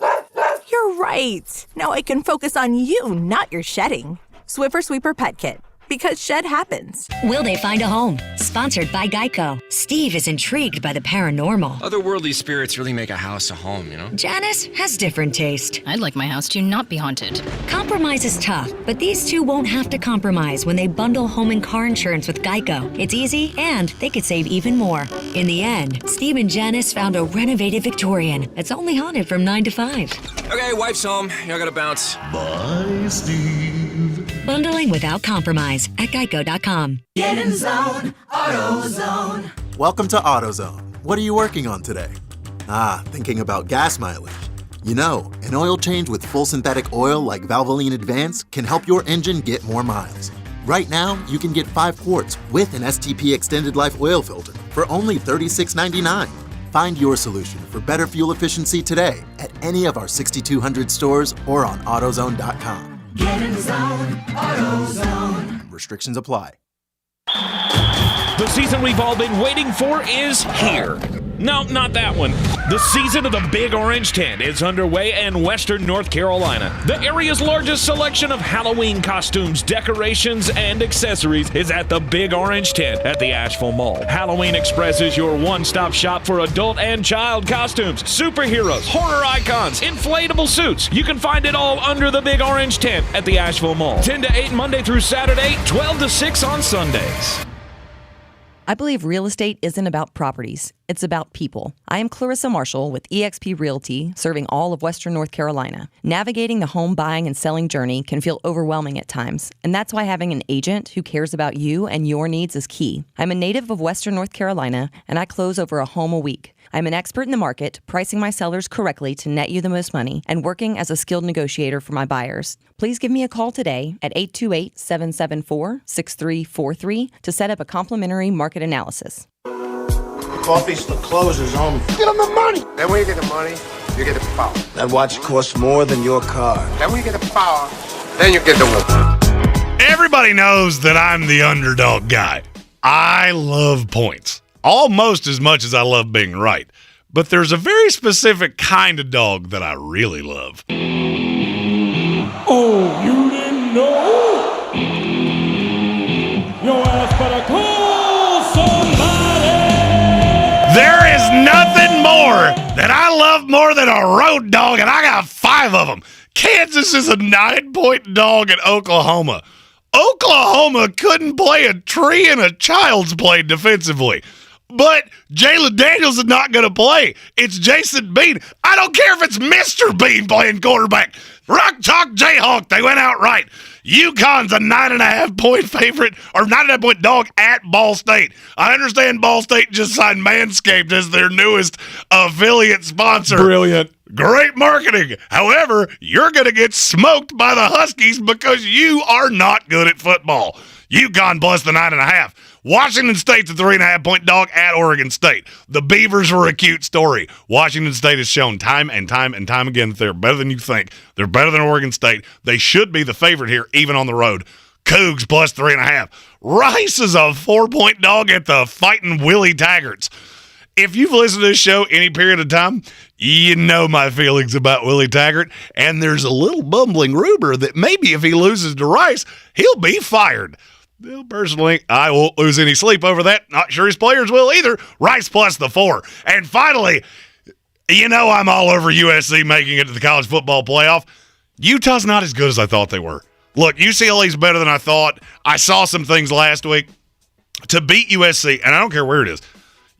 You're right. Now I can focus on you, not your shedding. Swiffer Sweeper Pet Kit. Because shed happens. Will they find a home? Sponsored by Geico. Steve is intrigued by the paranormal. Otherworldly spirits really make a house a home, you know? Janice has different taste. I'd like my house to not be haunted. Compromise is tough, but these two won't have to compromise when they bundle home and car insurance with Geico. It's easy, and they could save even more. In the end, Steve and Janice found a renovated Victorian that's only haunted from 9 to 5. Okay, wife's home. I gotta bounce. Bye, Steve. Bundling without compromise at geico.com. Get in zone, AutoZone. Welcome to AutoZone. What are you working on today? Thinking about gas mileage. You know, an oil change with full synthetic oil like Valvoline Advance can help your engine get more miles. Right now, you can get 5 quarts with an STP Extended Life oil filter for only $36.99. Find your solution for better fuel efficiency today at any of our 6,200 stores or on AutoZone.com. Get in zone, AutoZone. Restrictions apply. The season we've all been waiting for is here. No, not that one. The season of the Big Orange Tent is underway in Western North Carolina. The area's largest selection of Halloween costumes, decorations, and accessories is at the Big Orange Tent at the Asheville Mall. Halloween Express is your one-stop shop for adult and child costumes, superheroes, horror icons, inflatable suits. You can find it all under the Big Orange Tent at the Asheville Mall. 10 to 8 Monday through Saturday, 12 to 6 on Sundays. I believe real estate isn't about properties. It's about people. I am Clarissa Marshall with eXp Realty, serving all of Western North Carolina. Navigating the home buying and selling journey can feel overwhelming at times, and that's why having an agent who cares about you and your needs is key. I'm a native of Western North Carolina, and I close over a home a week. I'm an expert in the market, pricing my sellers correctly to net you the most money, and working as a skilled negotiator for my buyers. Please give me a call today at 828-774-6343 to set up a complimentary market analysis. The coffee store closes on. Get them the money! Then when you get the money, you get the power. That watch costs more than your car. Then when you get the power, then you get the woman. Everybody knows that I'm the underdog guy. I love points. Almost as much as I love being right. But there's a very specific kind of dog that I really love. Oh, you didn't know? Your ass better call somebody! There is nothing more that I love more than a road dog, and I got 5 of them. Kansas is a 9-point dog at Oklahoma. Oklahoma couldn't play a tree in a child's play defensively. But Jalen Daniels is not going to play. It's Jason Bean. I don't care if it's Mr. Bean playing quarterback. Rock Chalk Jayhawk, they went out right. UConn's a 9.5-point favorite, or 9.5-point dog at Ball State. I understand Ball State just signed Manscaped as their newest affiliate sponsor. Brilliant. Great marketing. However, you're going to get smoked by the Huskies because you are not good at football. UConn plus the 9.5. Washington State's a 3.5-point dog at Oregon State. The Beavers were a cute story. Washington State has shown time and time and time again that they're better than you think. They're better than Oregon State. They should be the favorite here, even on the road. Cougs plus 3.5. Rice is a 4-point dog at the Fighting Willie Taggarts. If you've listened to this show any period of time, You know my feelings about Willie Taggart, and there's a little bumbling rumor that maybe if he loses to Rice, he'll be fired. Well, personally, I won't lose any sleep over that. Not sure his players will either. Rice plus the 4. And finally, you know I'm all over USC making it to the college football playoff. Utah's not as good as I thought they were. Look, UCLA's better than I thought. I saw some things last week. To beat USC, and I don't care where it is,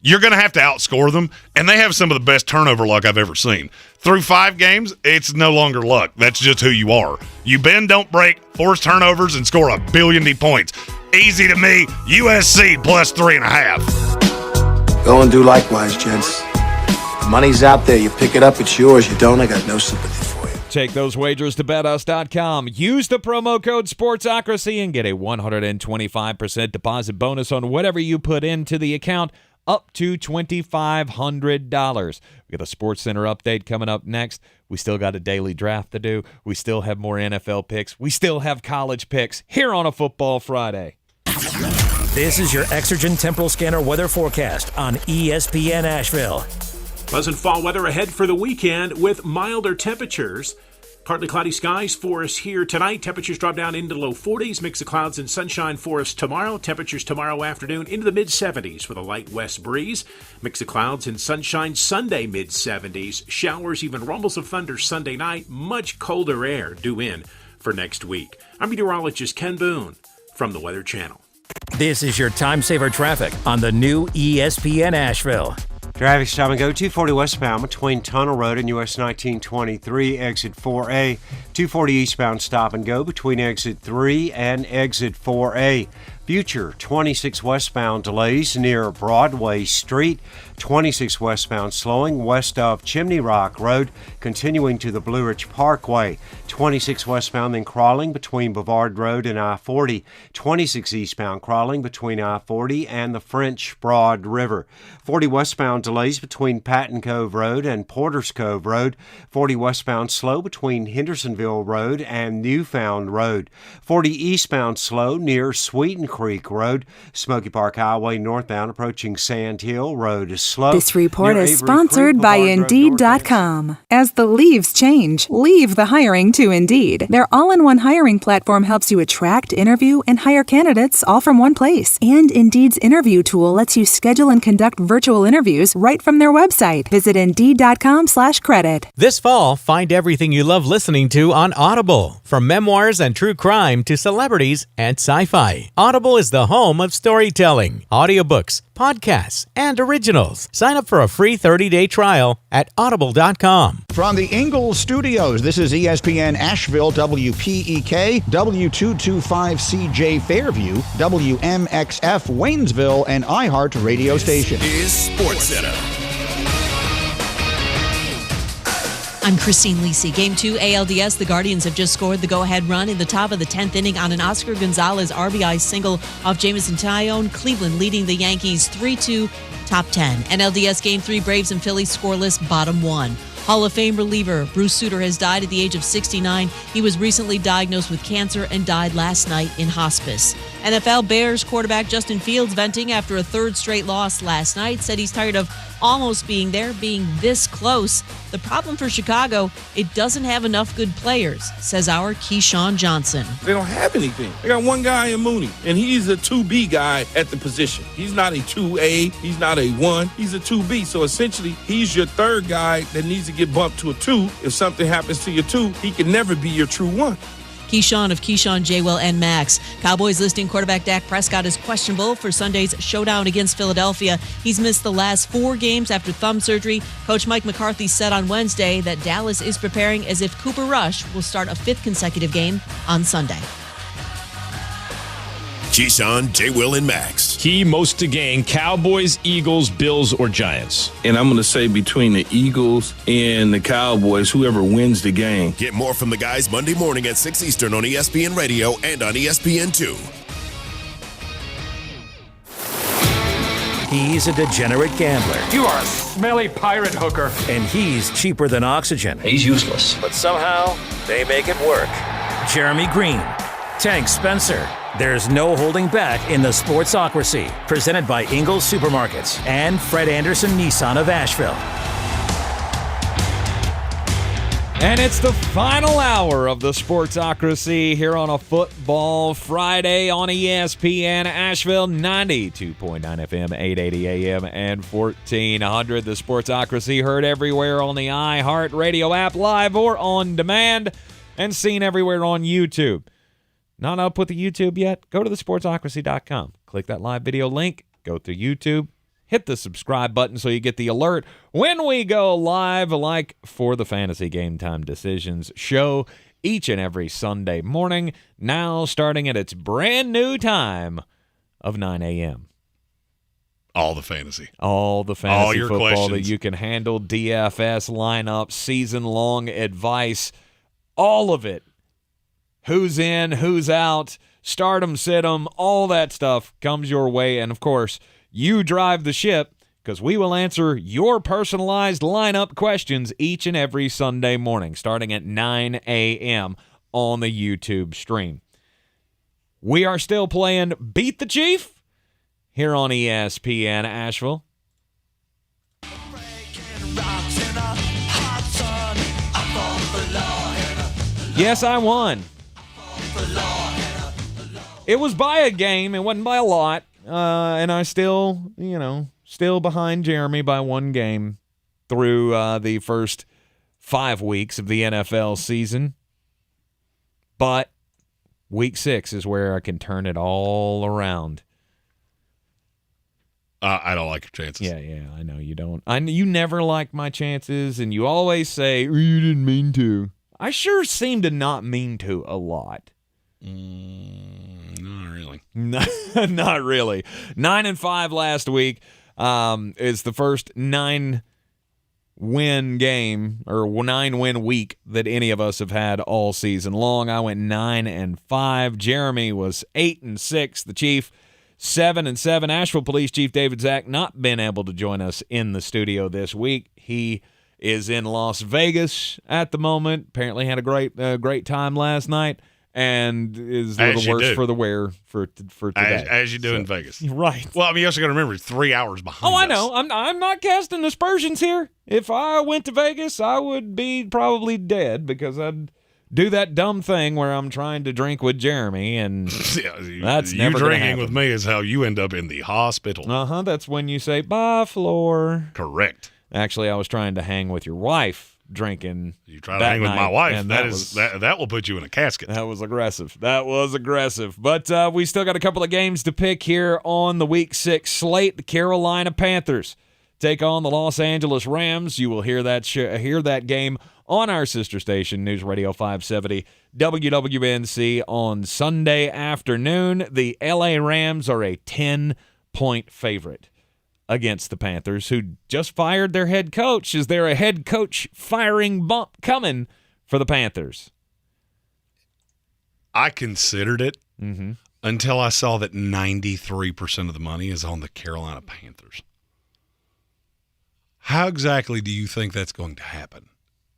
you're going to have to outscore them, and they have some of the best turnover luck I've ever seen. Through 5 games, it's no longer luck. That's just who you are. You bend, don't break, force turnovers, and score 1 billion points. Easy to me, USC plus 3.5. Go and do likewise, gents. The money's out there. You pick it up, it's yours. You don't, I got no sympathy for you. Take those wagers to betus.com. Use the promo code SPORTSOCRACY and get a 125% deposit bonus on whatever you put into the account, up to $2,500. We got a Sports Center update coming up next. We still got a daily draft to do. We still have more NFL picks. We still have college picks here on a Football Friday. This is your Exergen Temporal Scanner weather forecast on ESPN Asheville. Pleasant fall weather ahead for the weekend with milder temperatures. Partly cloudy skies for us here tonight. Temperatures drop down into low 40s. Mix of clouds and sunshine for us tomorrow. Temperatures tomorrow afternoon into the mid-70s with a light west breeze. Mix of clouds and sunshine Sunday mid-70s. Showers, even rumbles of thunder Sunday night. Much colder air due in for next week. I'm meteorologist Ken Boone from the Weather Channel. This is your time saver traffic on the new ESPN Asheville. Traffic stop and go 240 westbound between Tunnel Road and US 1923, exit 4A. 240 eastbound stop and go between exit 3 and exit 4A. Future 26 westbound delays near Broadway Street. 26 westbound slowing west of Chimney Rock Road, continuing to the Blue Ridge Parkway. 26 westbound then crawling between Bavard Road and I-40. 26 eastbound crawling between I-40 and the French Broad River. 40 westbound delays between Patton Cove Road and Porters Cove Road. 40 westbound slow between Hendersonville Road and Newfound Road. 40 eastbound slow near Sweeten Creek Road. Smoky Park Highway northbound approaching Sand Hill Road is slow. This report is sponsored by Indeed.com. As the leaves change, leave the hiring to Indeed. Their all-in-one hiring platform helps you attract, interview, and hire candidates all from one place. And Indeed's interview tool lets you schedule and conduct virtual interviews right from their website. Visit Indeed.com/credit. This fall, find everything you love listening to on Audible. From memoirs and true crime to celebrities and sci-fi. Audible is the home of storytelling, audiobooks, podcasts, and originals. Sign up for a free 30-day trial at audible.com. From the Ingles Studios, this is ESPN Asheville, WPEK, W225CJ Fairview, WMXF Waynesville, and iHeart radio station. Is Sports Center. I'm Christine Lisi. Game 2 ALDS, the Guardians have just scored the go-ahead run in the top of the 10th inning on an Oscar Gonzalez RBI single off Jameson Taillon. Cleveland leading the Yankees 3-2, top 10. NLDS Game 3, Braves and Phillies scoreless, bottom 1. Hall of Fame reliever Bruce Sutter has died at the age of 69. He was recently diagnosed with cancer and died last night in hospice. NFL Bears quarterback Justin Fields venting after a third straight loss last night, said he's tired of almost being there, being this close. The problem for Chicago, it doesn't have enough good players, says our Keyshawn Johnson. They don't have anything. They got one guy in Mooney, and he's a 2B guy at the position. He's not a 2A. He's not a 1. He's a 2B. So essentially, he's your third guy that needs to get bumped to a 2. If something happens to your 2, he can never be your true 1. Keyshawn of Keyshawn, J-Well, and Max. Cowboys listing quarterback Dak Prescott as questionable for Sunday's showdown against Philadelphia. He's missed the last 4 games after thumb surgery. Coach Mike McCarthy said on Wednesday that Dallas is preparing as if Cooper Rush will start a 5th consecutive game on Sunday. Keyshawn, J-Will, and Max. Key most to gain, Cowboys, Eagles, Bills, or Giants. And I'm going to say between the Eagles and the Cowboys, whoever wins the game. Get more from the guys Monday morning at 6 Eastern on ESPN Radio and on ESPN2. He's a degenerate gambler. You are a smelly pirate hooker. And he's cheaper than oxygen. He's useless. But somehow, they make it work. Jeremy Greene, Tank Spencer. There's no holding back in the Sportsocracy. Presented by Ingles Supermarkets and Fred Anderson Nissan of Asheville. And it's the final hour of the Sportsocracy here on a Football Friday on ESPN Asheville, 92.9 FM, 880 AM, and 1400. The Sportsocracy heard everywhere on the iHeart Radio app, live or on demand, and seen everywhere on YouTube. Not up with the YouTube yet? Go to thesportsocracy.com. Click that live video link, go to YouTube. Hit the subscribe button so you get the alert when we go live, like for the Fantasy Game Time Decisions show each and every Sunday morning, now starting at its brand new time of 9 a.m. All the fantasy. All the fantasy all your football questions that you can handle, DFS lineup, season-long advice, all of it. Who's in, who's out, start 'em, sit 'em, all that stuff comes your way, and of course, you drive the ship because we will answer your personalized lineup questions each and every Sunday morning, starting at 9 a.m. on the YouTube stream. We are still playing Beat the Chief here on ESPN Asheville. Yes, I won. It was by a game. It wasn't by a lot. And I still behind Jeremy by one game through the first 5 weeks of the NFL season. But week 6 is where I can turn it all around. I don't like your chances. Yeah, I know you don't. You never like my chances, and you always say, you didn't mean to. I sure seem to not mean to a lot. Not really. Not really. 9-5 last week is the first 9-win game or 9-win week that any of us have had all season long. I went 9-5. Jeremy was 8-6. The Chief 7-7. Asheville Police Chief Zack not been able to join us in the studio this week. He is in Las Vegas at the moment. Apparently had a great time last night. And is a little worse for the wear for today. As you do in Vegas. Right. Well, I mean, you also got to remember 3 hours behind us. I know. I'm not casting aspersions here. If I went to Vegas, I would be probably dead because I'd do that dumb thing where I'm trying to drink with Jeremy, and that's never going to happen. Drinking with me is how you end up in the hospital. That's when you say, bye, Floor. Correct. Actually, I was trying to hang with your wife. Drinking. You try to hang with my wife, and that will put you in a casket. That was aggressive. But we still got a couple of games to pick here on the Week 6 slate. The Carolina Panthers take on the Los Angeles Rams. You will hear that game on our sister station, News Radio 570 WWNC, on Sunday afternoon. The LA Rams are a 10-point favorite against the Panthers, who just fired their head coach. Is there a head coach firing bump coming for the Panthers? I considered it until I saw that 93% of the money is on the Carolina Panthers. How exactly do you think that's going to happen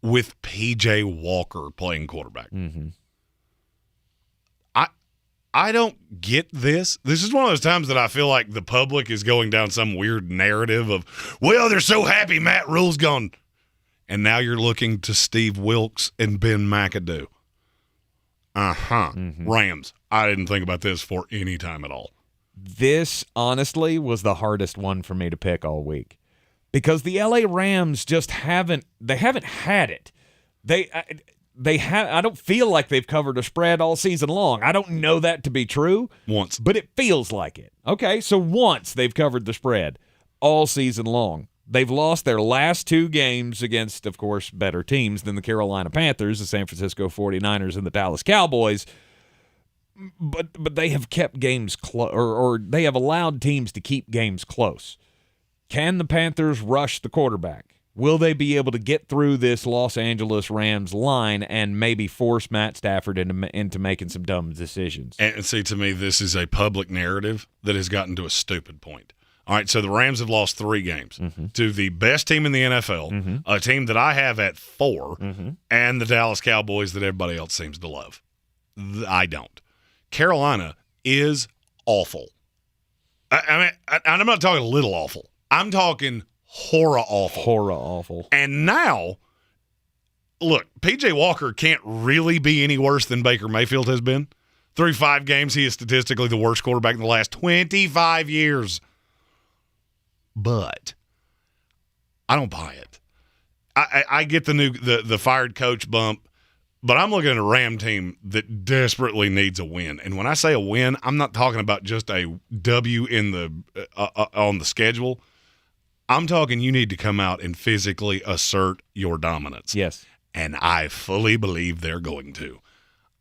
with P.J. Walker playing quarterback? I don't get this. This is one of those times that I feel like the public is going down some weird narrative of, well, they're so happy Matt Rule's gone. And now you're looking to Steve Wilkes and Ben McAdoo. Rams. I didn't think about this for any time at all. This, honestly, was the hardest one for me to pick all week. Because the LA Rams just haven't had it. I don't feel like they've covered a spread all season long. I don't know that to be true. Once. But it feels like it. Okay, so once they've covered the spread all season long. They've lost their last 2 games against, of course, better teams than the Carolina Panthers, the San Francisco 49ers, and the Dallas Cowboys. But they have kept games close, or they have allowed teams to keep games close. Can the Panthers rush the quarterback? Will they be able to get through this Los Angeles Rams line and maybe force Matt Stafford into making some dumb decisions? And see, to me, this is a public narrative that has gotten to a stupid point. All right, so the Rams have lost 3 games to the best team in the NFL, a team that I have at 4, and the Dallas Cowboys that everybody else seems to love. I don't. Carolina is awful. I mean, I'm not talking a little awful. I'm talking horror awful. Horror awful. And now look, P.J. Walker can't really be any worse than Baker Mayfield has been. Through 5 games, he is statistically the worst quarterback in the last 25 years. But I don't buy it. I get the fired coach bump, but I'm looking at a Ram team that desperately needs a win. And when I say a win, I'm not talking about just a W in the on the schedule. I'm talking you need to come out and physically assert your dominance. Yes. And I fully believe they're going to.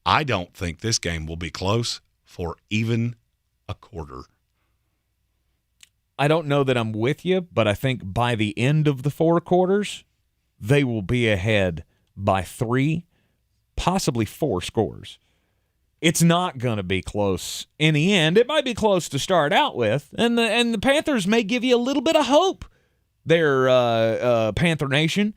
I don't think this game will be close for even a quarter. I don't know that I'm with you, but I think by the end of the 4 quarters, they will be ahead by 3, possibly 4 scores. It's not going to be close in the end. It might be close to start out with, and the Panthers may give you a little bit of hope there, Panther Nation.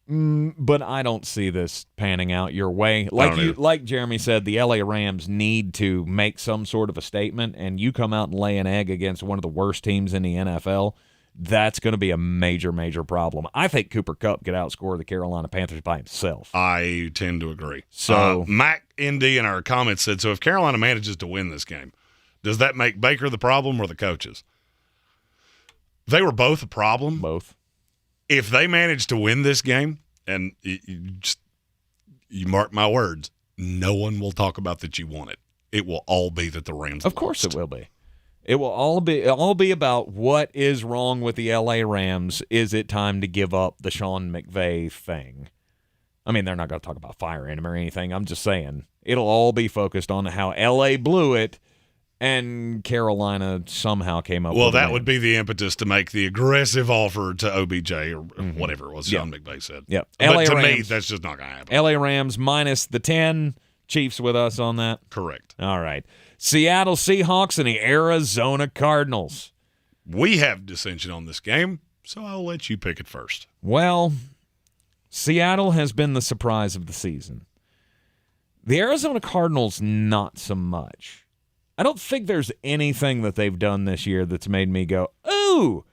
But I don't see this panning out your way. Like Jeremy said, the LA Rams need to make some sort of a statement, and you come out and lay an egg against one of the worst teams in the NFL, that's going to be a major, major problem. I think Cooper Kupp could outscore the Carolina Panthers by himself. I tend to agree. So Mac ND in our comments said, so if Carolina manages to win this game, does that make Baker the problem or the coaches? They were both a problem. Both. If they manage to win this game, and you mark my words, no one will talk about that you won it. It will all be that the Rams Of course it will be. It will all be about what is wrong with the LA Rams. Is it time to give up the Sean McVay thing? I mean, they're not going to talk about firing him or anything. I'm just saying it'll all be focused on how LA blew it and Carolina somehow came up with that would be the impetus to make the aggressive offer to OBJ or whatever it was Sean McVay said. Yep. But to me, that's just not going to happen. LA Rams minus the 10. Chiefs with us on that? Correct. All right. Seattle Seahawks and the Arizona Cardinals. We have dissension on this game, so I'll let you pick it first. Well, Seattle has been the surprise of the season. The Arizona Cardinals, not so much. I don't think there's anything that they've done this year that's made me go, ooh,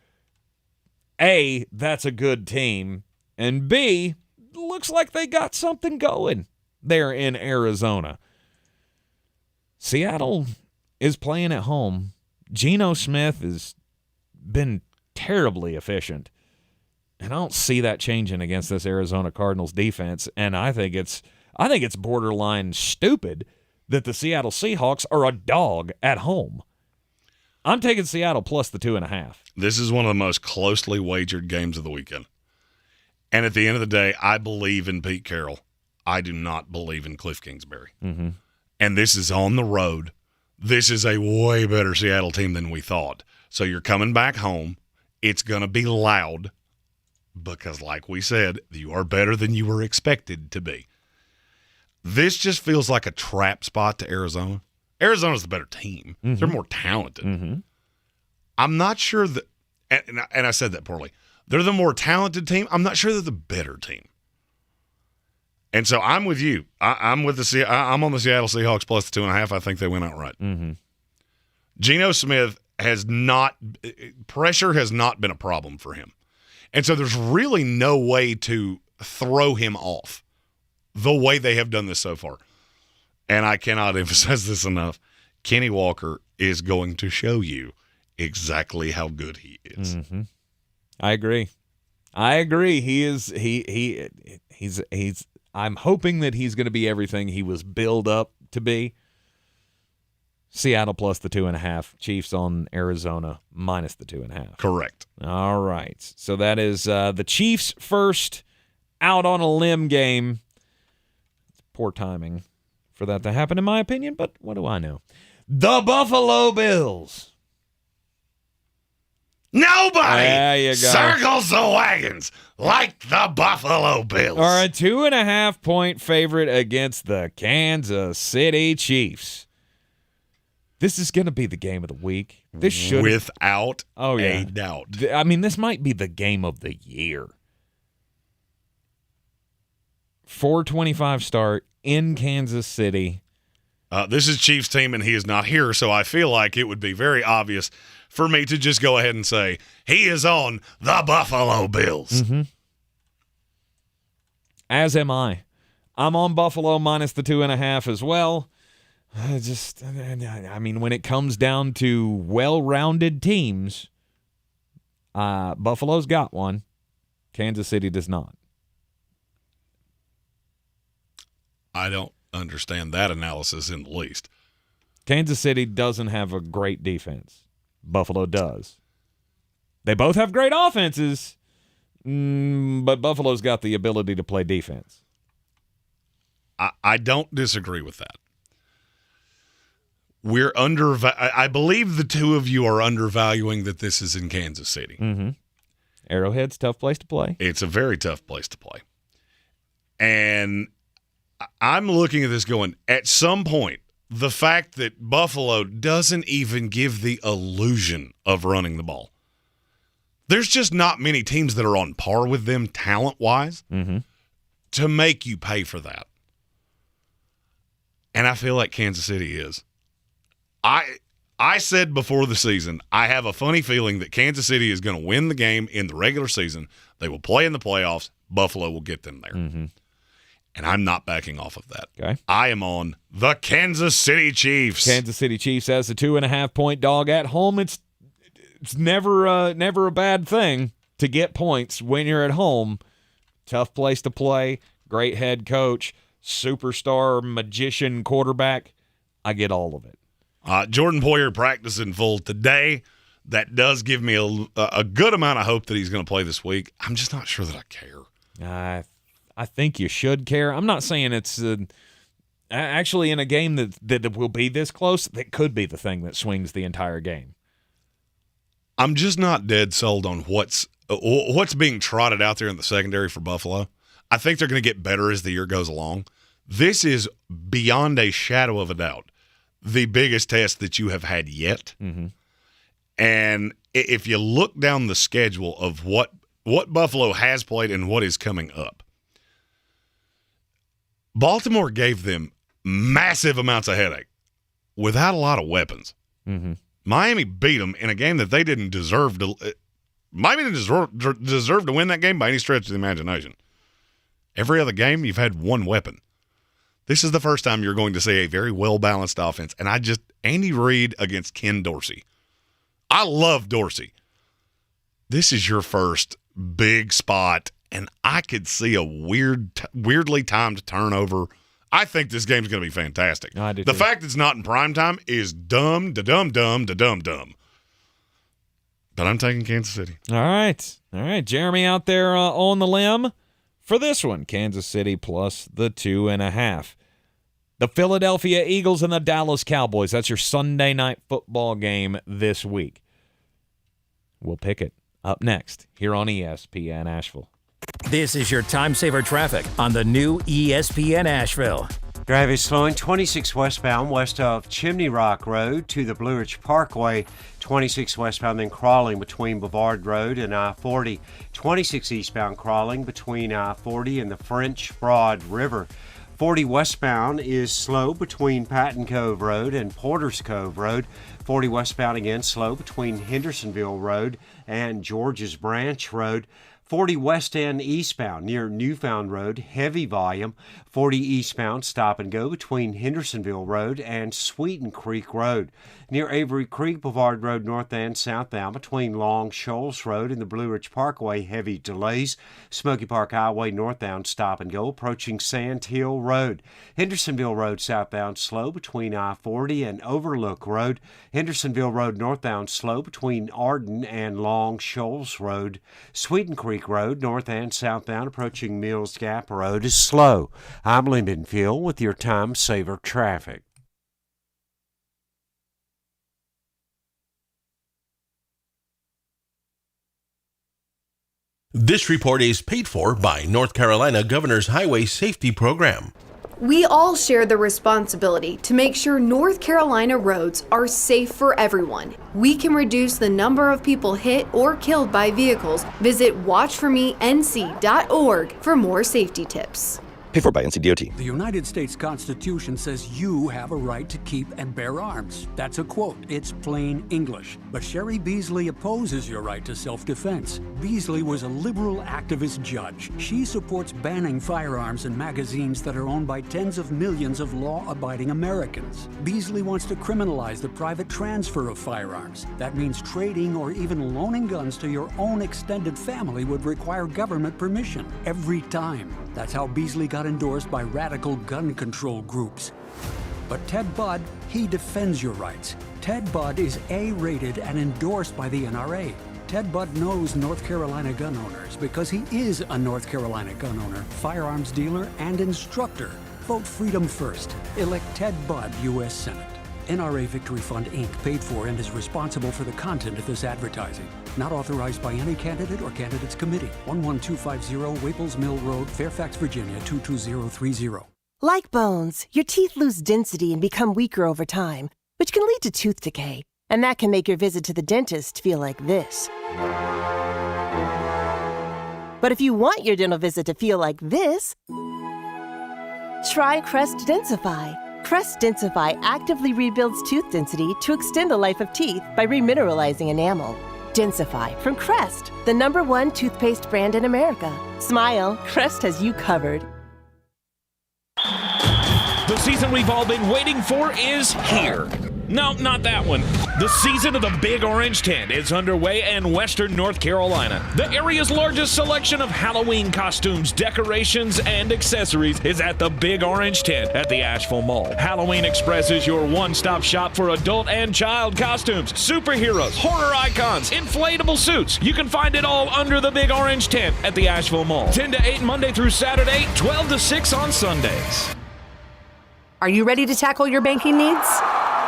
A, that's a good team, and B, looks like they got something going there in Arizona. Seattle is playing at home. Geno Smith has been terribly efficient, and I don't see that changing against this Arizona Cardinals defense, and I think it's borderline stupid that the Seattle Seahawks are a dog at home. I'm taking Seattle plus the 2.5. This is one of the most closely wagered games of the weekend. And at the end of the day, I believe in Pete Carroll. I do not believe in Cliff Kingsbury. Mm-hmm. And this is on the road. This is a way better Seattle team than we thought. So you're coming back home. It's going to be loud because, like we said, you are better than you were expected to be. This just feels like a trap spot to Arizona. Arizona's the better team. Mm-hmm. They're more talented. Mm-hmm. I'm not sure that, and I said that poorly. They're the more talented team. I'm not sure they're the better team. And so I'm with you. I'm on the Seattle Seahawks plus the 2.5. I think they win outright. Mm-hmm. Geno Smith pressure has not been a problem for him. And so there's really no way to throw him off the way they have done this so far. And I cannot emphasize this enough. Kenny Walker is going to show you exactly how good he is. Mm-hmm. I agree. He is. He's. I'm hoping that he's going to be everything he was billed up to be. Seattle plus the 2.5. Chiefs on Arizona minus the 2.5. Correct. All right. So that is the Chiefs first out on a limb game. Poor timing for that to happen, in my opinion, but what do I know? The Buffalo Bills. Nobody circles the wagons like the Buffalo Bills. Are a 2.5-point favorite against the Kansas City Chiefs. This is going to be the game of the week. This should, without a doubt. I mean, this might be the game of the year. 4:25 start in Kansas City. This is Chiefs' team, and he is not here, so I feel like it would be very obvious for me to just go ahead and say, he is on the Buffalo Bills. Mm-hmm. As am I. I'm on Buffalo minus the 2.5 as well. I mean, when it comes down to well-rounded teams, Buffalo's got one. Kansas City does not. I don't understand that analysis in the least. Kansas City doesn't have a great defense. Buffalo does. They both have great offenses, but Buffalo's got the ability to play defense. I don't disagree with that. I believe the two of you are undervaluing that this is in Kansas City. Mm-hmm. Arrowhead's a tough place to play. It's a very tough place to play. And I'm looking at this going, at some point, the fact that Buffalo doesn't even give the illusion of running the ball. There's just not many teams that are on par with them talent-wise to make you pay for that. And I feel like Kansas City is. I said before the season, I have a funny feeling that Kansas City is going to win the game in the regular season. They will play in the playoffs. Buffalo will get them there. Mm-hmm. And I'm not backing off of that. Okay. I am on the Kansas City Chiefs. Kansas City Chiefs as a 2.5-point dog at home. It's never a bad thing to get points when you're at home. Tough place to play. Great head coach. Superstar magician quarterback. I get all of it. Jordan Poyer practicing full today. That does give me a good amount of hope that he's going to play this week. I'm just not sure that I care. I think you should care. I'm not saying it's actually in a game that will be this close. That could be the thing that swings the entire game. I'm just not dead sold on what's being trotted out there in the secondary for Buffalo. I think they're going to get better as the year goes along. This is beyond a shadow of a doubt the biggest test that you have had yet. Mm-hmm. And if you look down the schedule of what Buffalo has played and what is coming up, Baltimore gave them massive amounts of headache without a lot of weapons. Mm-hmm. Miami beat them in a game that they didn't deserve to. Miami didn't deserve to win that game by any stretch of the imagination. Every other game, you've had one weapon. This is the first time you're going to see a very well-balanced offense. And Andy Reid against Ken Dorsey. I love Dorsey. This is your first big spot, and I could see a weirdly timed turnover. I think this game's going to be fantastic. I do the too. fact it's not in prime time is dumb. But I'm taking Kansas City. All right. Jeremy out there on the limb for this one. Kansas City plus the 2.5. The Philadelphia Eagles and the Dallas Cowboys. That's your Sunday night football game this week. We'll pick it up next here on ESPN Asheville. This is your time saver traffic on the new ESPN Asheville. Traffic slowing 26 westbound west of Chimney Rock Road to the Blue Ridge Parkway. 26 westbound then crawling between Bavard Road and I-40. 26 eastbound crawling between I-40 and the French Broad River. 40 westbound is slow between Patton Cove Road and Porters Cove Road. 40 westbound again slow between Hendersonville Road and George's Branch Road. 40 west end eastbound near Newfound Road, heavy volume. 40 eastbound stop and go between Hendersonville Road and Sweeten Creek Road. Near Avery Creek, Boulevard Road north and southbound between Long Shoals Road and the Blue Ridge Parkway, heavy delays. Smoky Park Highway northbound stop and go approaching Sand Hill Road. Hendersonville Road southbound slow between I-40 and Overlook Road. Hendersonville Road northbound slow between Arden and Long Shoals Road. Sweeten Creek Road north and southbound approaching Mills Gap Road is slow. I'm Lyndon Field with your time saver traffic. This report is paid for by North Carolina Governor's Highway Safety Program. We all share the responsibility to make sure North Carolina roads are safe for everyone. We can reduce the number of people hit or killed by vehicles. Visit watchformenc.org for more safety tips. Paid for by NCDOT. The United States Constitution says you have a right to keep and bear arms. That's a quote. It's plain English. But Sherry Beasley opposes your right to self-defense. Beasley was a liberal activist judge. She supports banning firearms in magazines that are owned by tens of millions of law-abiding Americans. Beasley wants to criminalize the private transfer of firearms. That means trading or even loaning guns to your own extended family would require government permission every time. That's how Beasley got endorsed by radical gun control groups. But Ted Budd, he defends your rights. Ted Budd is A-rated and endorsed by the NRA. Ted Budd knows North Carolina gun owners because he is a North Carolina gun owner, firearms dealer, and instructor. Vote freedom first. Elect Ted Budd, U.S. Senate. NRA Victory Fund, Inc. paid for and is responsible for the content of this advertising. Not authorized by any candidate or candidates committee. 11250 Waples Mill Road, Fairfax, Virginia 22030. Like bones, your teeth lose density and become weaker over time, which can lead to tooth decay. And that can make your visit to the dentist feel like this. But if you want your dental visit to feel like this, try Crest Densify. Crest Densify actively rebuilds tooth density to extend the life of teeth by remineralizing enamel. Densify from Crest, the #1 toothpaste brand in America. Smile, Crest has you covered. The season we've all been waiting for is here. No, not that one. The season of the Big Orange Tent is underway in Western North Carolina. The area's largest selection of Halloween costumes, decorations, and accessories is at the Big Orange Tent at the Asheville Mall. Halloween Express is your one-stop shop for adult and child costumes, superheroes, horror icons, inflatable suits. You can find it all under the Big Orange Tent at the Asheville Mall. 10 to 8 Monday through Saturday, 12 to 6 on Sundays. Are you ready to tackle your banking needs?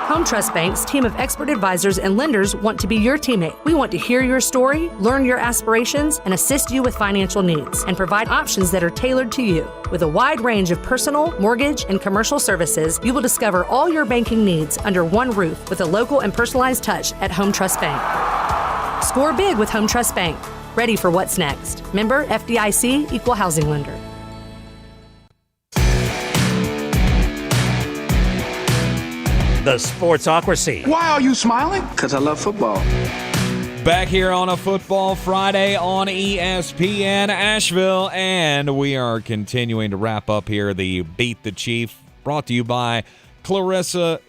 Home Trust Bank's team of expert advisors and lenders want to be your teammate. We want to hear your story, learn your aspirations, and assist you with financial needs, and provide options that are tailored to you. With a wide range of personal, mortgage, and commercial services, you will discover all your banking needs under one roof with a local and personalized touch at Home Trust Bank. Score big with Home Trust Bank. Ready for what's next. Member FDIC, Equal Housing Lender. The Sportsocracy. Why are you smiling? Because I love football. Back here on a Football Friday on ESPN Asheville, and we are continuing to wrap up here the Beat the Chief, brought to you by Clarissa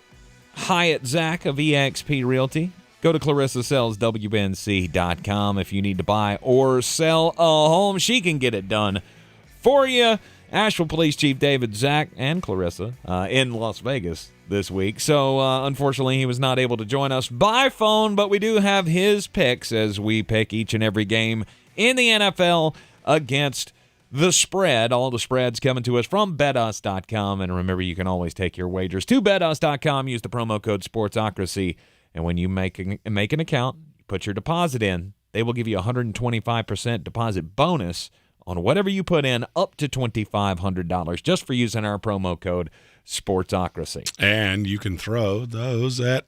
Hyatt Zack of eXp Realty. Go to ClarissaSellsWNC.com if you need to buy or sell a home. She can get it done for you. Asheville Police Chief David Zack and Clarissa in Las Vegas this week. So, unfortunately, he was not able to join us by phone, but we do have his picks as we pick each and every game in the NFL against the spread. All the spreads coming to us from BetUs.com. And remember, you can always take your wagers to BetUs.com. Use the promo code SPORTSOCRACY. And when you make an account, you put your deposit in, they will give you a 125% deposit bonus on whatever you put in, up to $2,500 just for using our promo code Sportsocracy. And you can throw those at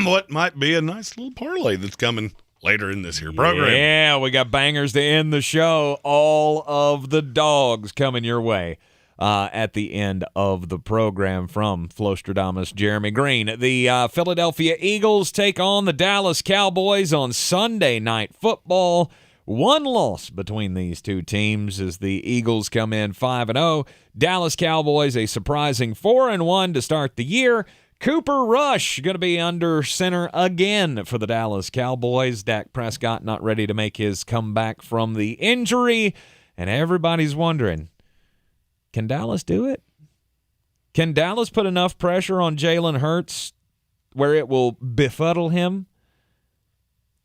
what might be a nice little parlay that's coming later in this here program. Yeah, we got bangers to end the show. All of the dogs coming your way at the end of the program from Flostradamus Jeremy Greene. The Philadelphia Eagles take on the Dallas Cowboys on Sunday Night Football. One loss between these two teams as the Eagles come in 5-0. Dallas Cowboys a surprising 4-1 to start the year. Cooper Rush going to be under center again for the Dallas Cowboys. Dak Prescott not ready to make his comeback from the injury. And everybody's wondering, can Dallas do it? Can Dallas put enough pressure on Jalen Hurts where it will befuddle him?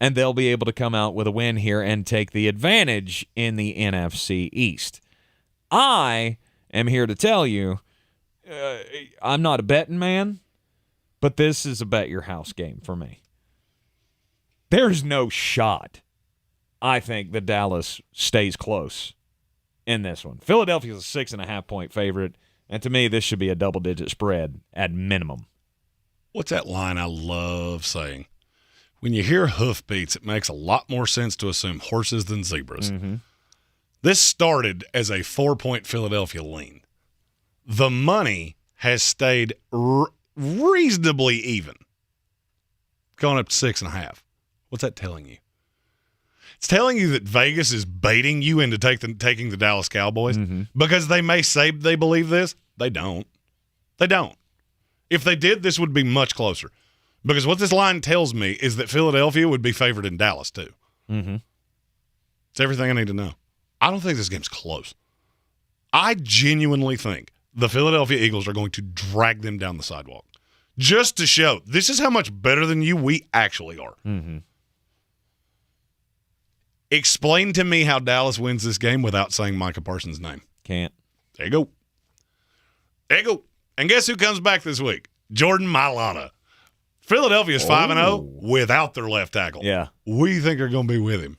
And they'll be able to come out with a win here and take the advantage in the NFC East. I am here to tell you, I'm not a betting man, but this is a bet your house game for me. There's no shot, I think, that Dallas stays close in this one. Philadelphia's a 6.5-point favorite, and to me, this should be a double-digit spread at minimum. What's that line I love saying? When you hear hoofbeats, it makes a lot more sense to assume horses than zebras. Mm-hmm. This started as a 4-point Philadelphia lean. the money has stayed reasonably even, going up to 6.5. What's that telling you? It's telling you that Vegas is baiting you into taking the Dallas Cowboys because they may say they believe this. They don't. They don't. If they did, this would be much closer. Because what this line tells me is that Philadelphia would be favored in Dallas, too. It's everything I need to know. I don't think this game's close. I genuinely think the Philadelphia Eagles are going to drag them down the sidewalk just to show this is how much better than you we actually are. Explain to me how Dallas wins this game without saying Micah Parsons' name. Can't. There you go. There you go. And guess who comes back this week? Jordan Mailata. Philadelphia's 5-0 without their left tackle. Yeah. What do you think are going to be with him?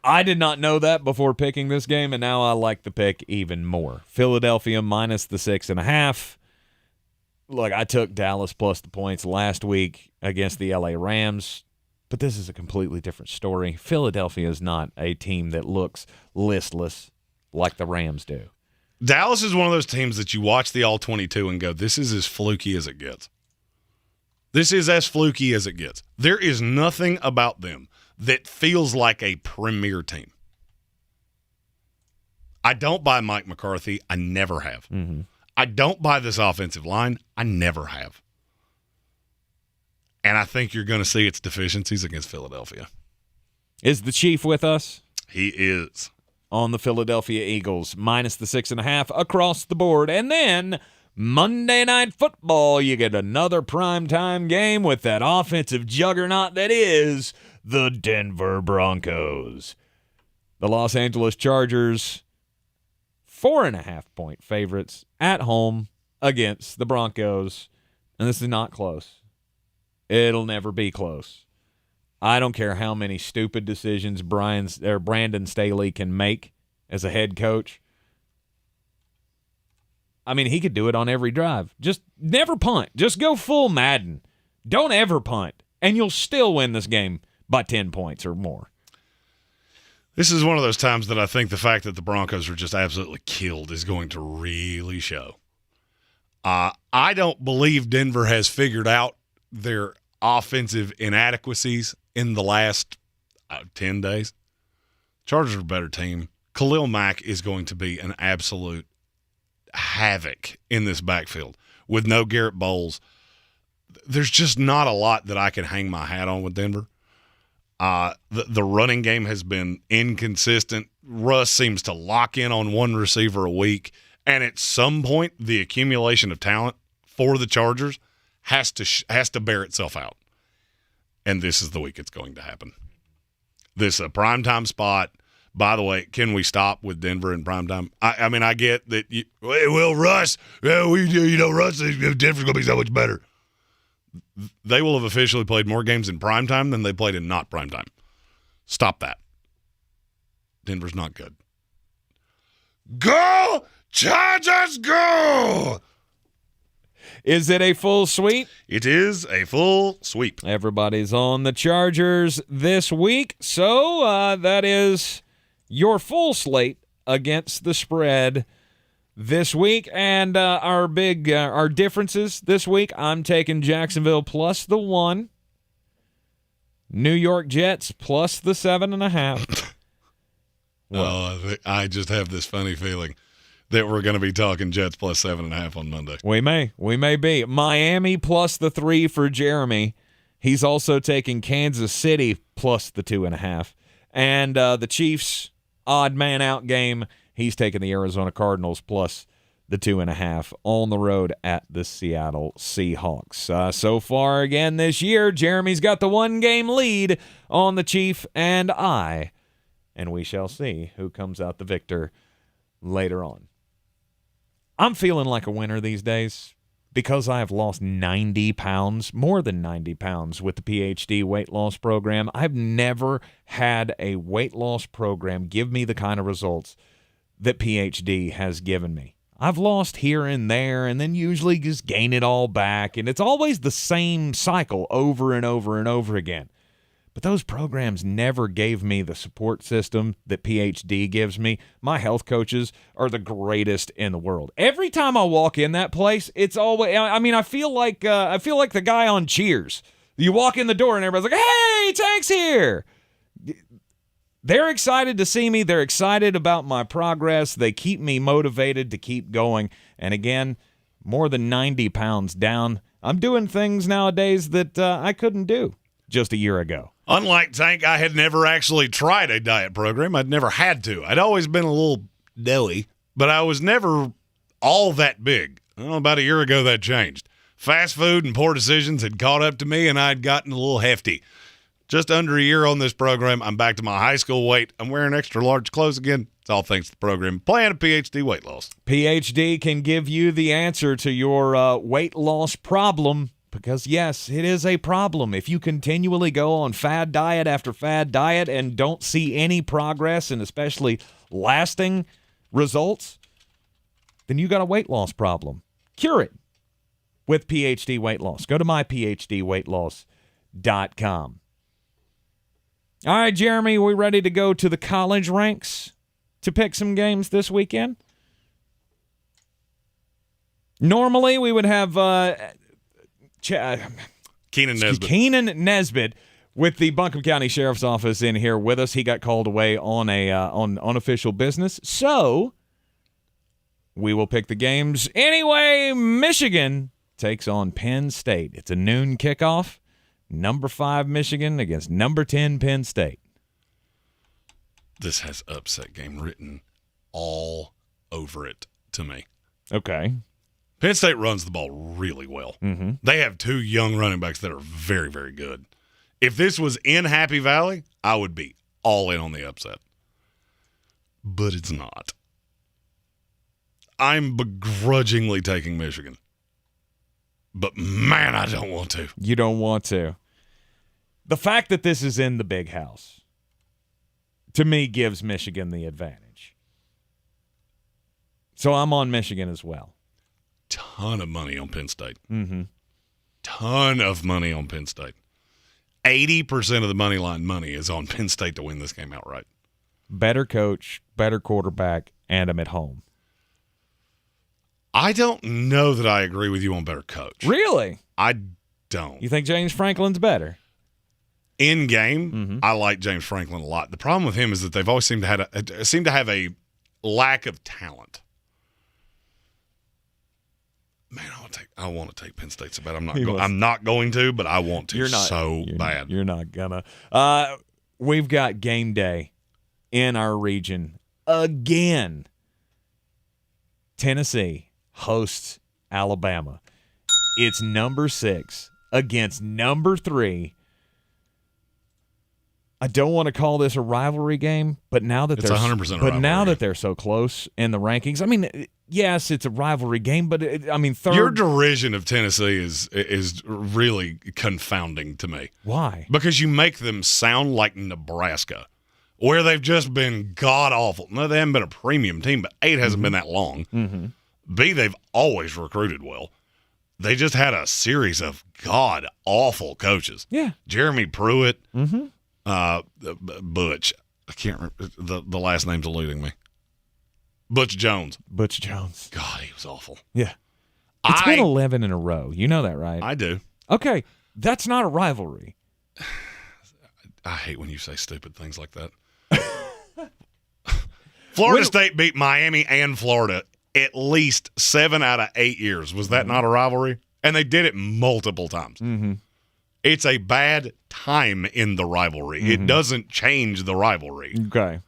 I did not know that before picking this game, and now I like the pick even more. Philadelphia minus the 6.5. Look, I took Dallas plus the points last week against the LA Rams, but this is a completely different story. Philadelphia is not a team that looks listless like the Rams do. Dallas is one of those teams that you watch the All-22 and go, this is as fluky as it gets. This is as fluky as it gets. There is nothing about them that feels like a premier team. I don't buy Mike McCarthy. I never have. I don't buy this offensive line. I never have. And I think you're going to see its deficiencies against Philadelphia. Is the Chief with us? He is. On the Philadelphia Eagles, minus the 6.5 across the board. And then Monday Night Football, you get another primetime game with that offensive juggernaut that is the Denver Broncos. The Los Angeles Chargers, 4.5-point favorites at home against the Broncos. And this is not close. It'll never be close. I don't care how many stupid decisions Brandon Staley can make as a head coach. I mean, he could do it on every drive. Just never punt. Just go full Madden. Don't ever punt, and you'll still win this game by 10 points or more. This is one of those times that I think the fact that the Broncos are just absolutely killed is going to really show. I don't believe Denver has figured out their offensive inadequacies in the last 10 days. Chargers are a better team. Khalil Mack is going to be an absolute havoc in this backfield with no Garrett Bowles. There's just not a lot that I can hang my hat on with Denver. The running game has been inconsistent. Russ seems to lock in on one receiver a week, and at some point, the accumulation of talent for the Chargers has to bear itself out. And this is the week it's going to happen. This is a primetime spot. By the way, can we stop with Denver in primetime? I mean, I get that. Russ, Russ, Denver's going to be so much better. They will have officially played more games in primetime than they played in not primetime. Stop that. Denver's not good. Go, Chargers, go! Is it a full sweep? It is a full sweep. Everybody's on the Chargers this week, so that is your full slate against the spread this week. And our differences this week, I'm taking Jacksonville plus the 1, New York Jets plus the 7.5. I just have this funny feeling that we're going to be talking Jets plus 7.5 on Monday. We may be. Miami plus the 3 for Jeremy. He's also taking Kansas City plus the 2.5. And the Chiefs odd man out game, he's taking the Arizona Cardinals plus the 2.5 on the road at the Seattle Seahawks. So far again this year, Jeremy's got the 1-game lead on the Chief and I. And we shall see who comes out the victor later on. I'm feeling like a winner these days because I have lost 90 pounds, more than 90 pounds with the PhD weight loss program. I've never had a weight loss program give me the kind of results that PhD has given me. I've lost here and there and then usually just gain it all back, and it's always the same cycle over and over and over again. But those programs never gave me the support system that PhD gives me. My health coaches are the greatest in the world. Every time I walk in that place, it's always, I mean, I feel like the guy on Cheers. You walk in the door and everybody's like, "Hey, Tank's here." They're excited to see me. They're excited about my progress. They keep me motivated to keep going. And again, more than 90 pounds down. I'm doing things nowadays that I couldn't do just a year ago. Unlike Tank, I had never actually tried a diet program. I'd never had to. I'd always been a little doughy, but I was never all that big. Well, about a year ago, that changed. Fast food and poor decisions had caught up to me, and I'd gotten a little hefty. Just under a year on this program, I'm back to my high school weight. I'm wearing extra large clothes again. It's all thanks to the program. Playing a PhD weight loss. PhD can give you the answer to your weight loss problem. Because, yes, it is a problem. If you continually go on fad diet after fad diet and don't see any progress and especially lasting results, then you got a weight loss problem. Cure it with PhD Weight Loss. Go to myphdweightloss.com. All right, Jeremy, we ready to go to the college ranks to pick some games this weekend? Normally, we would have... Keenan Nesbitt with the Buncombe County Sheriff's Office in here with us. He got called away on on unofficial business, so we will pick the games anyway. Michigan takes on Penn State. It's a noon kickoff. Number 5 Michigan against number 10 Penn State. This has upset game written all over it to me. Okay. Penn State runs the ball really well. Mm-hmm. They have 2 young running backs that are very, very good. If this was in Happy Valley, I would be all in on the upset. But it's not. I'm begrudgingly taking Michigan. But, man, I don't want to. You don't want to. The fact that this is in the big house, to me, gives Michigan the advantage. So I'm on Michigan as well. Ton of money on Penn State. Mm-hmm. Ton of money on Penn State. 80% of the money line money is on Penn State to win this game outright. Better coach, better quarterback, and I'm at home. I don't know that I agree with you on better coach. Really? I don't. You think James Franklin's better? In game, I like James Franklin a lot. The problem with him is that they've always seemed to have a lack of talent. Man, I want to take Penn State so bad. I'm not going to, but I want to bad. You're not gonna. We've got game day in our region again. Tennessee hosts Alabama. It's number 6 against number 3. I don't want to call this a rivalry game, but now that it's 100%. But now that they're so close in the rankings, I mean, yes, it's a rivalry game, but third. Your derision of Tennessee is really confounding to me. Why? Because you make them sound like Nebraska, where they've just been god awful. No, they haven't been a premium team, but 8 hasn't been that long. Mm-hmm. B, they've always recruited well. They just had a series of god awful coaches. Yeah, Jeremy Pruitt. Mm-hmm. Butch. I can't remember. The last name's eluding me. Butch Jones. God, he was awful. Yeah. It's been 11 in a row. You know that, right? I do. Okay. That's not a rivalry. I hate when you say stupid things like that. Florida State beat Miami and Florida at least 7 out of 8 years. Was that not a rivalry? And they did it multiple times. Mm-hmm. It's a bad time in the rivalry. Mm-hmm. It doesn't change the rivalry. Okay.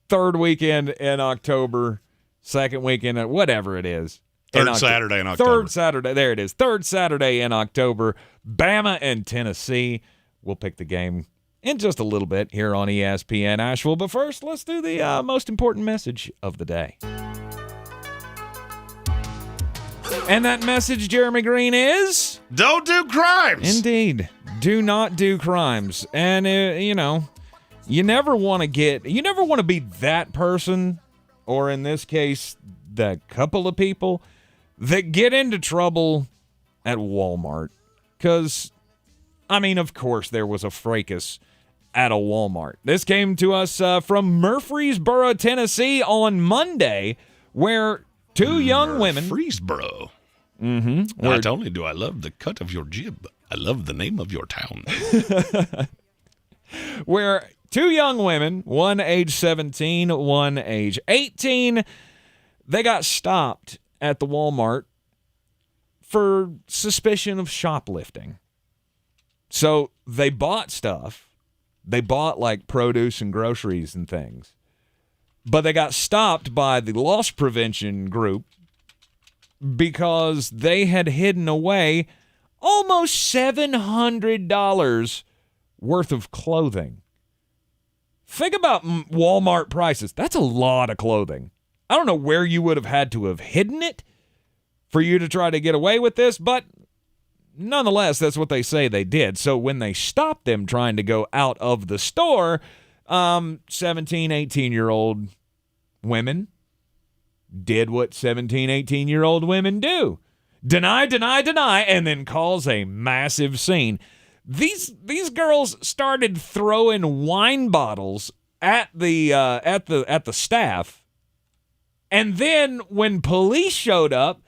Third weekend in October, second weekend, whatever it is. Third Saturday in October. Third Saturday. There it is. Third Saturday in October. Bama and Tennessee. We'll pick the game in just a little bit here on ESPN Asheville. But first, let's do the most important message of the day. And that message, Jeremy Greene, is... Don't do crimes! Indeed. Do not do crimes. And, you never want to be that person, or in this case, the couple of people, that get into trouble at Walmart. Because, I mean, of course, there was a fracas at a Walmart. This came to us from Murfreesboro, Tennessee on Monday, where two young women... Murfreesboro. Mm-hmm. Not only do I love the cut of your jib, I love the name of your town. Where two young women, one age 17, one age 18, they got stopped at the Walmart for suspicion of shoplifting. So they bought stuff. They bought like produce and groceries and things. But they got stopped by the loss prevention group because they had hidden away almost $700 worth of clothing. Think about Walmart prices. That's a lot of clothing. I don't know where you would have had to have hidden it for you to try to get away with this, but nonetheless, that's what they say they did. So when they stopped them trying to go out of the store, 17, 18-year-old women did what 17, 18-year-old women do. Deny, and then cause a massive scene. These girls started throwing wine bottles at the staff, and then when police showed up,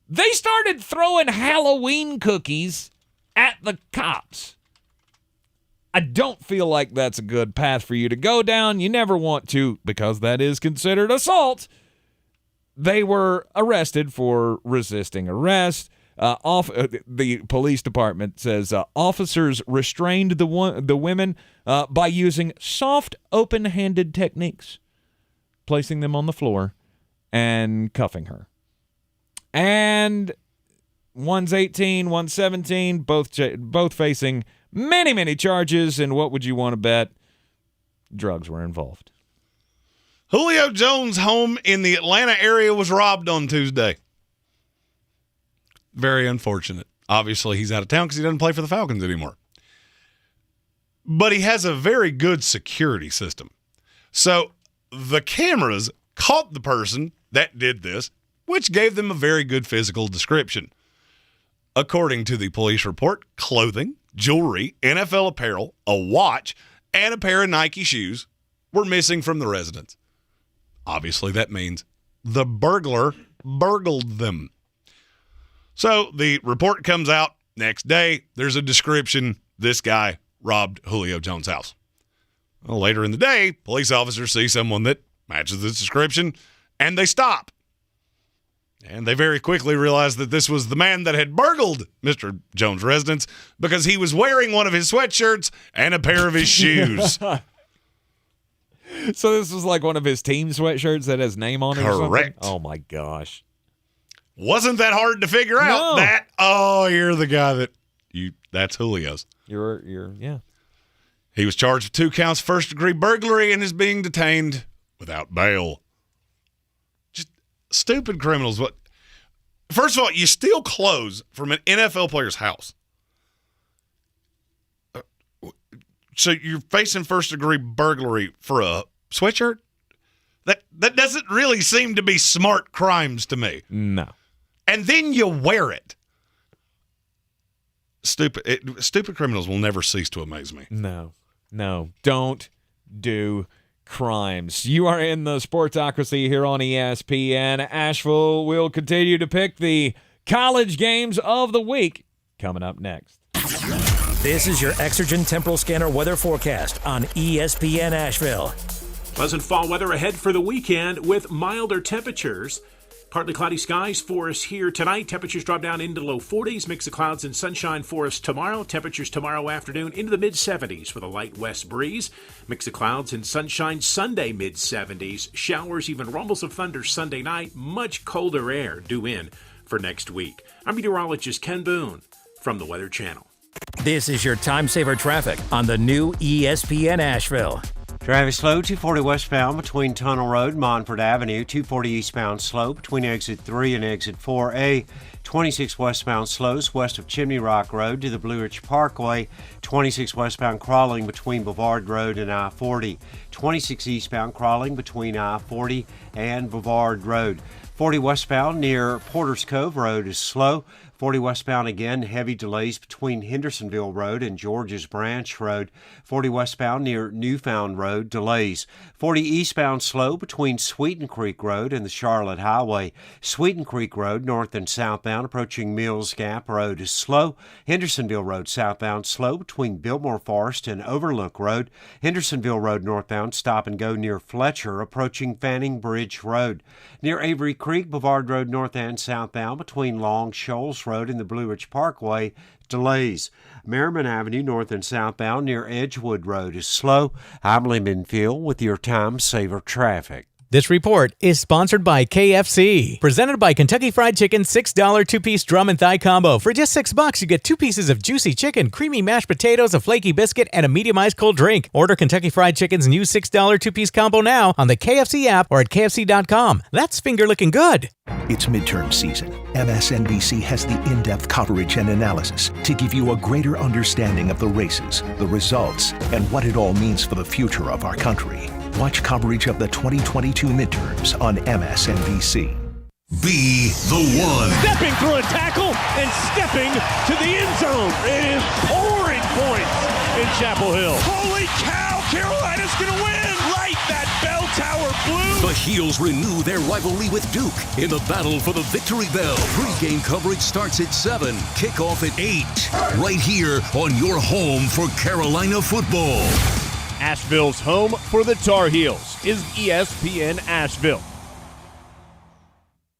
they started throwing Halloween cookies at the cops. I don't feel like that's a good path for you to go down. You never want to, because that is considered assault. They were arrested for resisting arrest. The police department says officers restrained the women by using soft, open-handed techniques, placing them on the floor and cuffing her. And one's 18, one's 17, both facing many, many charges. And what would you want to bet? Drugs were involved. Julio Jones' home in the Atlanta area was robbed on Tuesday. Very unfortunate. Obviously, he's out of town because he doesn't play for the Falcons anymore. But he has a very good security system. So the cameras caught the person that did this, which gave them a very good physical description. According to the police report, clothing, jewelry, NFL apparel, a watch, and a pair of Nike shoes were missing from the residence. Obviously, that means the burglar burgled them. So the report comes out next day. There's a description. This guy robbed Julio Jones' house. Well, later in the day, police officers see someone that matches this description, and they stop. And they very quickly realize that this was the man that had burgled Mr. Jones' residence because he was wearing one of his sweatshirts and a pair of his shoes. So this was like one of his team sweatshirts that has name on it or something? Correct. Oh, my gosh. Wasn't that hard to figure out. You're the guy that's Julio's. Yeah. He was charged with 2 counts of first-degree burglary and is being detained without bail. Just stupid criminals. First of all, you steal clothes from an NFL player's house. So you're facing first-degree burglary for a sweatshirt? That doesn't really seem to be smart crimes to me. No. And then you wear it. Stupid criminals will never cease to amaze me. No. Don't do crimes. You are in the Sportsocracy here on ESPN. Asheville will continue to pick the college games of the week coming up next. This is your Exergen Temporal Scanner weather forecast on ESPN Asheville. Pleasant fall weather ahead for the weekend with milder temperatures. Partly cloudy skies for us here tonight. Temperatures drop down into low 40s. Mix of clouds and sunshine for us tomorrow. Temperatures tomorrow afternoon into the mid-70s with a light west breeze. Mix of clouds and sunshine Sunday mid-70s. Showers, even rumbles of thunder Sunday night. Much colder air due in for next week. I'm meteorologist Ken Boone from the Weather Channel. This is your time saver traffic on the new ESPN Asheville. Traffic slow, 240 westbound between Tunnel Road and Montford Avenue, 240 eastbound slow between exit 3 and exit 4A, 26 westbound slows west of Chimney Rock Road to the Blue Ridge Parkway, 26 westbound crawling between Brevard Road and I-40, 26 eastbound crawling between I-40 and Brevard Road. 40 westbound near Porter's Cove Road is slow. 40 westbound again, heavy delays between Hendersonville Road and George's Branch Road. 40 westbound near Newfound Road, delays. 40 eastbound slow between Sweeten Creek Road and the Charlotte Highway. Sweeten Creek Road, north and southbound, approaching Mills Gap Road is slow. Hendersonville Road, southbound, slow between Biltmore Forest and Overlook Road. Hendersonville Road, northbound, stop and go near Fletcher, approaching Fanning Bridge Road. Near Avery Creek, Boulevard Road, north and southbound, between Long Shoals Road and the Blue Ridge Parkway, delays. Merriman Avenue, north and southbound, near Edgewood Road is slow. I'm Lee Minfield with your Time Saver traffic. This report is sponsored by KFC. Presented by Kentucky Fried Chicken's $6 two-piece drum and thigh combo. For just $6, you get 2 pieces of juicy chicken, creamy mashed potatoes, a flaky biscuit, and a medium-iced cold drink. Order Kentucky Fried Chicken's new $6 two-piece combo now on the KFC app or at KFC.com. That's finger-licking good. It's midterm season. MSNBC has the in-depth coverage and analysis to give you a greater understanding of the races, the results, and what it all means for the future of our country. Watch coverage of the 2022 midterms on MSNBC. Be the one. Stepping through a tackle and stepping to the end zone. It is pouring points in Chapel Hill. Holy cow, Carolina's going to win. Light that bell tower blue. The Heels renew their rivalry with Duke in the battle for the Victory Bell. Pre-game coverage starts at 7, kickoff at 8. Right here on your home for Carolina football. Asheville's home for the Tar Heels is ESPN Asheville.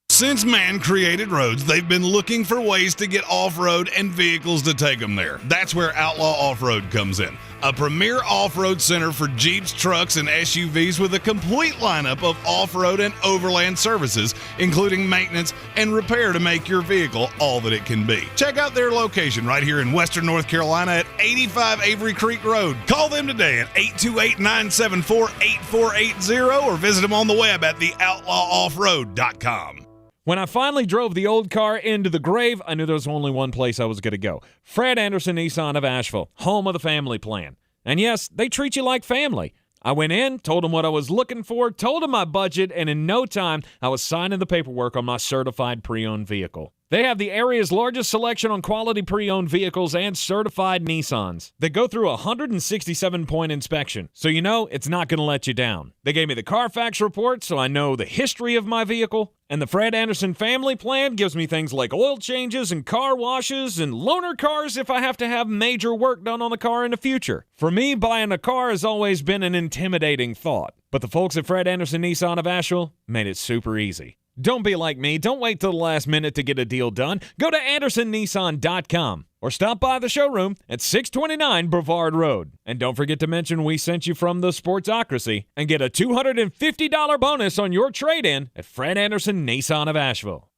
Since man created roads, they've been looking for ways to get off-road and vehicles to take them there. That's where Outlaw Off-Road comes in. A premier off-road center for Jeeps, trucks, and SUVs with a complete lineup of off-road and overland services, including maintenance and repair to make your vehicle all that it can be. Check out their location right here in Western North Carolina at 85 Avery Creek Road. Call them today at 828-974-8480 or visit them on the web at theoutlawoffroad.com. When I finally drove the old car into the grave, I knew there was only one place I was going to go. Fred Anderson Nissan of Asheville, home of the family plan. And yes, they treat you like family. I went in, told them what I was looking for, told them my budget, and in no time, I was signing the paperwork on my certified pre-owned vehicle. They have the area's largest selection on quality pre-owned vehicles and certified Nissans. They go through a 167-point inspection, so you know it's not going to let you down. They gave me the Carfax report, so I know the history of my vehicle. And the Fred Anderson family plan gives me things like oil changes and car washes and loaner cars if I have to have major work done on the car in the future. For me, buying a car has always been an intimidating thought. But the folks at Fred Anderson Nissan of Asheville made it super easy. Don't be like me. Don't wait till the last minute to get a deal done. Go to AndersonNissan.com or stop by the showroom at 629 Brevard Road. And don't forget to mention we sent you from the Sportsocracy and get a $250 bonus on your trade-in at Fred Anderson Nissan of Asheville.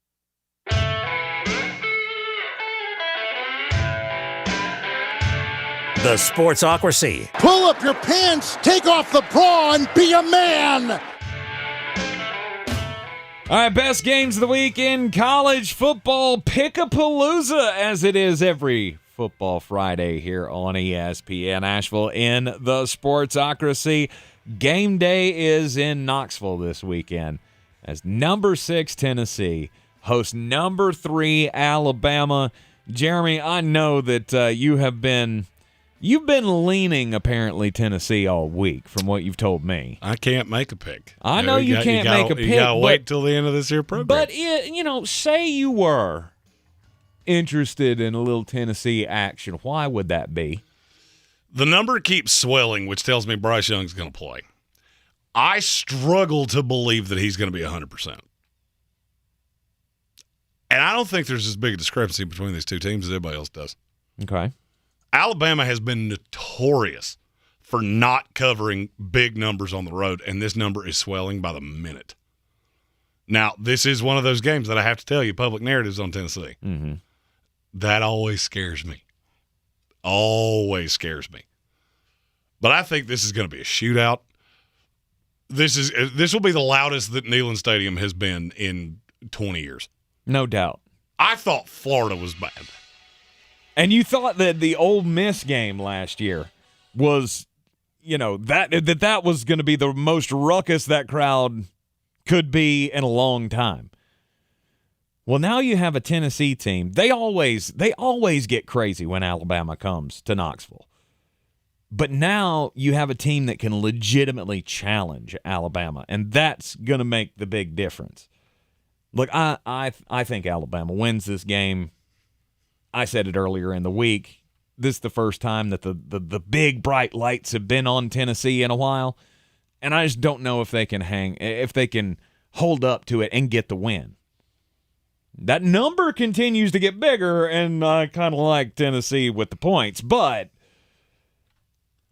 The Sportsocracy. Pull up your pants, take off the bra, and be a man! All right, best games of the week in college football. Pick-a-palooza, as it is every football Friday here on ESPN Asheville in the Sportsocracy. Game day is in Knoxville this weekend as number 6 Tennessee hosts number 3 Alabama. Jeremy, I know that you've been leaning, apparently, Tennessee all week from what you've told me. I can't make a pick. I know you can't make a pick. You got to wait till the end of this year program. But, say you were interested in a little Tennessee action. Why would that be? The number keeps swelling, which tells me Bryce Young's going to play. I struggle to believe that he's going to be 100%. And I don't think there's as big a discrepancy between these two teams as everybody else does. Okay. Alabama has been notorious for not covering big numbers on the road, and this number is swelling by the minute. Now, this is one of those games that I have to tell you, public narratives on Tennessee. Mm-hmm. That always scares me. Always scares me. But I think this is going to be a shootout. This will be the loudest that Neyland Stadium has been in 20 years. No doubt. I thought Florida was bad. And you thought that the Ole Miss game last year was, that was going to be the most ruckus that crowd could be in a long time. Well, now you have a Tennessee team. They always get crazy when Alabama comes to Knoxville. But now you have a team that can legitimately challenge Alabama, and that's going to make the big difference. Look, I think Alabama wins this game. I said it earlier in the week. This is the first time that the big bright lights have been on Tennessee in a while, and I just don't know if they can hold up to it and get the win. That number continues to get bigger, and I kind of like Tennessee with the points, but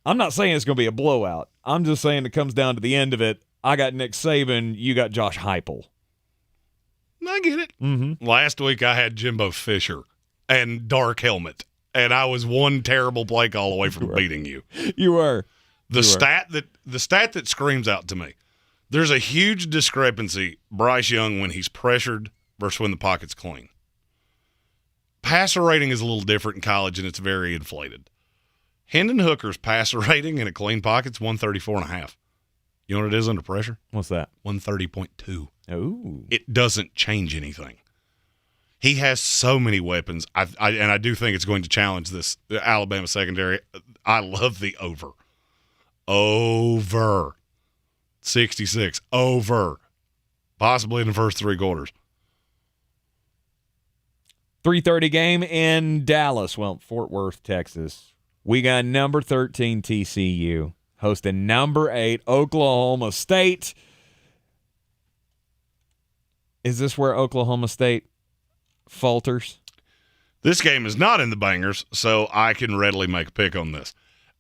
I'm not saying it's going to be a blowout. I'm just saying it comes down to the end of it. I got Nick Saban. You got Josh Heupel. I get it. Mm-hmm. Last week I had Jimbo Fisher and Dark Helmet, and I was one terrible play call away from beating you. You were. The stat that screams out to me, there's a huge discrepancy, Bryce Young, when he's pressured versus when the pocket's clean. Passer rating is a little different in college, and it's very inflated. Hendon Hooker's passer rating in a clean pocket's 134.5. You know what it is under pressure? What's that? 130.2. Oh. It doesn't change anything. He has so many weapons, and I do think it's going to challenge this Alabama secondary. I love the over. Over. 66. Over. Possibly in the first three quarters. 3:30 game in Dallas. Well, Fort Worth, Texas. We got number 13 TCU hosting number 8 Oklahoma State. Is this where Oklahoma State falters? This game is not in the bangers, so I can readily make a pick on this.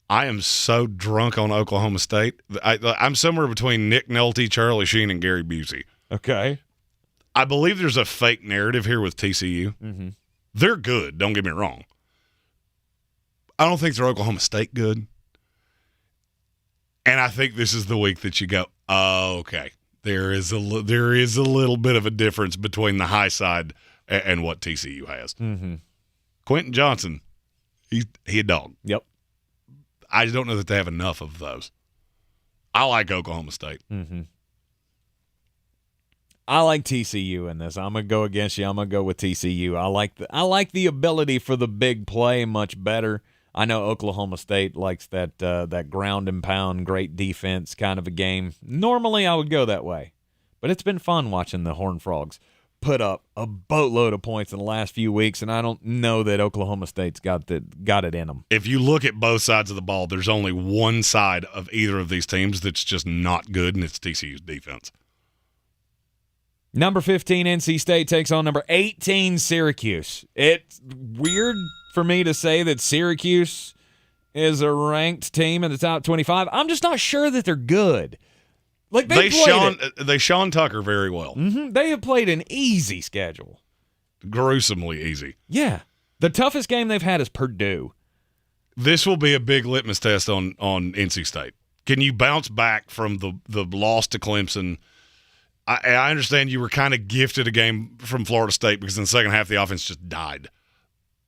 I am so drunk on Oklahoma State. I'm somewhere between Nick Nolte, Charlie Sheen, and Gary Busey. Okay. I believe there's a fake narrative here with TCU. Mm-hmm. They're good, don't get me wrong. I don't think they're Oklahoma State good. And I think this is the week that you go, oh, okay. There is a little bit of a difference between the high side and what TCU has. Mm-hmm. Quentin Johnson, he a dog. Yep. I just don't know that they have enough of those. I like Oklahoma State. Mm-hmm. I like TCU in this. I'm gonna go against you. I'm gonna go with TCU. I like the ability for the big play much better. I know Oklahoma State likes that ground and pound, great defense kind of a game. Normally I would go that way, but it's been fun watching the Horned Frogs put up a boatload of points in the last few weeks, and I don't know that Oklahoma State's got it in them. If you look at both sides of the ball, there's only one side of either of these teams that's just not good, and it's TCU's defense. Number 15, NC State takes on number 18, Syracuse. It's weird for me to say that Syracuse is a ranked team in the top 25. I'm just not sure that they're good. Like they Sean Tucker very well. Mm-hmm. They have played an easy schedule. Gruesomely easy. Yeah. The toughest game they've had is Purdue. This will be a big litmus test on NC State. Can you bounce back from the loss to Clemson? I understand you were kind of gifted a game from Florida State because in the second half the offense just died.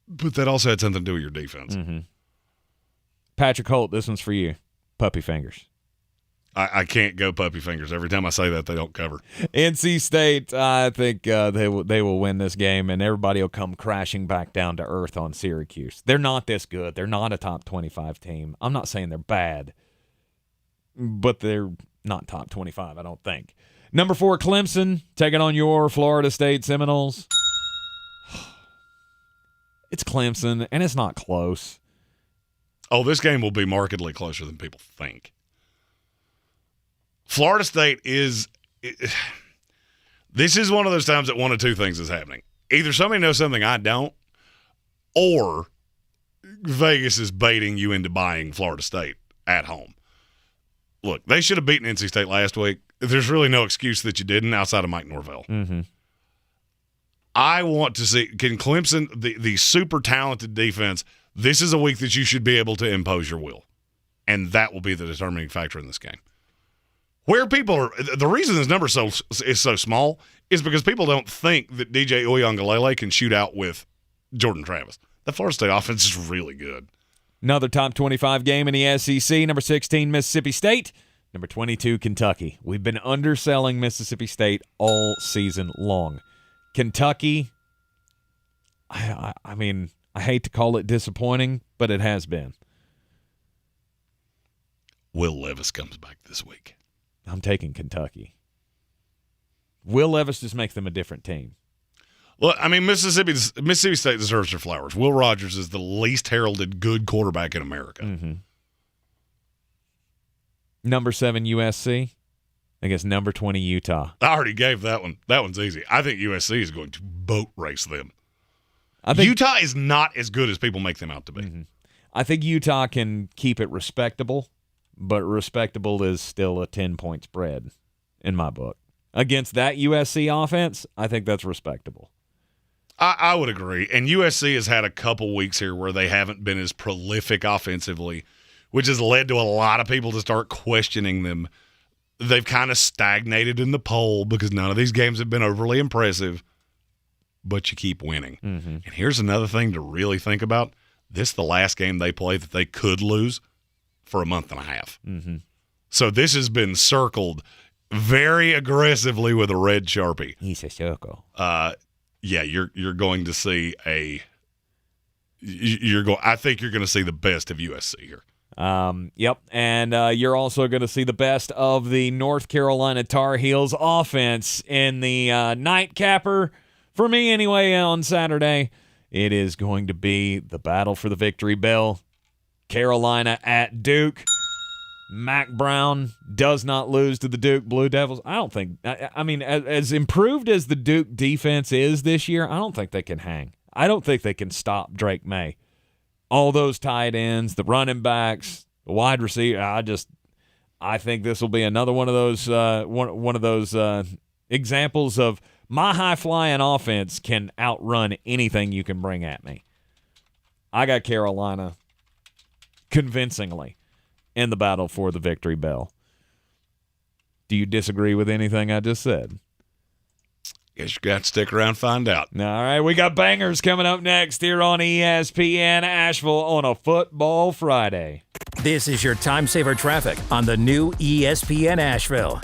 But that also had something to do with your defense. Mm-hmm. Patrick Holt, this one's for you. Puppy fingers. I can't go puppy fingers. Every time I say that, they don't cover. NC State, I think they will win this game, and everybody will come crashing back down to earth on Syracuse. They're not this good. They're not a top 25 team. I'm not saying they're bad, but they're not top 25, I don't think. Number 4, Clemson, taking on your Florida State Seminoles. It's Clemson, and it's not close. Oh, this game will be markedly closer than people think. Florida State is – this is one of those times that one of two things is happening. Either somebody knows something I don't, or Vegas is baiting you into buying Florida State at home. Look, they should have beaten NC State last week. There's really no excuse that you didn't outside of Mike Norvell. Mm-hmm. I want to see – can Clemson, the super talented defense, this is a week that you should be able to impose your will, and that will be the determining factor in this game. Where people are – the reason this number is so small is because people don't think that DJ Uiagalelei can shoot out with Jordan Travis. The Florida State offense is really good. Another top 25 game in the SEC. Number 16, Mississippi State. Number 22, Kentucky. We've been underselling Mississippi State all season long. Kentucky, I mean, I hate to call it disappointing, but it has been. Will Levis comes back this week. I'm taking Kentucky. Will Levis just makes them a different team. Well, I mean, Mississippi State deserves their flowers. Will Rogers is the least heralded good quarterback in America. Mm-hmm. Number 7 USC against number 20 Utah. I already gave that one. That one's easy. I think USC is going to boat race them. I think Utah is not as good as people make them out to be. Mm-hmm. I think Utah can keep it respectable, but respectable is still a 10-point spread in my book. Against that USC offense, I think that's respectable. I would agree. And USC has had a couple weeks here where they haven't been as prolific offensively, which has led to a lot of people to start questioning them. They've kind of stagnated in the poll because none of these games have been overly impressive, but you keep winning. Mm-hmm. And here's another thing to really think about. This is the last game they play that they could lose for a month and a half. Mm-hmm. So this has been circled very aggressively with a red Sharpie. He's a circle. Yeah, you're going to see I think you're going to see the best of USC here. Yep, and you're also going to see the best of the North Carolina Tar Heels offense in the nightcapper. For me, anyway, on Saturday, it is going to be the battle for the victory bell. Carolina at Duke. Mac Brown does not lose to the Duke Blue Devils. I don't think – I mean, as improved as the Duke defense is this year, I don't think they can hang. I don't think they can stop Drake May. All those tight ends, the running backs, the wide receiver, I think this will be another one of those one of those examples of my high-flying offense can outrun anything you can bring at me. I got Carolina convincingly in the battle for the victory bell. Do you disagree with anything I just said? Guess you got to stick around and find out. All right, we got bangers coming up next here on ESPN Asheville on a Football Friday. This is your time saver traffic on the new ESPN Asheville.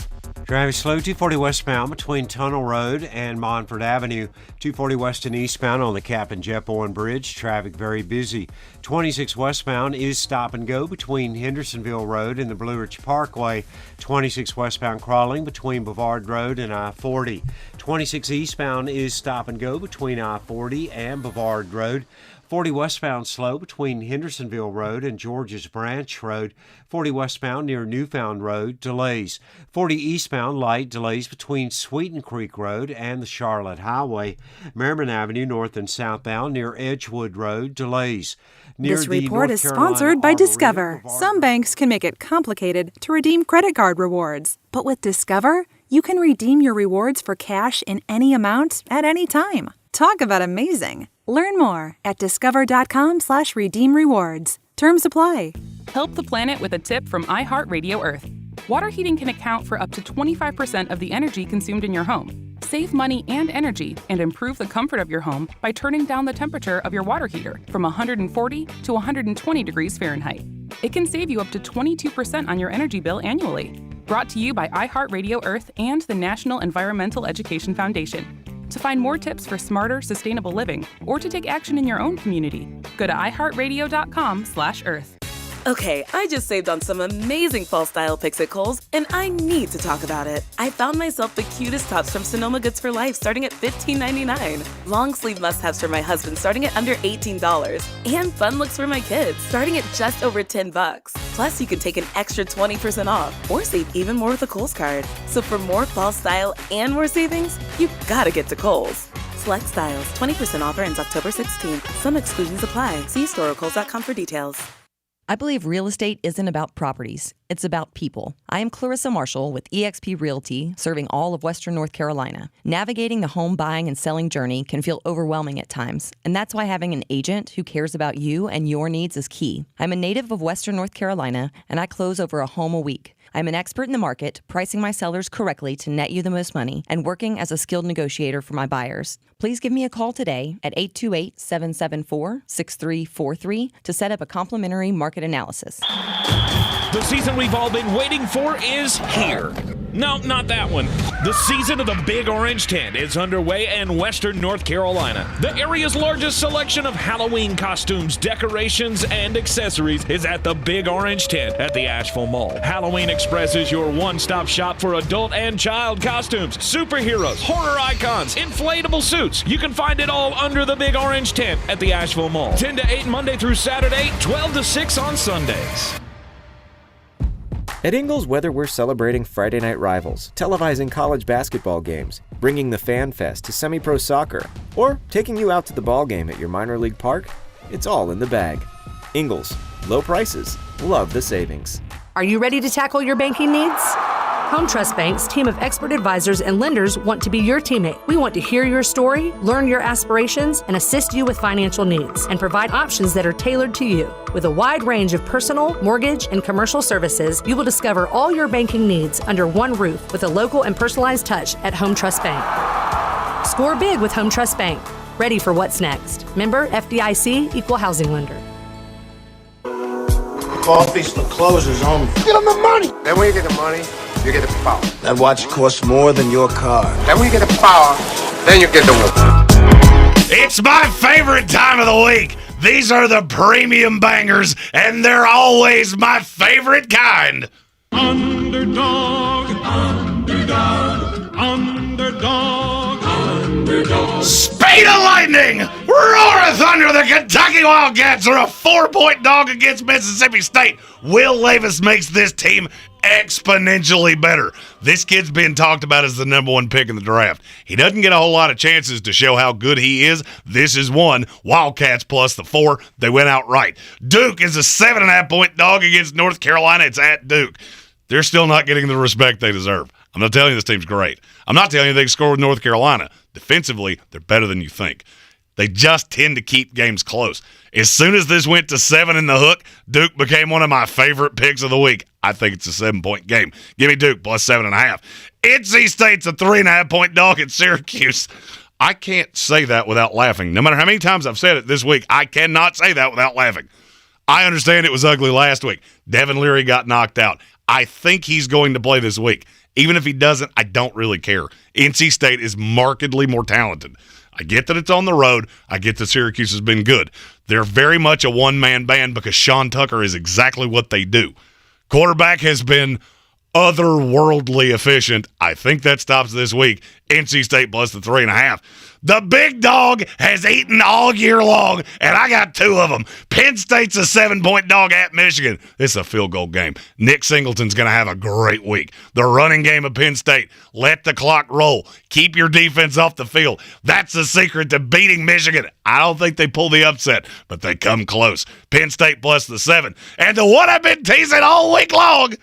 Traffic slow, 240 westbound between Tunnel Road and Montford Avenue. 240 west and eastbound on the Captain Jeff Bowen Bridge. Traffic very busy. 26 westbound is stop and go between Hendersonville Road and the Blue Ridge Parkway. 26 westbound crawling between Bavard Road and I-40. 26 eastbound is stop and go between I-40 and Bavard Road. 40 westbound slow between Hendersonville Road and George's Branch Road. 40 westbound near Newfound Road, delays. 40 eastbound light delays between Sweeten Creek Road and the Charlotte Highway. Merriman Avenue north and southbound near Edgewood Road, delays. This report is sponsored by Discover. Some banks can make it complicated to redeem credit card rewards. But with Discover, you can redeem your rewards for cash in any amount at any time. Talk about amazing. Learn more at discover.com/redeem rewards. Terms apply. Help the planet with a tip from iHeartRadio Earth. Water heating can account for up to 25% of the energy consumed in your home. Save money and energy and improve the comfort of your home by turning down the temperature of your water heater from 140 to 120 degrees Fahrenheit. It can save you up to 22% on your energy bill annually. Brought to you by iHeartRadio Earth and the National Environmental Education Foundation. To find more tips for smarter, sustainable living, or to take action in your own community, go to iHeartRadio.com/Earth. Okay, I just saved on some amazing fall style picks at Kohl's, and I need to talk about it. I found myself the cutest tops from Sonoma Goods for Life starting at $15.99. Long sleeve must-haves for my husband starting at under $18. And fun looks for my kids starting at just over $10. Plus, you can take an extra 20% off or save even more with a Kohl's card. So for more fall style and more savings, you gotta get to Kohl's. Select styles, 20% offer ends October 16th. Some exclusions apply. See store or Kohl's.com for details. I believe real estate isn't about properties. It's about people. I am Clarissa Marshall with eXp Realty, serving all of Western North Carolina. Navigating the home buying and selling journey can feel overwhelming at times, and that's why having an agent who cares about you and your needs is key. I'm a native of Western North Carolina, and I close over a home a week. I'm an expert in the market, pricing my sellers correctly to net you the most money, and working as a skilled negotiator for my buyers. Please give me a call today at 828-774-6343 to set up a complimentary market analysis. The season we've all been waiting for is here. No, not that one. The season of the Big Orange Tent is underway in Western North Carolina. The area's largest selection of Halloween costumes, decorations, and accessories is at the Big Orange Tent at the Asheville Mall. Halloween Express is your one-stop shop for adult and child costumes, superheroes, horror icons, inflatable suits. You can find it all under the Big Orange Tent at the Asheville Mall. 10 to 8 Monday through Saturday, 12 to 6 on Sundays. At Ingles, whether we're celebrating Friday night rivals, televising college basketball games, bringing the Fan Fest to semi-pro soccer, or taking you out to the ball game at your minor league park, it's all in the bag. Ingles, low prices, love the savings. Are you ready to tackle your banking needs? Home Trust Bank's team of expert advisors and lenders want to be your teammate. We want to hear your story, learn your aspirations, and assist you with financial needs, and provide options that are tailored to you. With a wide range of personal, mortgage, and commercial services, you will discover all your banking needs under one roof with a local and personalized touch at Home Trust Bank. Score big with Home Trust Bank. Ready for what's next. Member FDIC, Equal Housing Lender. Coffee store closes on. Get them the money. Then when you get the money, you get the power. That watch costs more than your car. Then when you get the power, then you get the woman. It's my favorite time of the week. These are the premium bangers, and they're always my favorite kind. Underdog, underdog, underdog, underdog. Speed of lightning! Roar of thunder! The Kentucky Wildcats are a 4-point dog against Mississippi State. Will Levis makes this team exponentially better. This kid's been talked about as the number 1 pick in the draft. He doesn't get a whole lot of chances to show how good he is. This is one. Wildcats plus the 4. They went out right. Duke is a 7.5-point dog against North Carolina. It's at Duke. They're still not getting the respect they deserve. I'm not telling you this team's great. I'm not telling you they can score with North Carolina. Defensively, they're better than you think. They just tend to keep games close. As soon as this went to 7 in the hook, Duke became one of my favorite picks of the week. I think it's a 7-point game. Give me Duke plus 7.5. NC State's a 3.5-point dog at Syracuse. I can't say that without laughing. No matter how many times I've said it this week, I cannot say that without laughing. I understand it was ugly last week. Devin Leary got knocked out. I think he's going to play this week. Even if he doesn't, I don't really care. NC State is markedly more talented. I get that it's on the road. I get that Syracuse has been good. They're very much a one-man band because Sean Tucker is exactly what they do. Quarterback has been otherworldly efficient. I think that stops this week. NC State plus the 3.5. The big dog has eaten all year long, and I got 2 of them. Penn State's a 7-point dog at Michigan. It's a field goal game. Nick Singleton's going to have a great week. The running game of Penn State. Let the clock roll. Keep your defense off the field. That's the secret to beating Michigan. I don't think they pull the upset, but they come close. Penn State plus the 7. And the one I've been teasing all week long.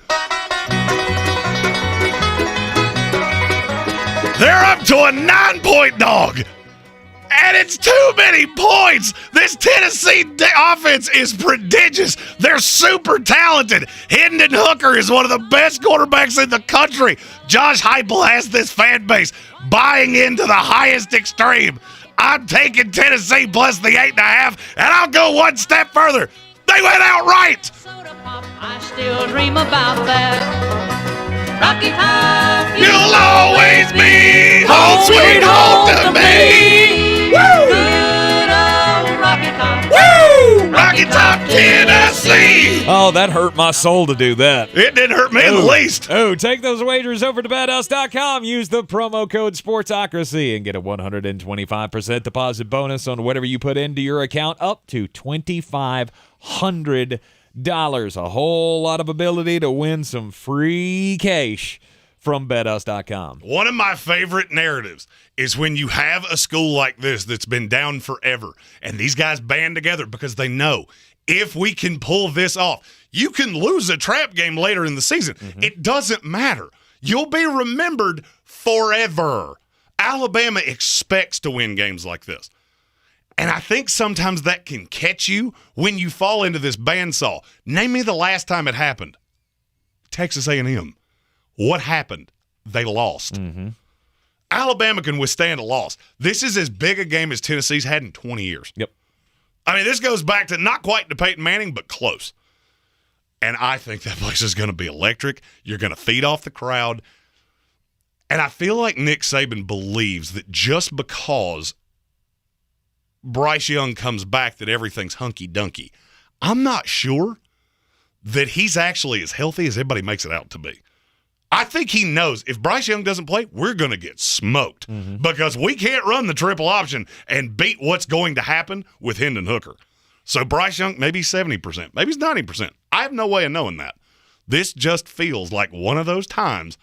They're up to a 9-point dog. And it's too many points. This Tennessee offense is prodigious. They're super talented. Hendon Hooker is one of the best quarterbacks in the country. Josh Heupel has this fan base buying into the highest extreme. I'm taking Tennessee plus the 8.5, and I'll go one step further. They went out right. I still dream about that. Rocky Top, you'll always be home sweet home to me. Woo! Good old Rocky Top. Woo! Rocky Top, Tennessee. Oh, that hurt my soul to do that. It didn't hurt me in the least. Oh, take those wagers over to badhouse.com. Use the promo code Sportsocracy and get a 125% deposit bonus on whatever you put into your account up to $2,500. A whole lot of ability to win some free cash from BetUs.com. One of my favorite narratives is when you have a school like this that's been down forever, and these guys band together because they know if we can pull this off, you can lose a trap game later in the season. Mm-hmm. It doesn't matter. You'll be remembered forever. Alabama expects to win games like this. And I think sometimes that can catch you when you fall into this bandsaw. Name me the last time it happened. Texas A&M. What happened? They lost. Mm-hmm. Alabama can withstand a loss. This is as big a game as Tennessee's had in 20 years. Yep. I mean, this goes back to not quite to Peyton Manning, but close. And I think that place is going to be electric. You're going to feed off the crowd. And I feel like Nick Saban believes that just because Bryce Young comes back that everything's hunky-dunky. I'm not sure that he's actually as healthy as everybody makes it out to be. I think he knows if Bryce Young doesn't play, we're going to get smoked because we can't run the triple option and beat what's going to happen with Hendon Hooker. So Bryce Young, maybe 70%, maybe he's 90%. I have no way of knowing that. This just feels like one of those times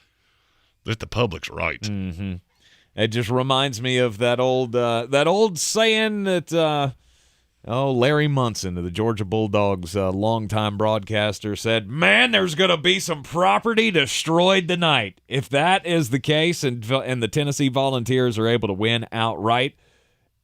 that the public's right. Mm-hmm. It just reminds me of that old saying that Larry Munson of the Georgia Bulldogs, longtime broadcaster, said, "Man, there's going to be some property destroyed tonight." If that is the case, and the Tennessee Volunteers are able to win outright,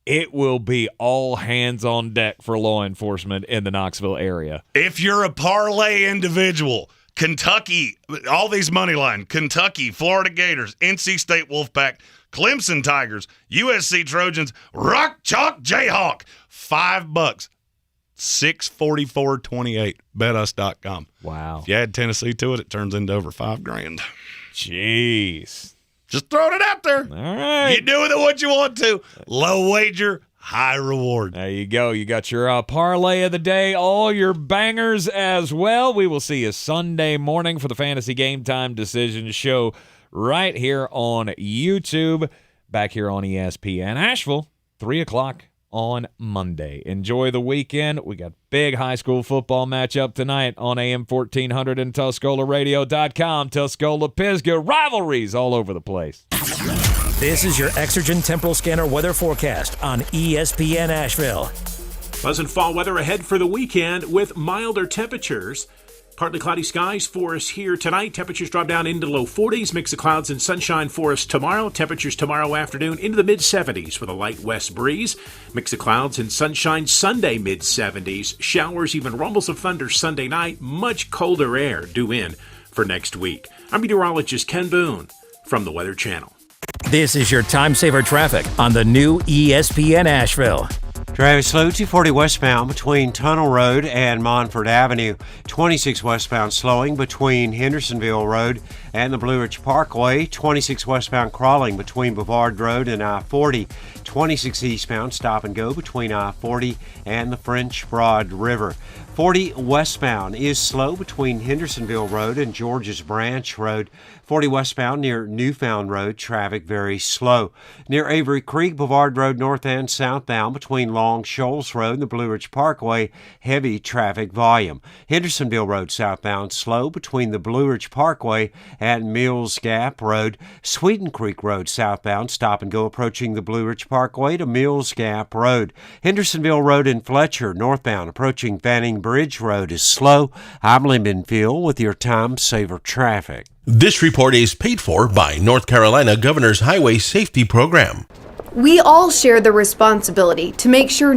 it will be all hands on deck for law enforcement in the Knoxville area. If you're a parlay individual, Kentucky, all these money line, Kentucky, Florida Gators, NC State Wolfpack, Clemson Tigers, USC Trojans, Rock Chalk Jayhawk, $5, 644.28. BetUs.com. Wow. If you add Tennessee to it, it turns into over $5,000. Jeez. Just throwing it out there. All right. You do with it what you want to. Low wager, high reward. There you go. You got your parlay of the day, all your bangers as well. We will see you Sunday morning for the Fantasy Game Time Decision Show right here on YouTube, back here on ESPN Asheville, 3 o'clock on Monday. Enjoy the weekend. We got big high school football matchup tonight on AM 1400 and TuscolaRadio.com. Tuscola-Pisgah, rivalries all over the place. This is your Exergen Temporal Scanner weather forecast on ESPN Asheville. Pleasant fall weather ahead for the weekend with milder temperatures. Partly cloudy skies for us here tonight. Temperatures drop down into low 40s. Mix of clouds and sunshine for us tomorrow. Temperatures tomorrow afternoon into the mid-70s with a light west breeze. Mix of clouds and sunshine Sunday mid-70s. Showers, even rumbles of thunder Sunday night. Much colder air due in for next week. I'm meteorologist Ken Boone from the Weather Channel. This is your time saver traffic on the new ESPN Asheville. Driving slow, 240 westbound between Tunnel Road and Montford Avenue. 26 westbound slowing between Hendersonville Road and the Blue Ridge Parkway. 26 westbound crawling between Bavard Road and I-40. 26 eastbound stop and go between I-40 and the French Broad River. 40 westbound is slow between Hendersonville Road and George's Branch Road. 40 westbound near Newfound Road, traffic very slow. Near Avery Creek, Bavard Road north and southbound between Long Shoals Road and the Blue Ridge Parkway, heavy traffic volume. Hendersonville Road southbound slow between the Blue Ridge Parkway and Mills Gap Road. Sweden Creek Road southbound stop and go approaching the Blue Ridge Parkway to Mills Gap Road. Hendersonville Road in Fletcher northbound approaching Fanning Bridge Road is slow. I'm Lyndon Field with your time saver traffic. This report is paid for by North Carolina Governor's Highway Safety Program. We all share the responsibility to make sure